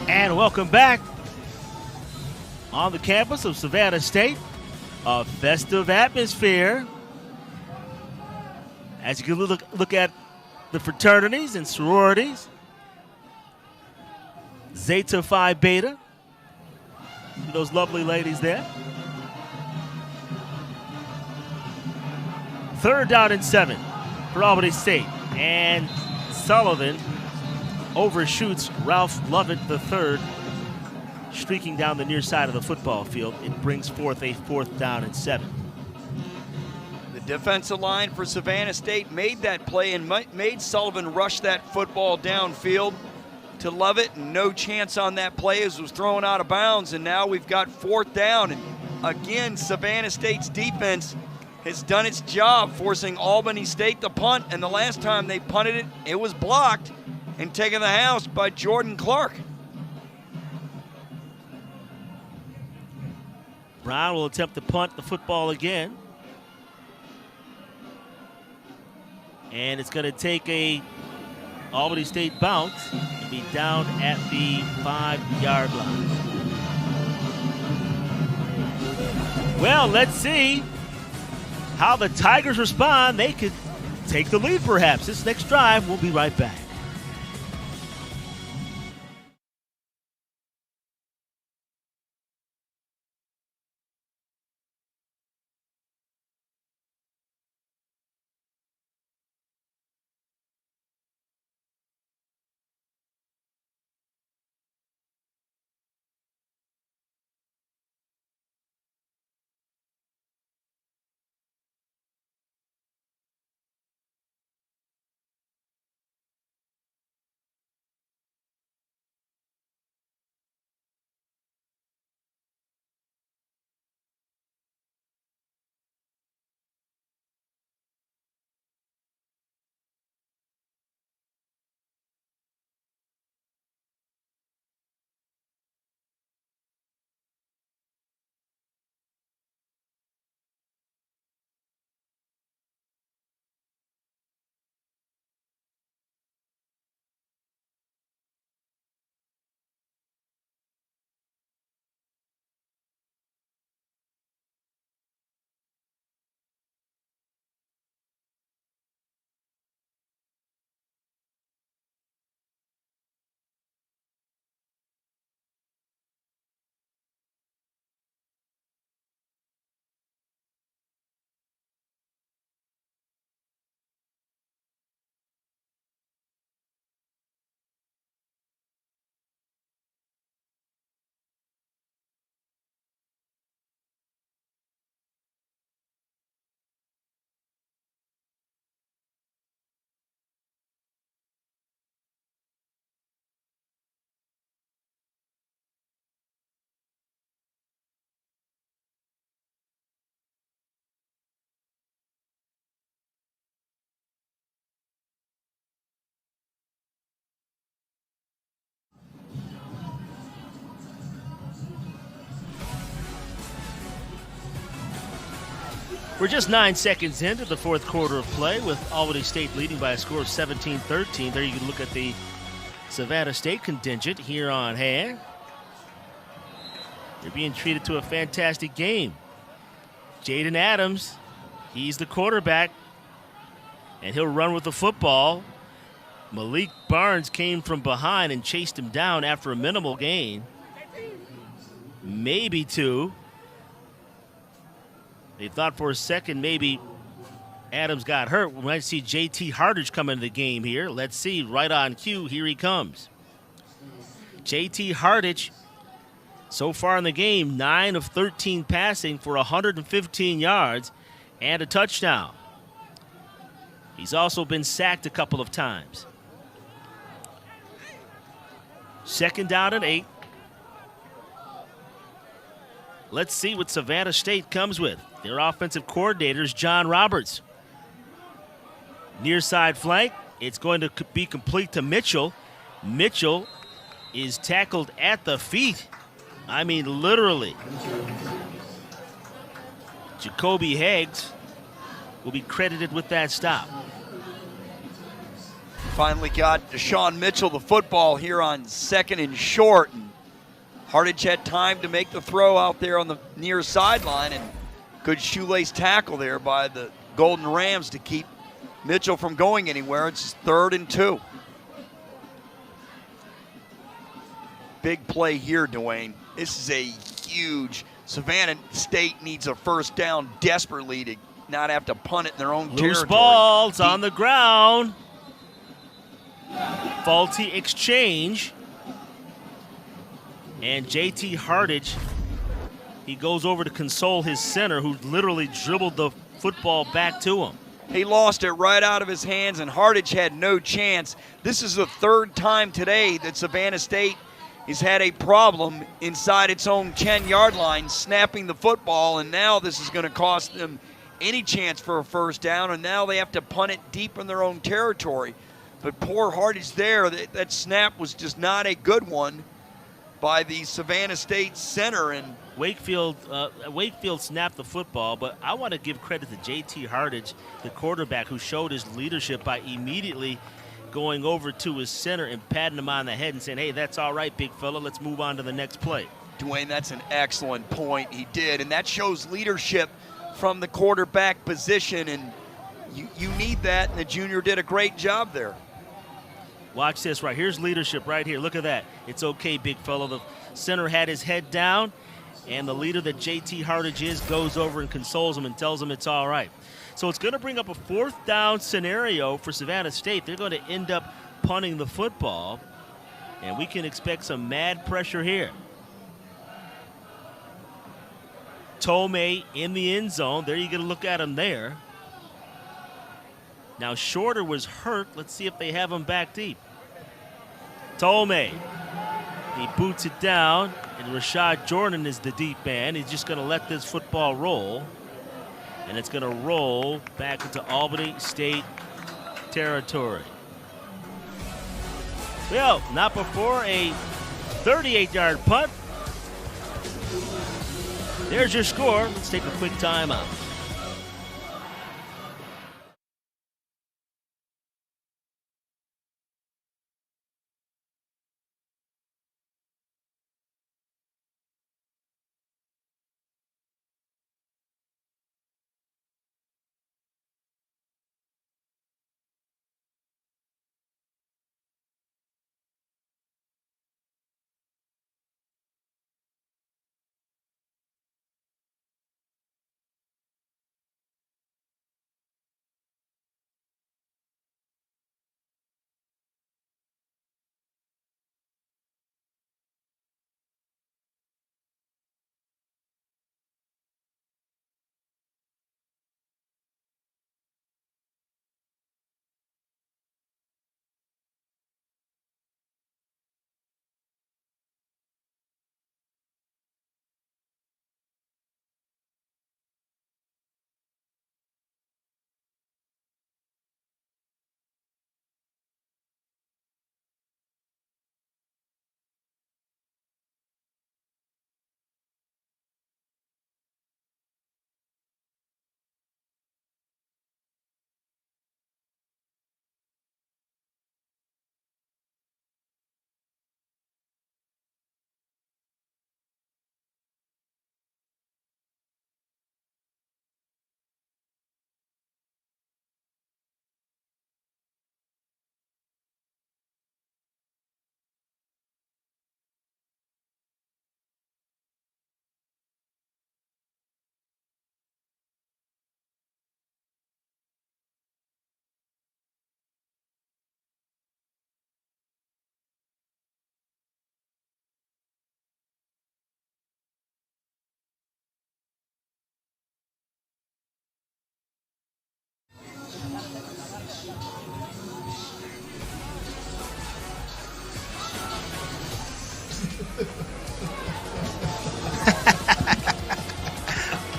And welcome back on the campus of Savannah State. A festive atmosphere as you can look at the fraternities and sororities. Zeta Phi Beta. Those lovely ladies there. 3rd down and 7 for Albany State. And Sullivan overshoots Ralph Lovett III, streaking down the near side of the football field. It brings forth a 4th down and 7. The defensive line for Savannah State made that play and made Sullivan rush that football downfield to Lovett. No chance on that play as it was thrown out of bounds, and now we've got 4th down. And again, Savannah State's defense has done its job, forcing Albany State to punt, and the last time they punted it, it was blocked and taken the house by Jordan Clark. Brown will attempt to punt the football again. And it's going to take a Albany State bounce and be down at the 5-yard line. Well, let's see how the Tigers respond. They could take the lead perhaps. This next drive, we'll be right back. We're just 9 seconds into the fourth quarter of play with Albany State leading by a score of 17-13. There you can look at the Savannah State contingent here on hand. They're being treated to a fantastic game. Jaden Adams, he's the quarterback, and he'll run with the football. Malik Barnes came from behind and chased him down after a minimal gain. Maybe two. They thought for a second maybe Adams got hurt. We might see JT Hardage come into the game here. Let's see, right on cue, here he comes. JT Hardage, so far in the game, 9 of 13 passing for 115 yards and a touchdown. He's also been sacked a couple of times. 2nd down and 8. Let's see what Savannah State comes with. Their offensive coordinator is John Roberts. Near side flank, it's going to be complete to Mitchell. Mitchell is tackled at the feet. I mean, literally. Jacoby Heggs will be credited with that stop. Finally got Deshaun Mitchell the football here on 2nd and short. And Hardage had time to make the throw out there on the near sideline, and good shoelace tackle there by the Golden Rams to keep Mitchell from going anywhere. It's 3rd and 2. Big play here, Dwayne. This is a huge. Savannah State needs a first down desperately to not have to punt it in their own territory. Loose balls on the ground. Faulty exchange. And JT Hardage, he goes over to console his center, who literally dribbled the football back to him. He lost it right out of his hands, and Hardage had no chance. This is the 3rd time today that Savannah State has had a problem inside its own 10-yard line, snapping the football, and now this is going to cost them any chance for a first down, and now they have to punt it deep in their own territory. But poor Hardage there, that snap was just not a good one by the Savannah State center. And Wakefield snapped the football, but I want to give credit to JT Hardage, the quarterback, who showed his leadership by immediately going over to his center and patting him on the head and saying, hey, that's all right, big fella, let's move on to the next play. Dwayne, that's an excellent point. He did, and that shows leadership from the quarterback position. And you need that, and the junior did a great job there. Watch this right. Here's leadership right here. Look at that. It's okay, big fellow. The center had his head down, and the leader that JT Hardage is goes over and consoles him and tells him it's all right. So it's going to bring up a 4th down scenario for Savannah State. They're going to end up punting the football, and we can expect some mad pressure here. Tomei in the end zone. There you get a look at him there. Now Shorter was hurt. Let's see if they have him back deep. Tomei. He boots it down, and Rashad Jordan is the deep man. He's just going to let this football roll, and it's going to roll back into Albany State territory. Well, not before a 38-yard punt. There's your score. Let's take a quick timeout.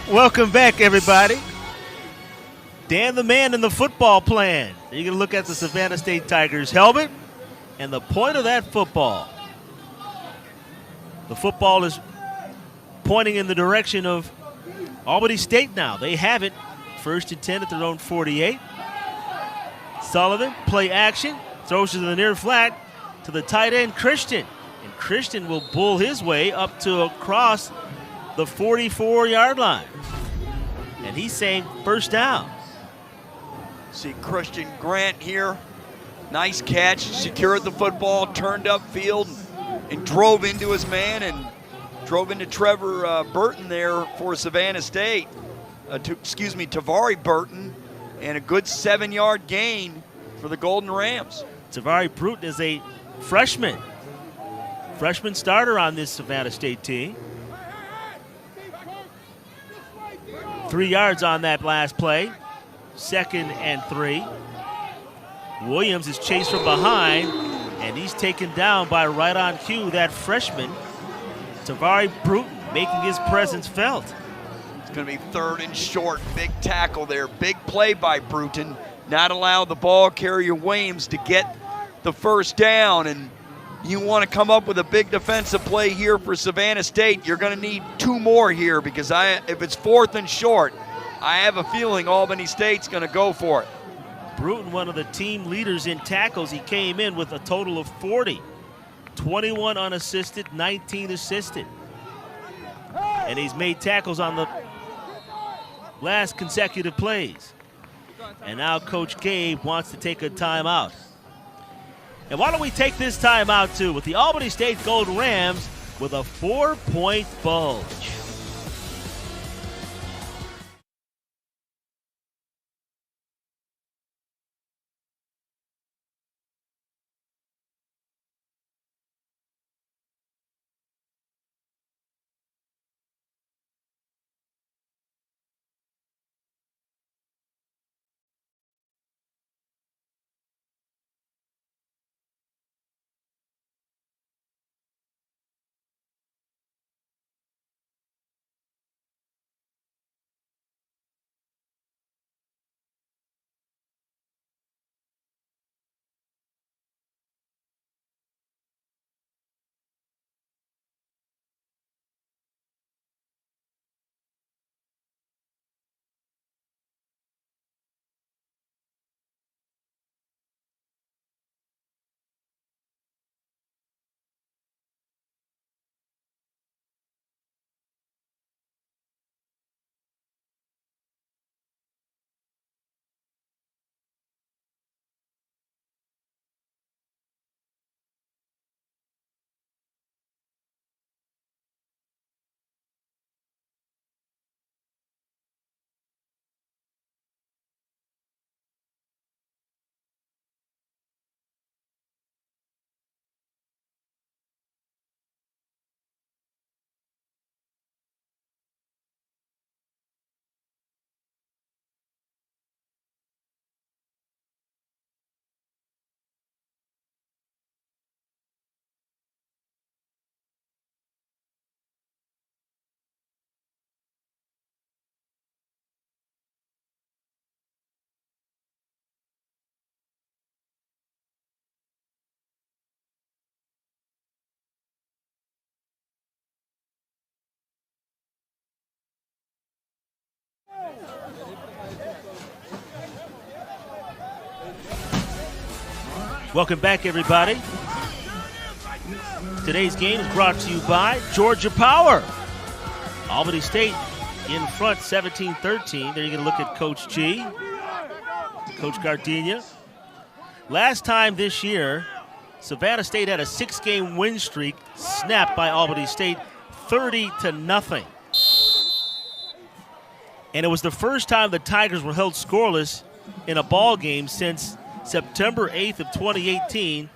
Welcome back, everybody. Dan the man in the football plan. You're going to look at the Savannah State Tigers helmet and the point of that football. The football is pointing in the direction of Albany State now. They have it. 1st and 10 at their own 48. Sullivan, play action, throws to the near flat to the tight end, Christian. And Christian will bull his way up to across the 44-yard line. And he's saying 1st down. See Christian Grant here. Nice catch, secured the football, turned upfield, and drove into his man and drove into Trevor Burton there for Savannah State. Tavari Burton, and a good 7-yard gain for the Golden Rams. Tavari Burton is a freshman starter on this Savannah State team. 3 yards on that last play. 2nd and 3. Williams is chased from behind, and he's taken down by right on cue, that freshman, Tavari Burton, making his presence felt. It's going to be 3rd and short. Big tackle there. Big play by Bruton. Not allow the ball carrier Williams to get the 1st down. And you want to come up with a big defensive play here for Savannah State. You're going to need 2 more here, because if it's 4th and short, I have a feeling Albany State's going to go for it. Bruton, one of the team leaders in tackles. He came in with a total of 40. 21 unassisted, 19 assisted. And he's made tackles on the last consecutive plays. And now Coach Gabe wants to take a timeout. And why don't we take this timeout too with the Albany State Golden Rams with a 4-point bulge. Welcome back, everybody. Today's game is brought to you by Georgia Power. Albany State in front 17-13. There you're going to look at Coach G, Coach Gardenia. Last time this year, Savannah State had a 6-game win streak snapped by Albany State 30-0. And it was the first time the Tigers were held scoreless in a ball game since September 8th of 2018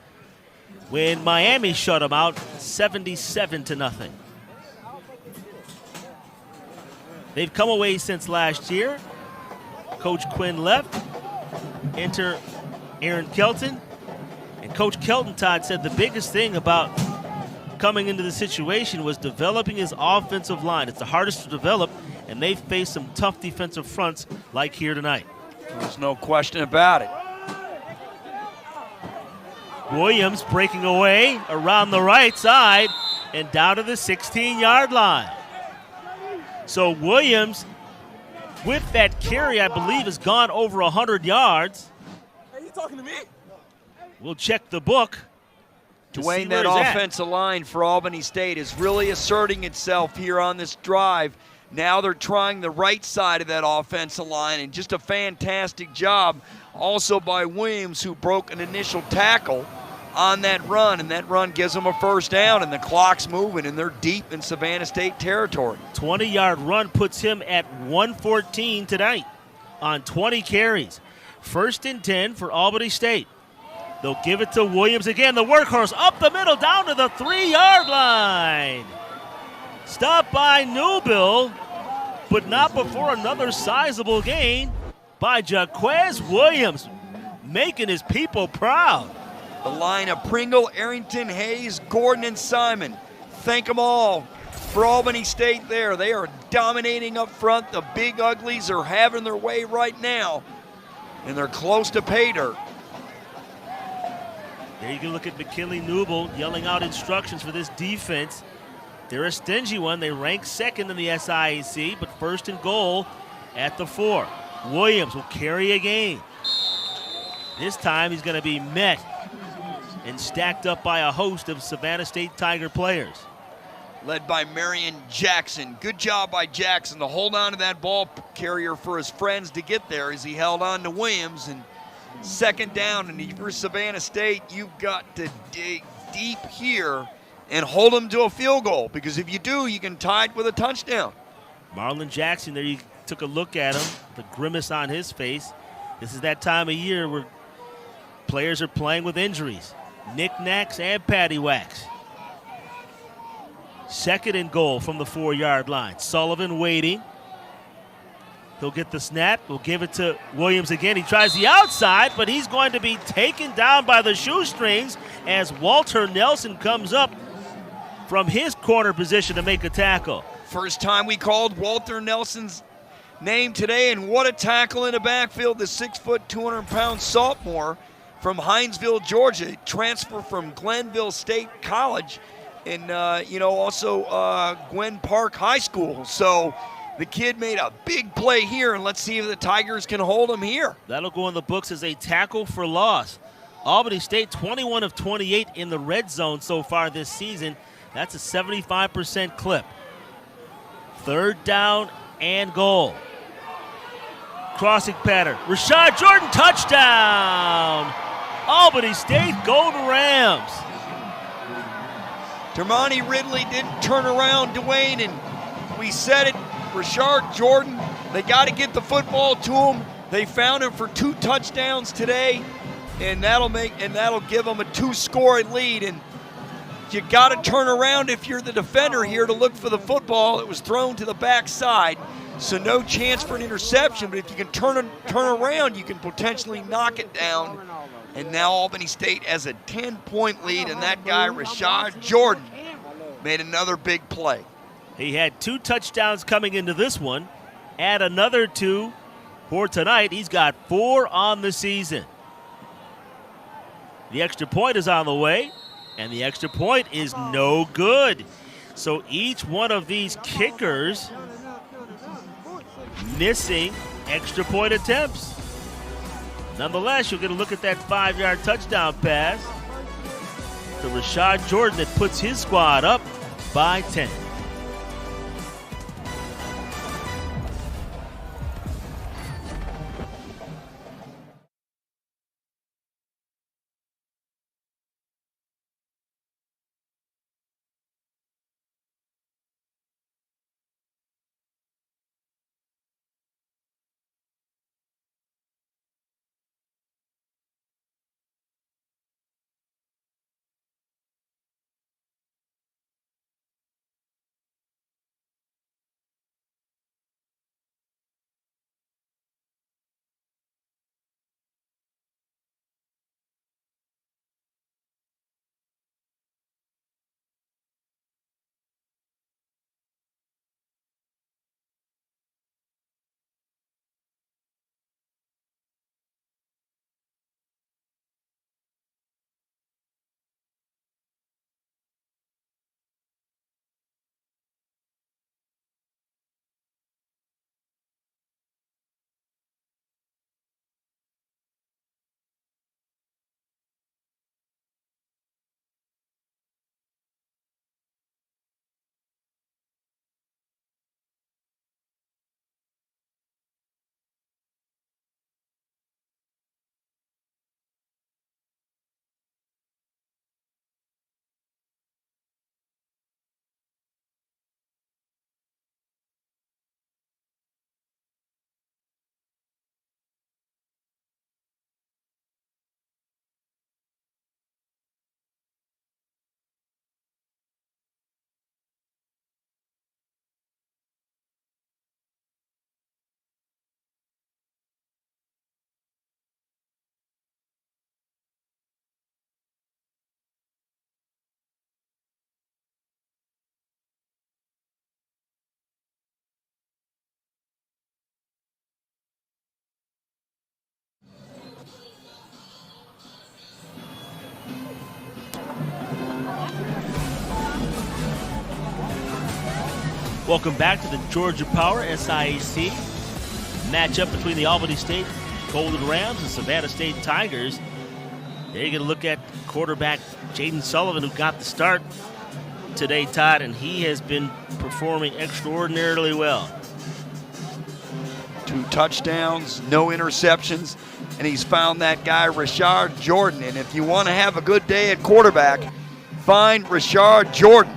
when Miami shut them out 77-0. They've come away since last year. Coach Quinn left. Enter Aaron Kelton. And Coach Kelton, Todd, said the biggest thing about coming into the situation was developing his offensive line. It's the hardest to develop, and they've faced some tough defensive fronts like here tonight. There's no question about it. Williams breaking away around the right side and down to the 16-yard line. So Williams, with that carry, I believe, has gone over 100 yards. Hey, you talking to me? We'll check the book. Dwayne, that offensive line for Albany State is really asserting itself here on this drive. Now they're trying the right side of that offensive line, and just a fantastic job also by Williams, who broke an initial tackle on that run, and that run gives them a first down, and the clock's moving, and they're deep in Savannah State territory. 20-yard run puts him at 114 tonight on 20 carries. 1st and 10 for Albany State. They'll give it to Williams again, the workhorse up the middle down to the 3-yard line. Stopped by Newbill, but not before another sizable gain by Jaquez Williams, making his people proud. The line of Pringle, Arrington, Hayes, Gordon, and Simon. Thank them all for Albany State there. They are dominating up front. The big uglies are having their way right now, and they're close to pay dirt. There you can look at McKinley Newbill yelling out instructions for this defense. They're a stingy one. They rank 2nd in the SIAC, but 1st and goal at the 4. Williams will carry a gain. This time he's going to be met and stacked up by a host of Savannah State Tiger players. led by Marion Jackson. Good job by Jackson to hold on to that ball carrier for his friends to get there as he held on to Williams. And second down, and for Savannah State, you've got to dig deep here and hold them to a field goal, because if you do, you can tie it with a touchdown. Marlon Jackson, there you took a look at him, the grimace on his face. This is that time of year where players are playing with injuries, knickknacks and paddywhacks. Second and goal from the 4-yard line. Sullivan waiting. He'll get the snap. We'll give it to Williams again. He tries the outside, but he's going to be taken down by the shoestrings as Walter Nelson comes up from his corner position to make a tackle. First time we called Walter Nelson's name today, and what a tackle in the backfield. The 6-foot, 200-pound sophomore from Hinesville, Georgia, transfer from Glenville State College, and also Gwen Park High School. So the kid made a big play here, and let's see if the Tigers can hold him here. That'll go in the books as a tackle for loss. Albany State 21 of 28 in the red zone so far this season. That's a 75% clip. Third down and goal. Crossing pattern. Rashad Jordan, touchdown! Albany State Golden Rams. Termani Ridley didn't turn around, Dwayne, and we said it. Rashad Jordan, they got to get the football to him. They found him for 2 touchdowns today, and that'll give them a 2-score lead. And you got to turn around if you're the defender here to look for the football. It was thrown to the backside, so no chance for an interception. But if you can turn around, you can potentially knock it down. And now Albany State has a 10-point lead, and that guy, Rashad Jordan, made another big play. He had 2 touchdowns coming into this one. Add another 2 for tonight. He's got 4 on the season. The extra point is on the way, and the extra point is no good. So each one of these kickers missing extra point attempts. Nonetheless, you'll get a look at that 5-yard touchdown pass to Rashad Jordan that puts his squad up by 10. Welcome back to the Georgia Power SIAC matchup between the Albany State Golden Rams and Savannah State Tigers. There you get a look at quarterback Jaden Sullivan, who got the start today, Todd, and he has been performing extraordinarily well. 2 touchdowns, no interceptions, and he's found that guy, Rashard Jordan. And if you want to have a good day at quarterback, find Rashard Jordan.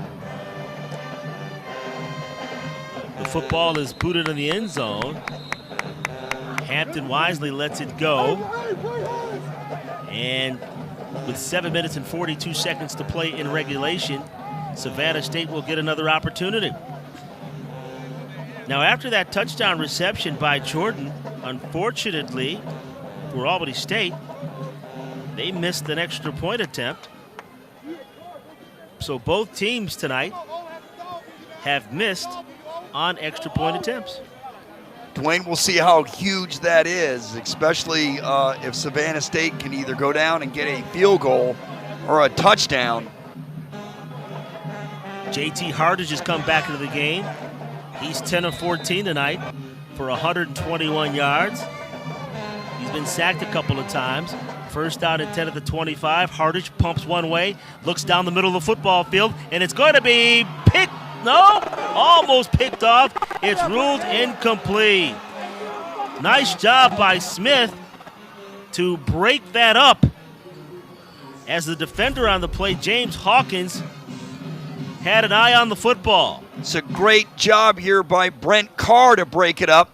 The football is booted in the end zone. Hampton wisely lets it go. And with 7 minutes and 42 seconds to play in regulation, Savannah State will get another opportunity. Now, after that touchdown reception by Jordan, unfortunately for Albany State, they missed an extra point attempt. So both teams tonight have missed on extra point attempts. Dwayne, we'll see how huge that is, especially if Savannah State can either go down and get a field goal or a touchdown. JT Hardage has come back into the game. He's 10 of 14 tonight for 121 yards. He's been sacked a couple of times. First down and 10 at the 25. Hardage pumps one way, looks down the middle of the football field, and it's going to be picked. No, almost picked off. It's ruled incomplete. Nice job by Smith to break that up. As the defender on the play, James Hawkins, had an eye on the football. It's a great job here by Brent Carr to break it up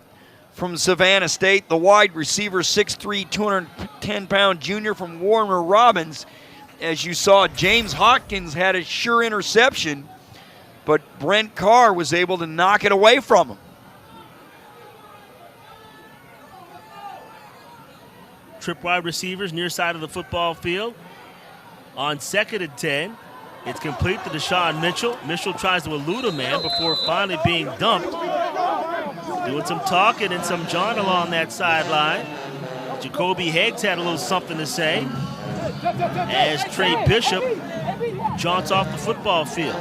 from Savannah State. The wide receiver, 6'3", 210-pound junior from Warner Robins. As you saw, James Hawkins had a sure interception, but Brent Carr was able to knock it away from him. Trip wide receivers near side of the football field. On 2nd and 10, it's complete to Deshaun Mitchell. Mitchell tries to elude a man before finally being dumped. Doing some talking and some jawing along that sideline. Jacoby Higgs had a little something to say as Trey Bishop jaunts off the football field.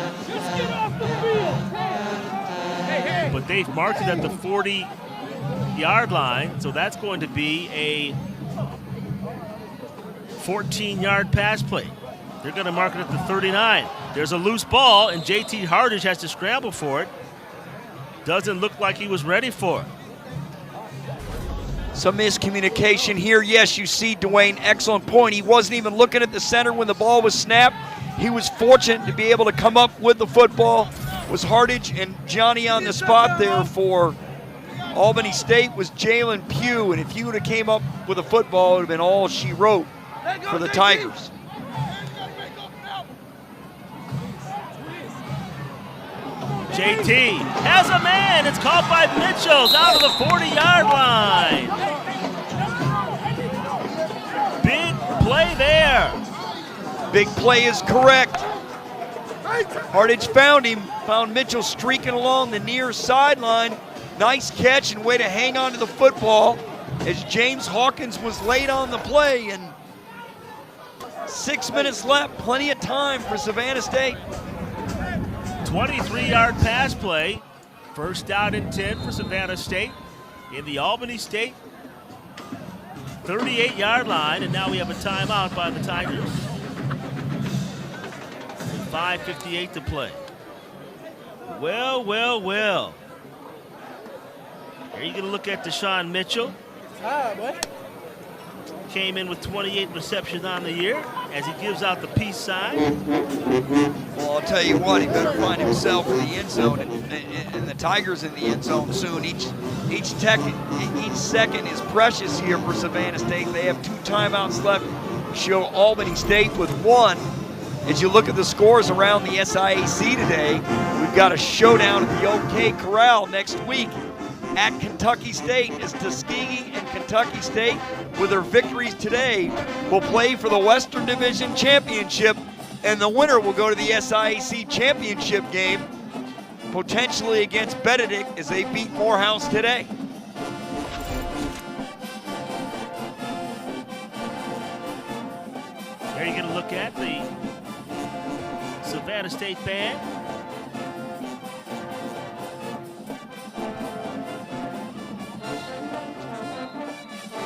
But they've marked it at the 40-yard line, so that's going to be a 14-yard pass play. They're going to mark it at the 39. There's a loose ball, and JT Hardage has to scramble for it. Doesn't look like he was ready for it. Some miscommunication here. Yes, you see, Dwayne, excellent point. He wasn't even looking at the center when the ball was snapped. He was fortunate to be able to come up with the football. It was Hardage, and Johnny on the spot there for Albany State was Jalen Pugh, and if he would have came up with a football, it would have been all she wrote for the Tigers. JT has a man. It's caught by Mitchell down to the 40-yard line. Big play there. Big play is correct. Hardage found him, found Mitchell streaking along the near sideline. Nice catch and way to hang on to the football as James Hawkins was late on the play, and 6 minutes left, plenty of time for Savannah State. 23-yard pass play. First down and 10 for Savannah State in the Albany State 38-yard line, and now we have a timeout by the Tigers. 5:58 to play. Well, well, well. Here you're going to look at Deshaun Mitchell. Came in with 28 receptions on the year as he gives out the peace sign. Well, I'll tell you what, he better find himself in the end zone, and the Tigers in the end zone soon. Each second is precious here for Savannah State. They have 2 timeouts left. Show Albany State with 1. As you look at the scores around the SIAC today, we've got a showdown at the OK Corral next week at Kentucky State, as Tuskegee and Kentucky State, with their victories today, will play for the Western Division Championship, and the winner will go to the SIAC Championship game, potentially against Benedict, as they beat Morehouse today. There you're going to look at the Savannah State band.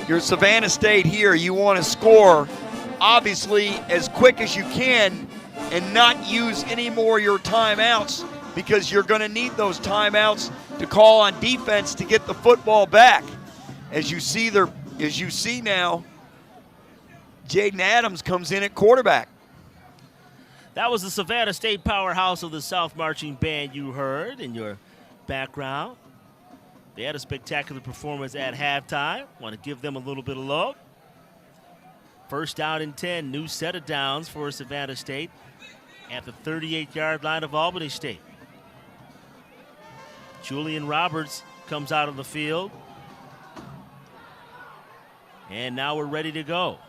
You're Savannah State here. You want to score, obviously, as quick as you can and not use any more of your timeouts, because you're going to need those timeouts to call on defense to get the football back. As you see now, Jaden Adams comes in at quarterback. That was the Savannah State powerhouse of the South Marching Band you heard in your background. They had a spectacular performance at halftime. Want to give them a little bit of love. First down and 10, new set of downs for Savannah State at the 38-yard line of Albany State. Julian Roberts comes out of the field. And now we're ready to go.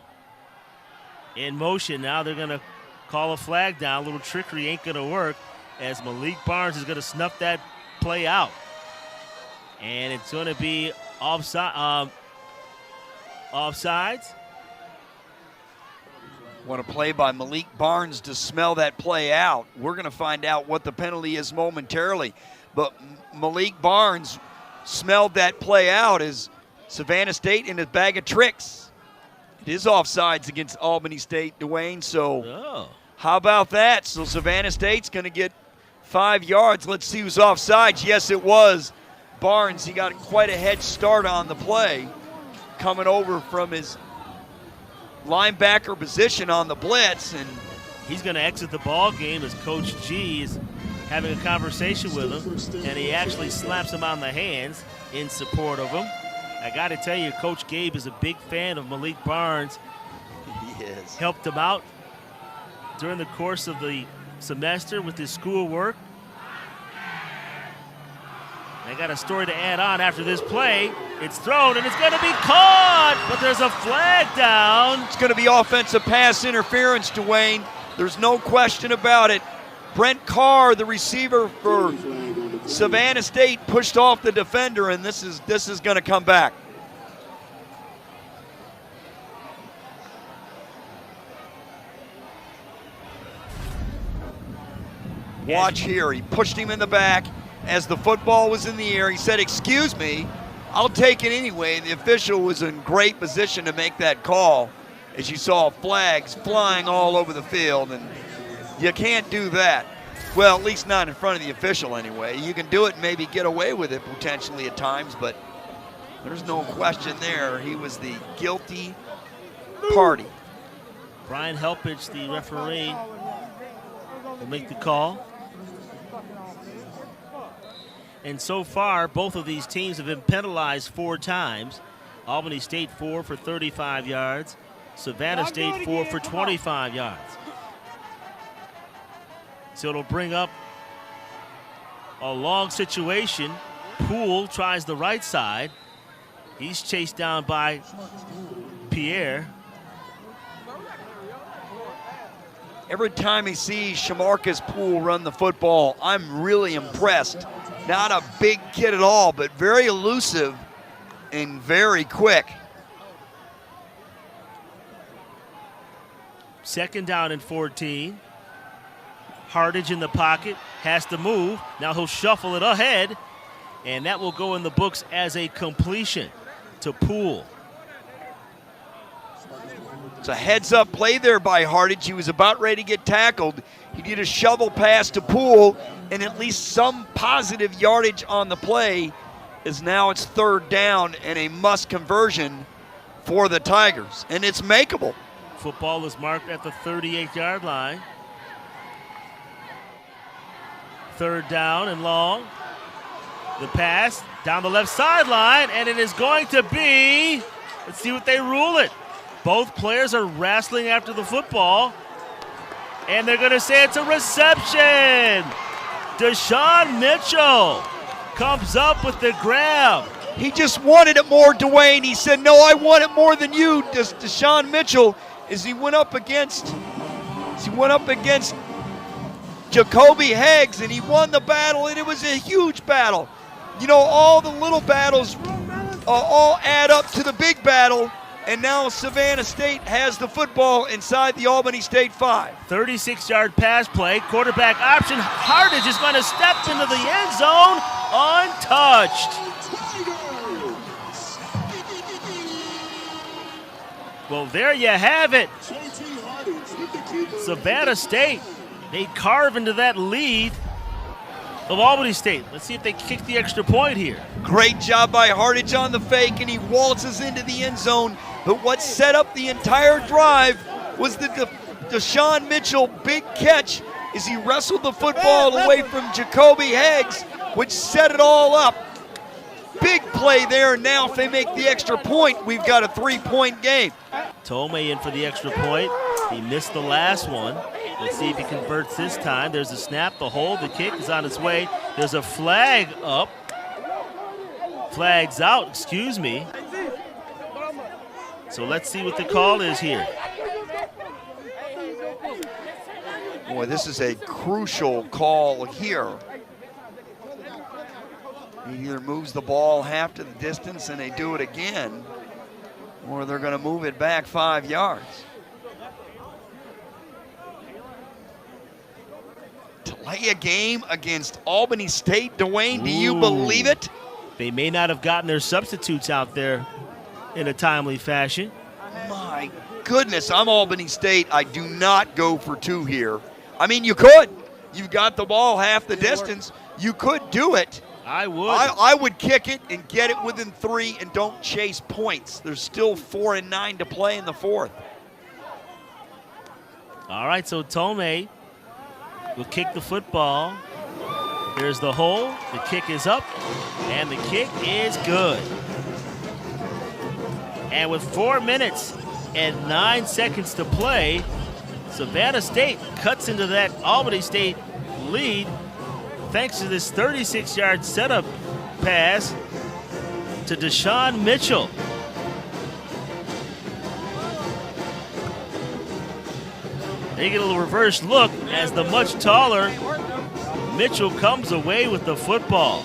In motion now, they're going to call a flag down. A little trickery ain't going to work, as Malik Barnes is going to snuff that play out. And it's going to be offsides. What a play by Malik Barnes to smell that play out. We're going to find out what the penalty is momentarily. But Malik Barnes smelled that play out as Savannah State in a bag of tricks. It is offsides against Albany State, Dwayne, so how about that? So Savannah State's going to get 5 yards. Let's see who's offsides. Yes, it was Barnes. He got quite a head start on the play, coming over from his linebacker position on the blitz, and he's going to exit the ball game as Coach G is having a conversation with him, and he actually slaps him on the hands in support of him. I got to tell you, Coach Gabe is a big fan of Malik Barnes. He is. Helped him out during the course of the semester with his schoolwork. They got a story to add on after this play. It's thrown, and it's going to be caught, but there's a flag down. It's going to be offensive pass interference, Dwayne. There's no question about it. Brent Carr, the receiver for Savannah State, pushed off the defender, and this is going to come back. Watch here. He pushed him in the back as the football was in the air. He said, "Excuse me, I'll take it anyway." The official was in great position to make that call, as you saw flags flying all over the field, and you can't do that. Well, at least not in front of the official anyway. You can do it and maybe get away with it potentially at times, but there's no question there. He was the guilty party. Brian Helpich, the referee, will make the call. And so far, both of these teams have been penalized 4 times. Albany State 4 for 35 yards. Savannah State 4 for 25 yards. So it'll bring up a long situation. Poole tries the right side. He's chased down by Pierre. Every time he sees Shamarcus Poole run the football, I'm really impressed. Not a big kid at all, but very elusive and very quick. Second down and 14. Hardage in the pocket, has to move. Now he'll shuffle it ahead, and that will go in the books as a completion to Poole. It's a heads-up play there by Hardage. He was about ready to get tackled. He did a shovel pass to Poole, and at least some positive yardage on the play, as now it's 3rd down and a must conversion for the Tigers, and it's makeable. Football is marked at the 38-yard line. 3rd down and long. The pass down the left sideline, and it is going to be, let's see what they rule it. Both players are wrestling after the football, and they're going to say it's a reception. Deshaun Mitchell comes up with the grab. He just wanted it more, Dwayne. He said, "No, I want it more than you." Deshaun Mitchell, as he went up against Jacoby Heggs, and he won the battle, and it was a huge battle. You know, all the little battles all add up to the big battle, and now Savannah State has the football inside the Albany State 5. 36-yard pass play, quarterback option. Hardage is going to step into the end zone untouched. Well, there you have it. Savannah State They carve into that lead of Albany State. Let's see if they kick the extra point here. Great job by Hardage on the fake, and he waltzes into the end zone. But what set up the entire drive was the Deshaun Mitchell big catch as he wrestled the football away from Jacoby Heggs, which set it all up. Big play there. Now if they make the extra point, we've got a 3-point game. Tomei in for the extra point. He missed the last one. Let's see if he converts this time. There's a snap, the hold, the kick is on its way. There's a flag up. Flag's out, excuse me. So let's see what the call is here. Boy, this is a crucial call here. He either moves the ball half to the distance and they do it again, or they're going to move it back 5 yards. Delay a game against Albany State, Dwayne, do you believe it? They may not have gotten their substitutes out there in a timely fashion. My goodness, I'm Albany State. I do not go for 2 here. I mean, you could. You've got the ball half the distance. You could do it. I would. I would kick it and get it within 3 and don't chase points. There's still 4 and 9 to play in the 4th. All right, so Tomei will kick the football. Here's the hole. The kick is up, and the kick is good. And with 4 minutes and 9 seconds to play, Savannah State cuts into that Albany State lead thanks to this 36-yard setup pass to Deshaun Mitchell. They get a little reverse look as the much taller Mitchell comes away with the football.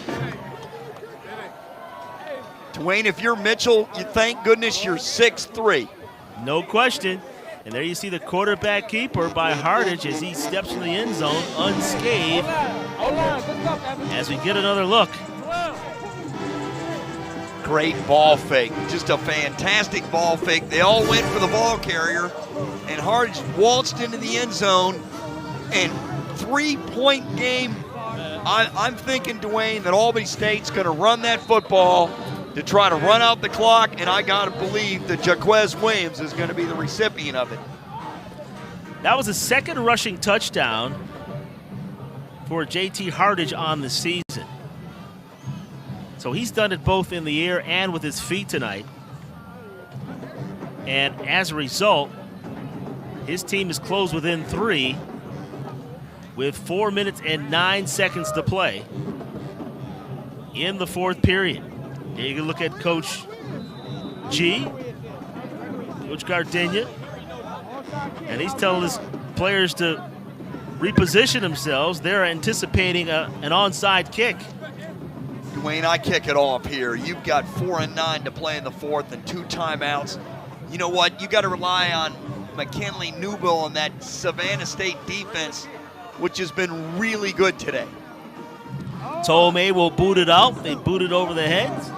Dwayne, if you're Mitchell, you thank goodness you're 6'3". No question. And there you see the quarterback keeper by Hardage as he steps in the end zone unscathed. As we get another look. Great ball fake, just a fantastic ball fake. They all went for the ball carrier, and Hardage waltzed into the end zone, and 3-point game. I'm thinking, Dwayne, that Albany State's going to run that football to try to run out the clock, and I got to believe that Jaquez Williams is going to be the recipient of it. That was a second rushing touchdown for JT Hardage on the season. So he's done it both in the air and with his feet tonight. And as a result, his team is closed within 3 with 4 minutes and 9 seconds to play in the 4th period. There you can look at Coach G, Coach Gardenia, and he's telling his players to reposition themselves. They're anticipating an onside kick. Dwayne, I kick it off here. You've got 4 and 9 to play in the 4th and 2 timeouts. You know what? You got to rely on McKinley Newbill and that Savannah State defense, which has been really good today. Tomei will boot it out. They boot it over the heads.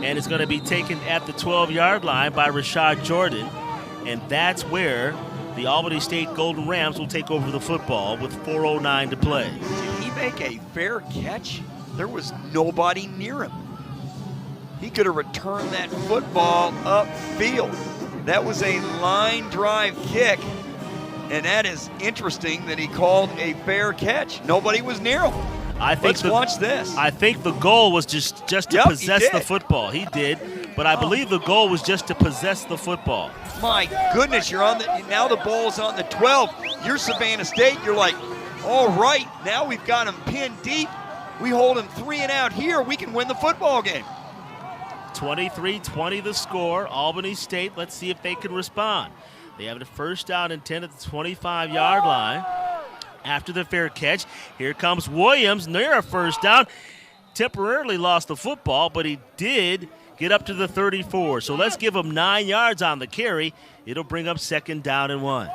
And it's going to be taken at the 12-yard line by Rashad Jordan. And that's where the Albany State Golden Rams will take over the football with 4:09 to play. Did he make a fair catch? There was nobody near him. He could have returned that football upfield. That was a line drive kick. And that is interesting that he called a fair catch. Nobody was near him. Let's watch this. I think the goal was just to possess the football. He did, but I believe the goal was just to possess the football. My goodness, now the ball's on the 12. You're Savannah State. You're like, all right, now we've got him pinned deep. We hold him 3 and out here. We can win the football game. 23-20 the score. Albany State, let's see if they can respond. They have a 1st down and 10 at the 25-yard line. After the fair catch, here comes Williams near a 1st down. Temporarily lost the football, but he did get up to the 34. So let's give him 9 yards on the carry. It'll bring up 2nd down and 1.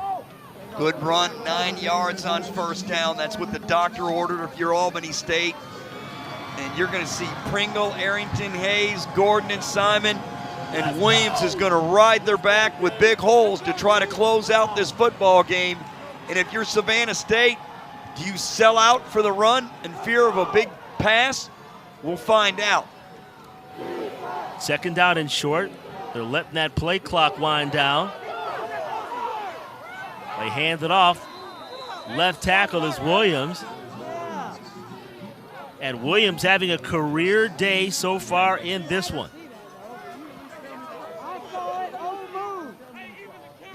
Good run, 9 yards on 1st down. That's what the doctor ordered if you're Albany State. And you're going to see Pringle, Arrington, Hayes, Gordon, and Simon. And Williams is going to ride their back with big holes to try to close out this football game. And if you're Savannah State, Do you sell out for the run in fear of a big pass? We'll find out. Second down and short. They're letting that play clock wind down. They hand it off. Left tackle is Williams. And Williams having a career day so far in this one.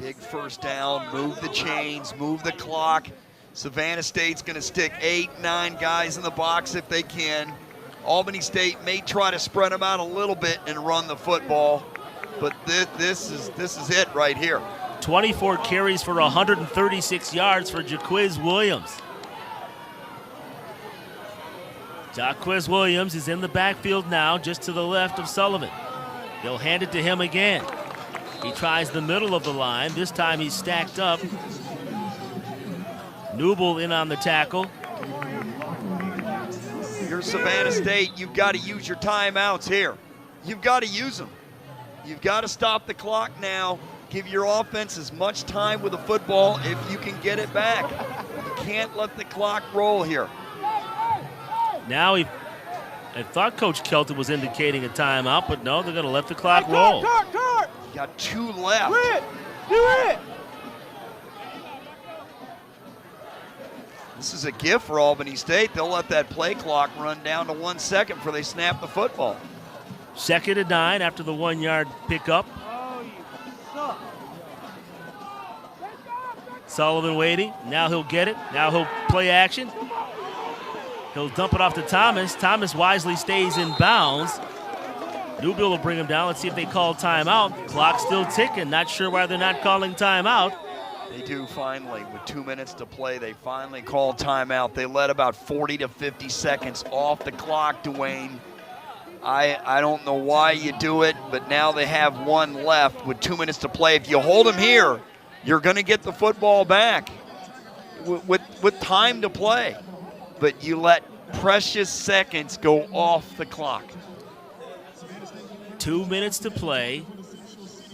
Big first down, move the chains, move the clock. Savannah State's going to stick 8, 9 guys in the box if they can. Albany State may try to spread them out a little bit and run the football, but this is it right here. 24 carries for 136 yards for Jaquiz Williams. Jaquiz Williams is in the backfield now, just to the left of Sullivan. They'll hand it to him again. He tries the middle of the line. This time he's stacked up. Newble in on the tackle. You're Savannah State. You've got to use your timeouts here. You've got to use them. You've got to stop the clock now. Give your offense as much time with the football if you can get it back. You can't let the clock roll here. Now I thought Coach Kelton was indicating a timeout, but no, they're going to let the clock roll. You got 2 left. Do it! This is a gift for Albany State. They'll let that play clock run down to 1 second before they snap the football. 2nd and 9 after the 1-yard pickup. Sullivan waiting. Now he'll get it. Now he'll play action. He'll dump it off to Thomas. Thomas wisely stays in bounds. Newbill will bring him down. Let's see if they call timeout. Clock's still ticking. Not sure why they're not calling timeout. They do finally. With 2 minutes to play, they finally call timeout. They let about 40 to 50 seconds off the clock, Dwayne. I don't know why you do it, but now they have 1 left with 2 minutes to play. If you hold them here, you're going to get the football back with time to play. But you let precious seconds go off the clock. 2 minutes to play.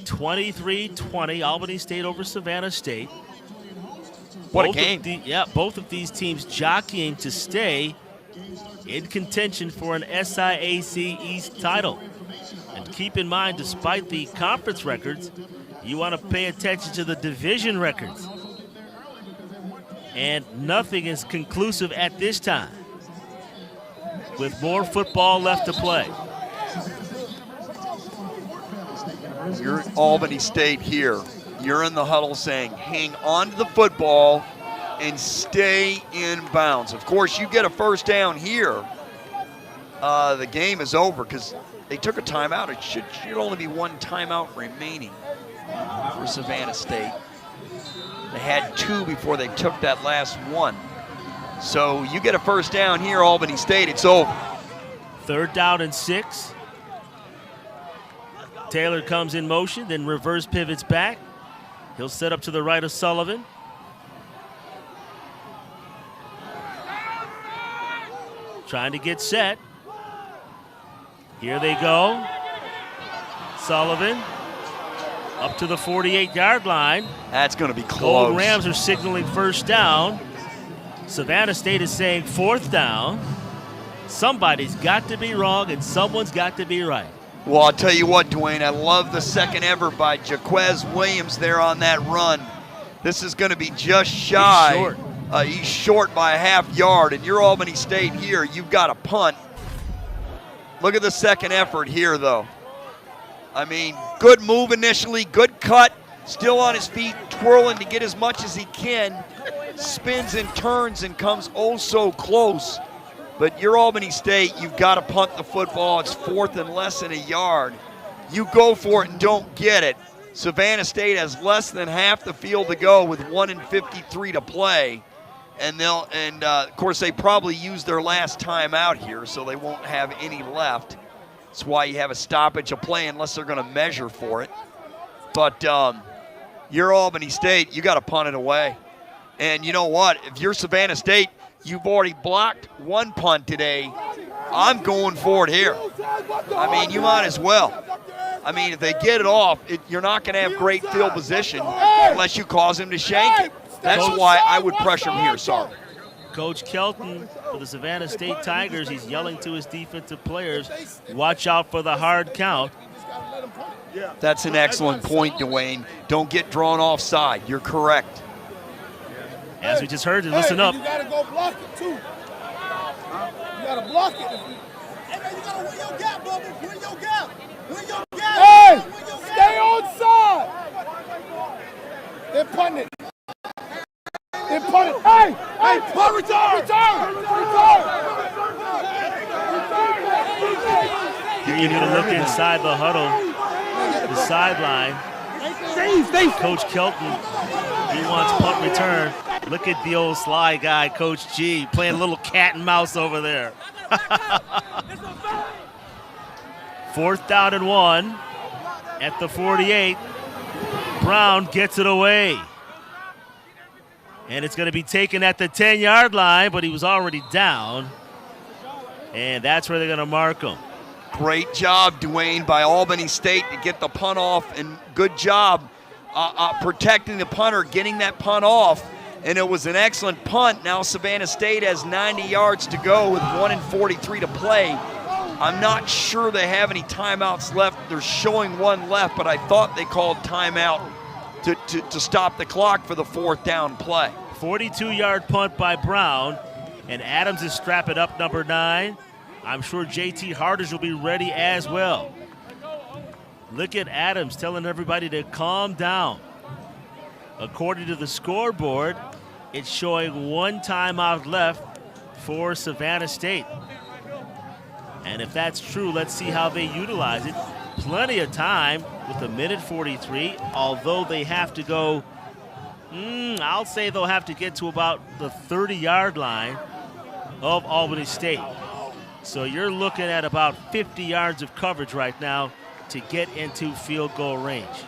23-20, Albany State over Savannah State. What a game. Both of these teams jockeying to stay in contention for an SIAC East title. And keep in mind, despite the conference records, you want to pay attention to the division records. And nothing is conclusive at this time, with more football left to play. You're Albany State here. You're in the huddle saying, hang on to the football and stay in bounds. Of course, you get a first down here, the game is over because they took a timeout. It should only be 1 timeout remaining for Savannah State. They had 2 before they took that last one. So you get a first down here, Albany State, it's over. 3rd down and 6. Taylor comes in motion, then reverse pivots back. He'll set up to the right of Sullivan. Trying to get set. Here they go. Sullivan up to the 48-yard line. That's going to be close. Gold Rams are signaling first down. Savannah State is saying 4th down. Somebody's got to be wrong and someone's got to be right. Well, I'll tell you what, Dwayne, I love the second ever by Jaquiz Williams there on that run. This is going to be just shy. He's short. He's short by a half yard, and you're Albany State here. You've got a punt. Look at the second effort here, though. I mean, good move initially, good cut, still on his feet, twirling to get as much as he can. Spins and turns and comes oh so close. But you're Albany State, you've got to punt the football. It's 4th and less than a yard. You go for it and don't get it. Savannah State has less than half the field to go with 1:53 to play. And of course, they probably used their last time out here, so they won't have any left. That's why you have a stoppage of play unless they're going to measure for it. But you're Albany State, you got to punt it away. And you know what? If you're Savannah State, you've already blocked 1 punt today. I'm going for it here. I mean, you might as well. I mean, if they get it off, you're not going to have great field position unless you cause him to shank it. That's why I would pressure him here, sorry. Coach Kelton for the Savannah State Tigers, he's yelling to his defensive players, watch out for the hard count. That's an excellent point, Dwayne. Don't get drawn offside. You're correct. As we just heard, listen up. You got to go block it, too. You got to block it. Hey, man, you got to win your gap, Bubba. Win your gap. Win your gap. Hey, stay on side. They're punting it. They're punting. Hey, punt return. You're going to look inside the huddle, the sideline. Coach Kelton, he wants punt return. Look at the old sly guy, Coach G, playing a little cat and mouse over there. 4th down and 1 at the 48. Brown gets it away. And it's going to be taken at the 10-yard line, but he was already down. And that's where they're going to mark him. Great job, Dwayne, by Albany State to get the punt off, and good job protecting the punter, getting that punt off. And it was an excellent punt. Now Savannah State has 90 yards to go with 1:43 to play. I'm not sure they have any timeouts left. They're showing one left, but I thought they called timeout to stop the clock for the 4th down play. 42-yard punt by Brown, and Adams is strapping up number 9. I'm sure JT Hardage will be ready as well. Look at Adams telling everybody to calm down. According to the scoreboard, it's showing one timeout left for Savannah State. And if that's true, let's see how they utilize it. Plenty of time with a 1:43, although they have to go, I'll say they'll have to get to about the 30-yard line of Albany State. So you're looking at about 50 yards of coverage right now to get into field goal range.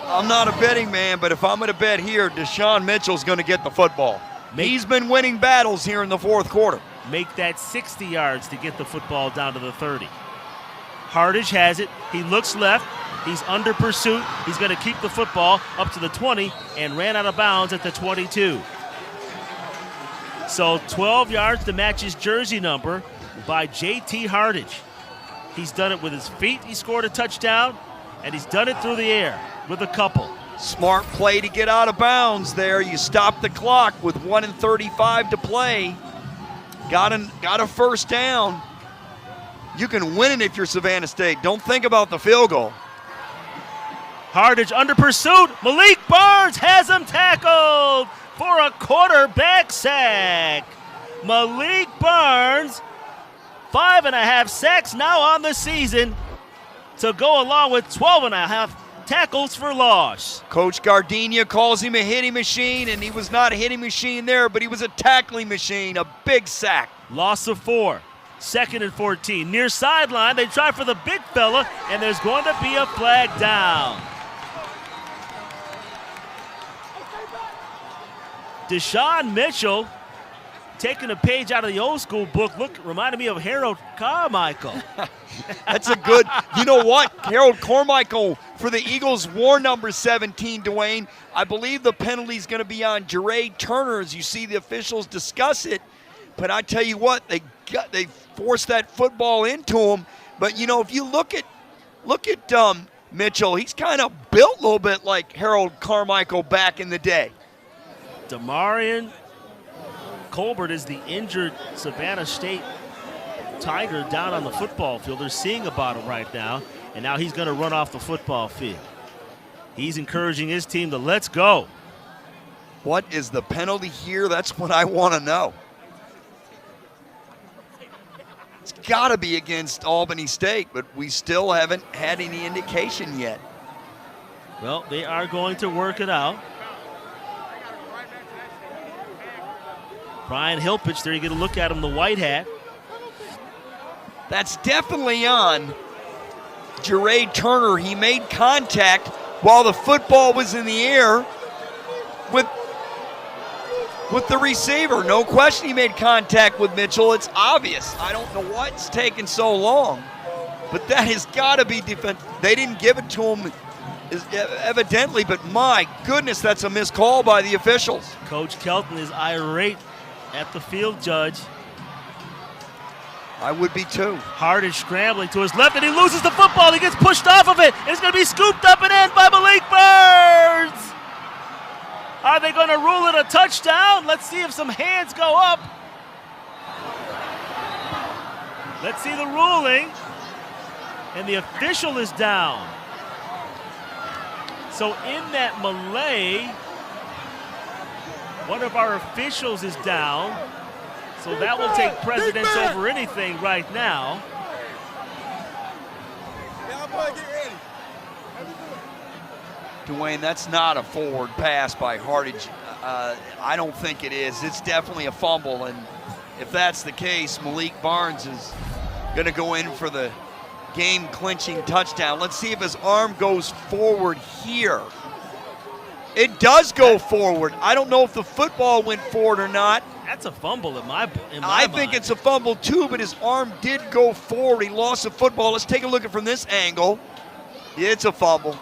I'm not a betting man, but if I'm going to bet here, Deshaun Mitchell's going to get the football. He's been winning battles here in the 4th quarter. Make that 60 yards to get the football down to the 30. Hardage has it. He looks left. He's under pursuit. He's going to keep the football up to the 20 and ran out of bounds at the 22. So 12 yards to match his jersey number by JT Hardage. He's done it with his feet. He scored a touchdown, and he's done it through the air with a couple. Smart play to get out of bounds there. You stop the clock with 1:35 to play. Got a first down. You can win it if you're Savannah State. Don't think about the field goal. Hardage under pursuit. Malik Barnes has him tackled for a quarterback sack. Malik Barnes, 5.5 sacks now on the season to go along with 12.5 tackles for loss. Coach Gardenia calls him a hitting machine, and he was not a hitting machine there, but he was a tackling machine, a big sack. Loss of 4. 2nd and 14. Near sideline, they try for the big fella, and there's going to be a flag down. Deshaun Mitchell taking a page out of the old school book. Look, reminded me of Harold Carmichael. That's a good, you know what? Harold Carmichael for the Eagles wore number 17, Dwayne. I believe the penalty is going to be on Jared Turner as you see the officials discuss it. But I tell you what, they forced that football into him. But, you know, if you look at Mitchell, he's kind of built a little bit like Harold Carmichael back in the day. Damarian Colbert is the injured Savannah State Tiger down on the football field. They're seeing about him right now, and now he's going to run off the football field. He's encouraging his team to let's go. What is the penalty here? That's what I want to know. It's got to be against Albany State, but we still haven't had any indication yet. Well, they are going to work it out. Brian Hilpich, there you get a look at him, the white hat. That's definitely on Jared Turner. He made contact while the football was in the air with the receiver. No question he made contact with Mitchell. It's obvious. I don't know what's taking so long, but that has got to be defense. They didn't give it to him evidently, but my goodness, that's a missed call by the officials. Coach Kelton is irate at the field judge. I would be too. Hardage scrambling to his left, and he loses the football. He gets pushed off of it. It's going to be scooped up and in by Malik Burns. Are they going to rule it a touchdown? Let's see if some hands go up. Let's see the ruling. And the official is down. So in that melee, one of our officials is down. So that will take precedence over anything right now. Dwayne, that's not a forward pass by Hardage. I don't think it is. It's definitely a fumble, and if that's the case, Malik Barnes is going to go in for the game-clinching touchdown. Let's see if his arm goes forward here. It does go forward. I don't know if the football went forward or not. That's a fumble in my I mind. think it's a fumble too, but his arm did go forward. He lost the football. Let's take a look at it from this angle. It's a fumble.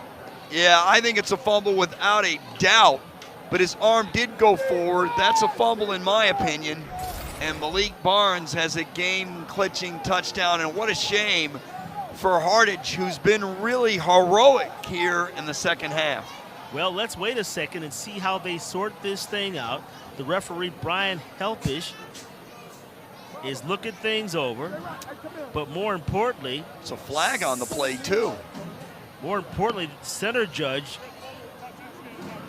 Yeah, I think it's a fumble without a doubt, but his arm did go forward. That's a fumble in my opinion. And Malik Barnes has a game-clinching touchdown, and what a shame for Hardage, who's been really heroic here in the second half. Well, let's wait a second and see how they sort this thing out. The referee, Brian Helpish, is looking things over, but more importantly, it's a flag on the play too. More importantly, center judge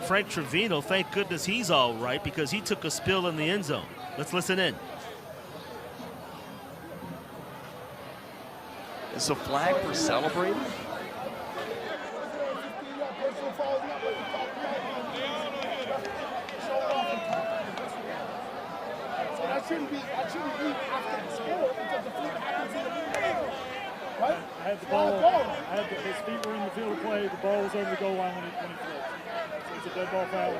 Frank Trevino, thank goodness he's all right because he took a spill in the end zone. Let's listen in. Is a flag for celebrating? That shouldn't be after the score because the field happens in the middle. Right? I had the ball. His feet were in the field of play. The ball was over the goal line when he flipped. So it's a dead ball foul.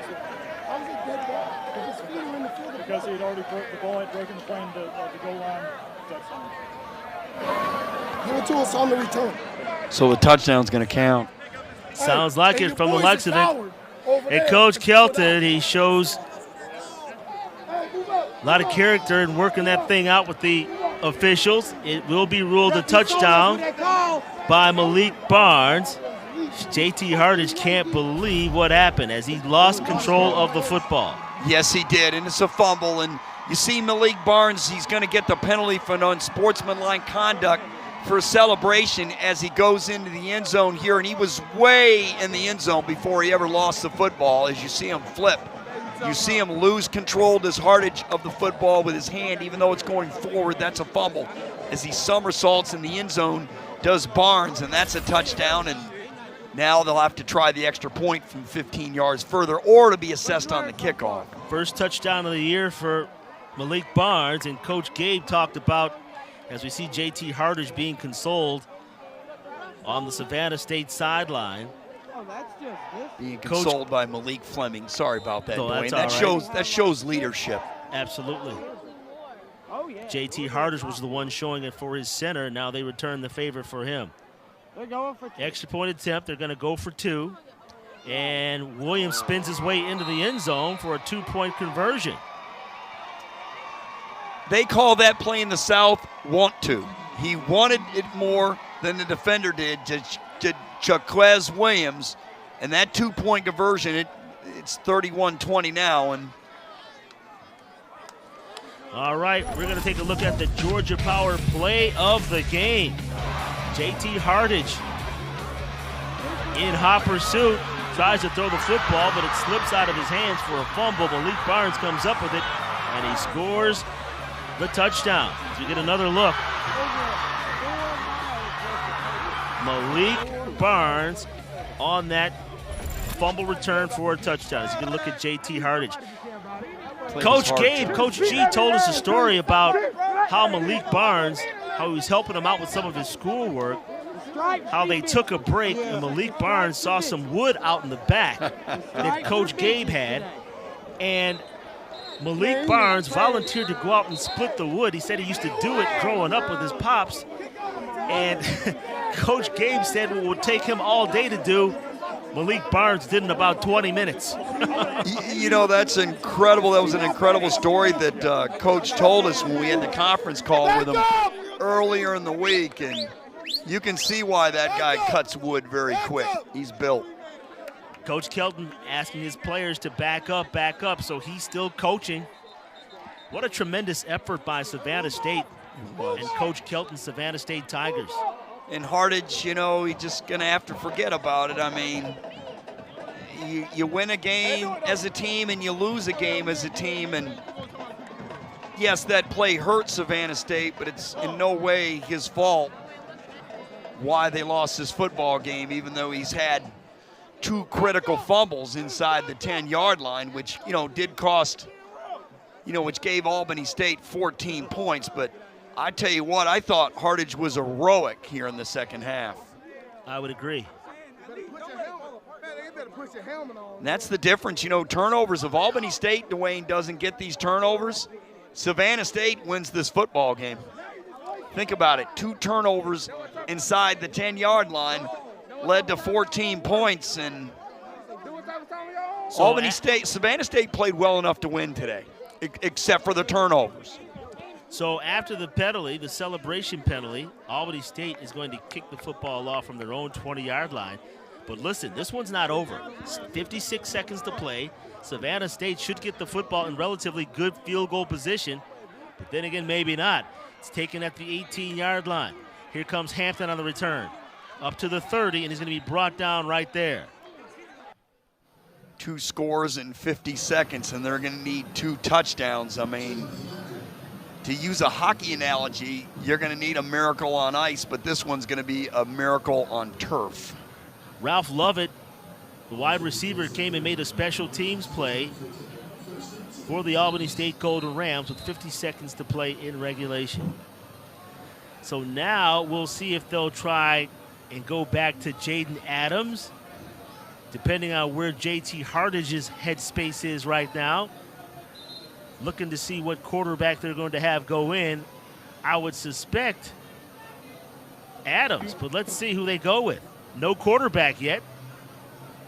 How was it dead ball? If his feet were in the field of play. Because he had already the ball had broken the plane to the goal line touchdown. Give it to us on the return. So the touchdown's going to count. Sounds like it from the looks of it. And Coach Kelton, he shows a lot of character in working that thing out with the officials. It will be ruled a touchdown by Malik Barnes. JT Hardage can't believe what happened as he lost control of the football. Yes, he did, and it's a fumble. And you see Malik Barnes, he's going to get the penalty for unsportsmanlike conduct for a celebration as he goes into the end zone here, and he was way in the end zone before he ever lost the football. As you see him flip, you see him lose control as Hardage of the football with his hand, even though it's going forward. That's a fumble. As he somersaults in the end zone, does Barnes, and that's a touchdown. And now they'll have to try the extra point from 15 yards further or to be assessed on the kickoff. First touchdown of the year for Malik Barnes, and Coach Gabe talked about, as we see JT Hardage being consoled on the Savannah State sideline. Being consoled by Malik Fleming. Sorry about that, Dwayne. That That shows leadership. Absolutely. JT Hardage was the one showing it for his center. Now they return the favor for him. They're going for 2. Extra point attempt. They're going to go for 2. And Williams spins his way into the end zone for a 2-point conversion. They call that play in the South want to. He wanted it more than the defender did to Jaquez Williams. And that 2-point conversion, it's 31-20 now. And all right, we're going to take a look at the Georgia Power play of the game. JT Hardage in hot pursuit, tries to throw the football, but it slips out of his hands for a fumble. Malik Barnes comes up with it, and he scores the touchdown. So you get another look. Malik Barnes on that fumble return for a touchdown. So you can look at JT Hardage. Coach Gabe, Coach G told us a story about how Malik Barnes, how he was helping him out with some of his schoolwork, how they took a break and Malik Barnes saw some wood out in the back that Coach Gabe had, and Malik Barnes volunteered to go out and split the wood. He said he used to do it growing up with his pops, and Coach Gabe said what would take him all day to do, Malik Barnes did in about 20 minutes. You know, that's incredible. That was an incredible story that Coach told us when we had the conference call with him earlier in the week, and you can see why that guy cuts wood very quick. He's built. Coach Kelton asking his players to back up, so he's still coaching. What a tremendous effort by Savannah State and Coach Kelton, Savannah State Tigers. And Hardage, you know, he's just going to have to forget about it. I mean, you win a game as a team and you lose a game as a team. And yes, that play hurt Savannah State, but it's in no way his fault why they lost this football game, even though he's had 2 critical fumbles inside the 10-yard line, which, you know, did cost, you know, which gave Albany State 14 points. But I tell you what, I thought Hardage was heroic here in the second half. I would agree. And that's the difference. You know, turnovers of Albany State, Dwayne doesn't get these turnovers. Savannah State wins this football game. Think about it. 2 turnovers inside the 10-yard line led to 14 points. And so Savannah State played well enough to win today, except for the turnovers. So after the penalty, the celebration penalty, Albany State is going to kick the football off from their own 20-yard line. But listen, this one's not over. 56 seconds to play. Savannah State should get the football in relatively good field goal position. But then again, maybe not. It's taken at the 18-yard line. Here comes Hampton on the return. Up to the 30, and he's going to be brought down right there. 2 scores in 50 seconds, and they're going to need 2 touchdowns. I mean, to use a hockey analogy, you're going to need a miracle on ice, but this one's going to be a miracle on turf. Ralph Lovett, the wide receiver, came and made a special teams play for the Albany State Golden Rams with 50 seconds to play in regulation. So now we'll see if they'll try and go back to Jaden Adams, depending on where JT Hardage's headspace is right now. Looking to see what quarterback they're going to have go in. I would suspect Adams, but let's see who they go with. No quarterback yet.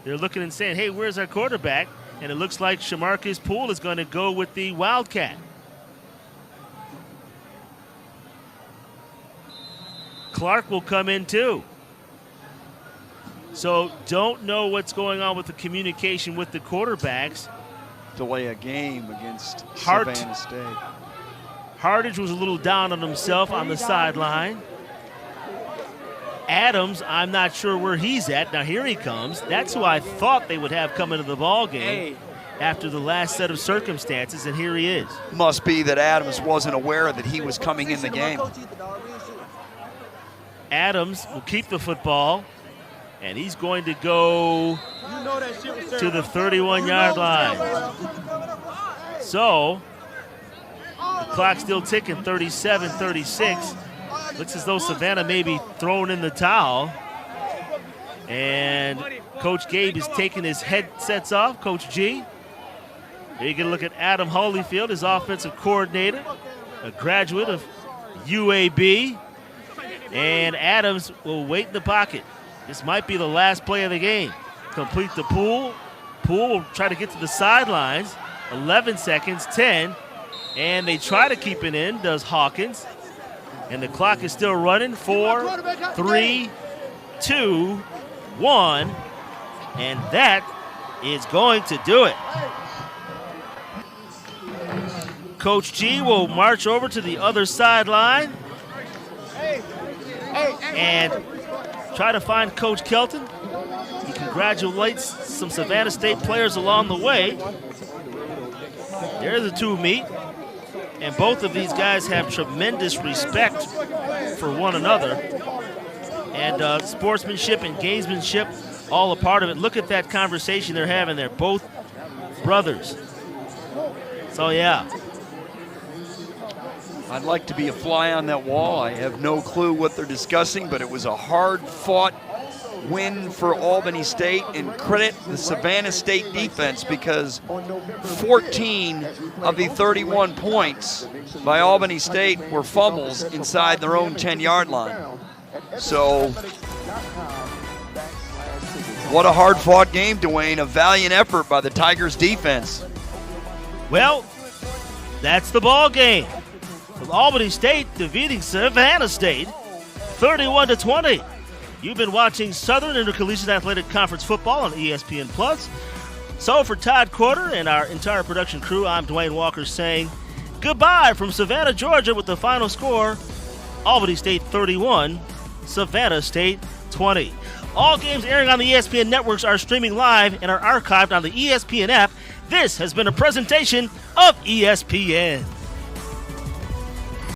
They're looking and saying, hey, where's our quarterback? And it looks like Shamarcus Poole is going to go with the Wildcat. Clark will come in too. So don't know what's going on with the communication with the quarterbacks. Delay a game against Savannah State. Hardage was a little down on himself on the sideline. Adams, I'm not sure where he's at. Now here he comes. That's who I thought they would have come into the ball game after the last set of circumstances, and here he is. Must be that Adams wasn't aware that he was coming in the game. Adams will keep the football, and he's going to go to the 31-yard line. So the clock's still ticking, 37-36. Looks as though Savannah may be throwing in the towel. And Coach Gabe is taking his headsets off, Coach G. There you can look at Adam Holyfield, his offensive coordinator, a graduate of UAB. And Adams will wait in the pocket. This might be the last play of the game. Complete the Poole. Poole will try to get to the sidelines. 11 seconds, 10. And they try to keep it in, does Hawkins. And the clock is still running. 4, 3, 2, 1. And that is going to do it. Coach G will march over to the other sideline and try to find Coach Kelton. He congratulates some Savannah State players along the way. There the two meet. And both of these guys have tremendous respect for one another. And sportsmanship and gamesmanship, all a part of it. Look at that conversation they're having there. Both brothers. So, yeah. I'd like to be a fly on that wall. I have no clue what they're discussing, but it was a hard-fought win for Albany State, and credit the Savannah State defense because 14 of the 31 points by Albany State were fumbles inside their own 10-yard line. So What a hard-fought game, Dwayne. A valiant effort by the Tigers defense. Well, that's the ball game. With Albany State defeating Savannah State 31-20. You've been watching Southern Intercollegiate Athletic Conference football on ESPN+. So for Todd Quarter and our entire production crew, I'm Dwayne Walker saying goodbye from Savannah, Georgia with the final score, Albany State 31, Savannah State 20. All games airing on the ESPN networks are streaming live and are archived on the ESPN app. This has been a presentation of ESPN.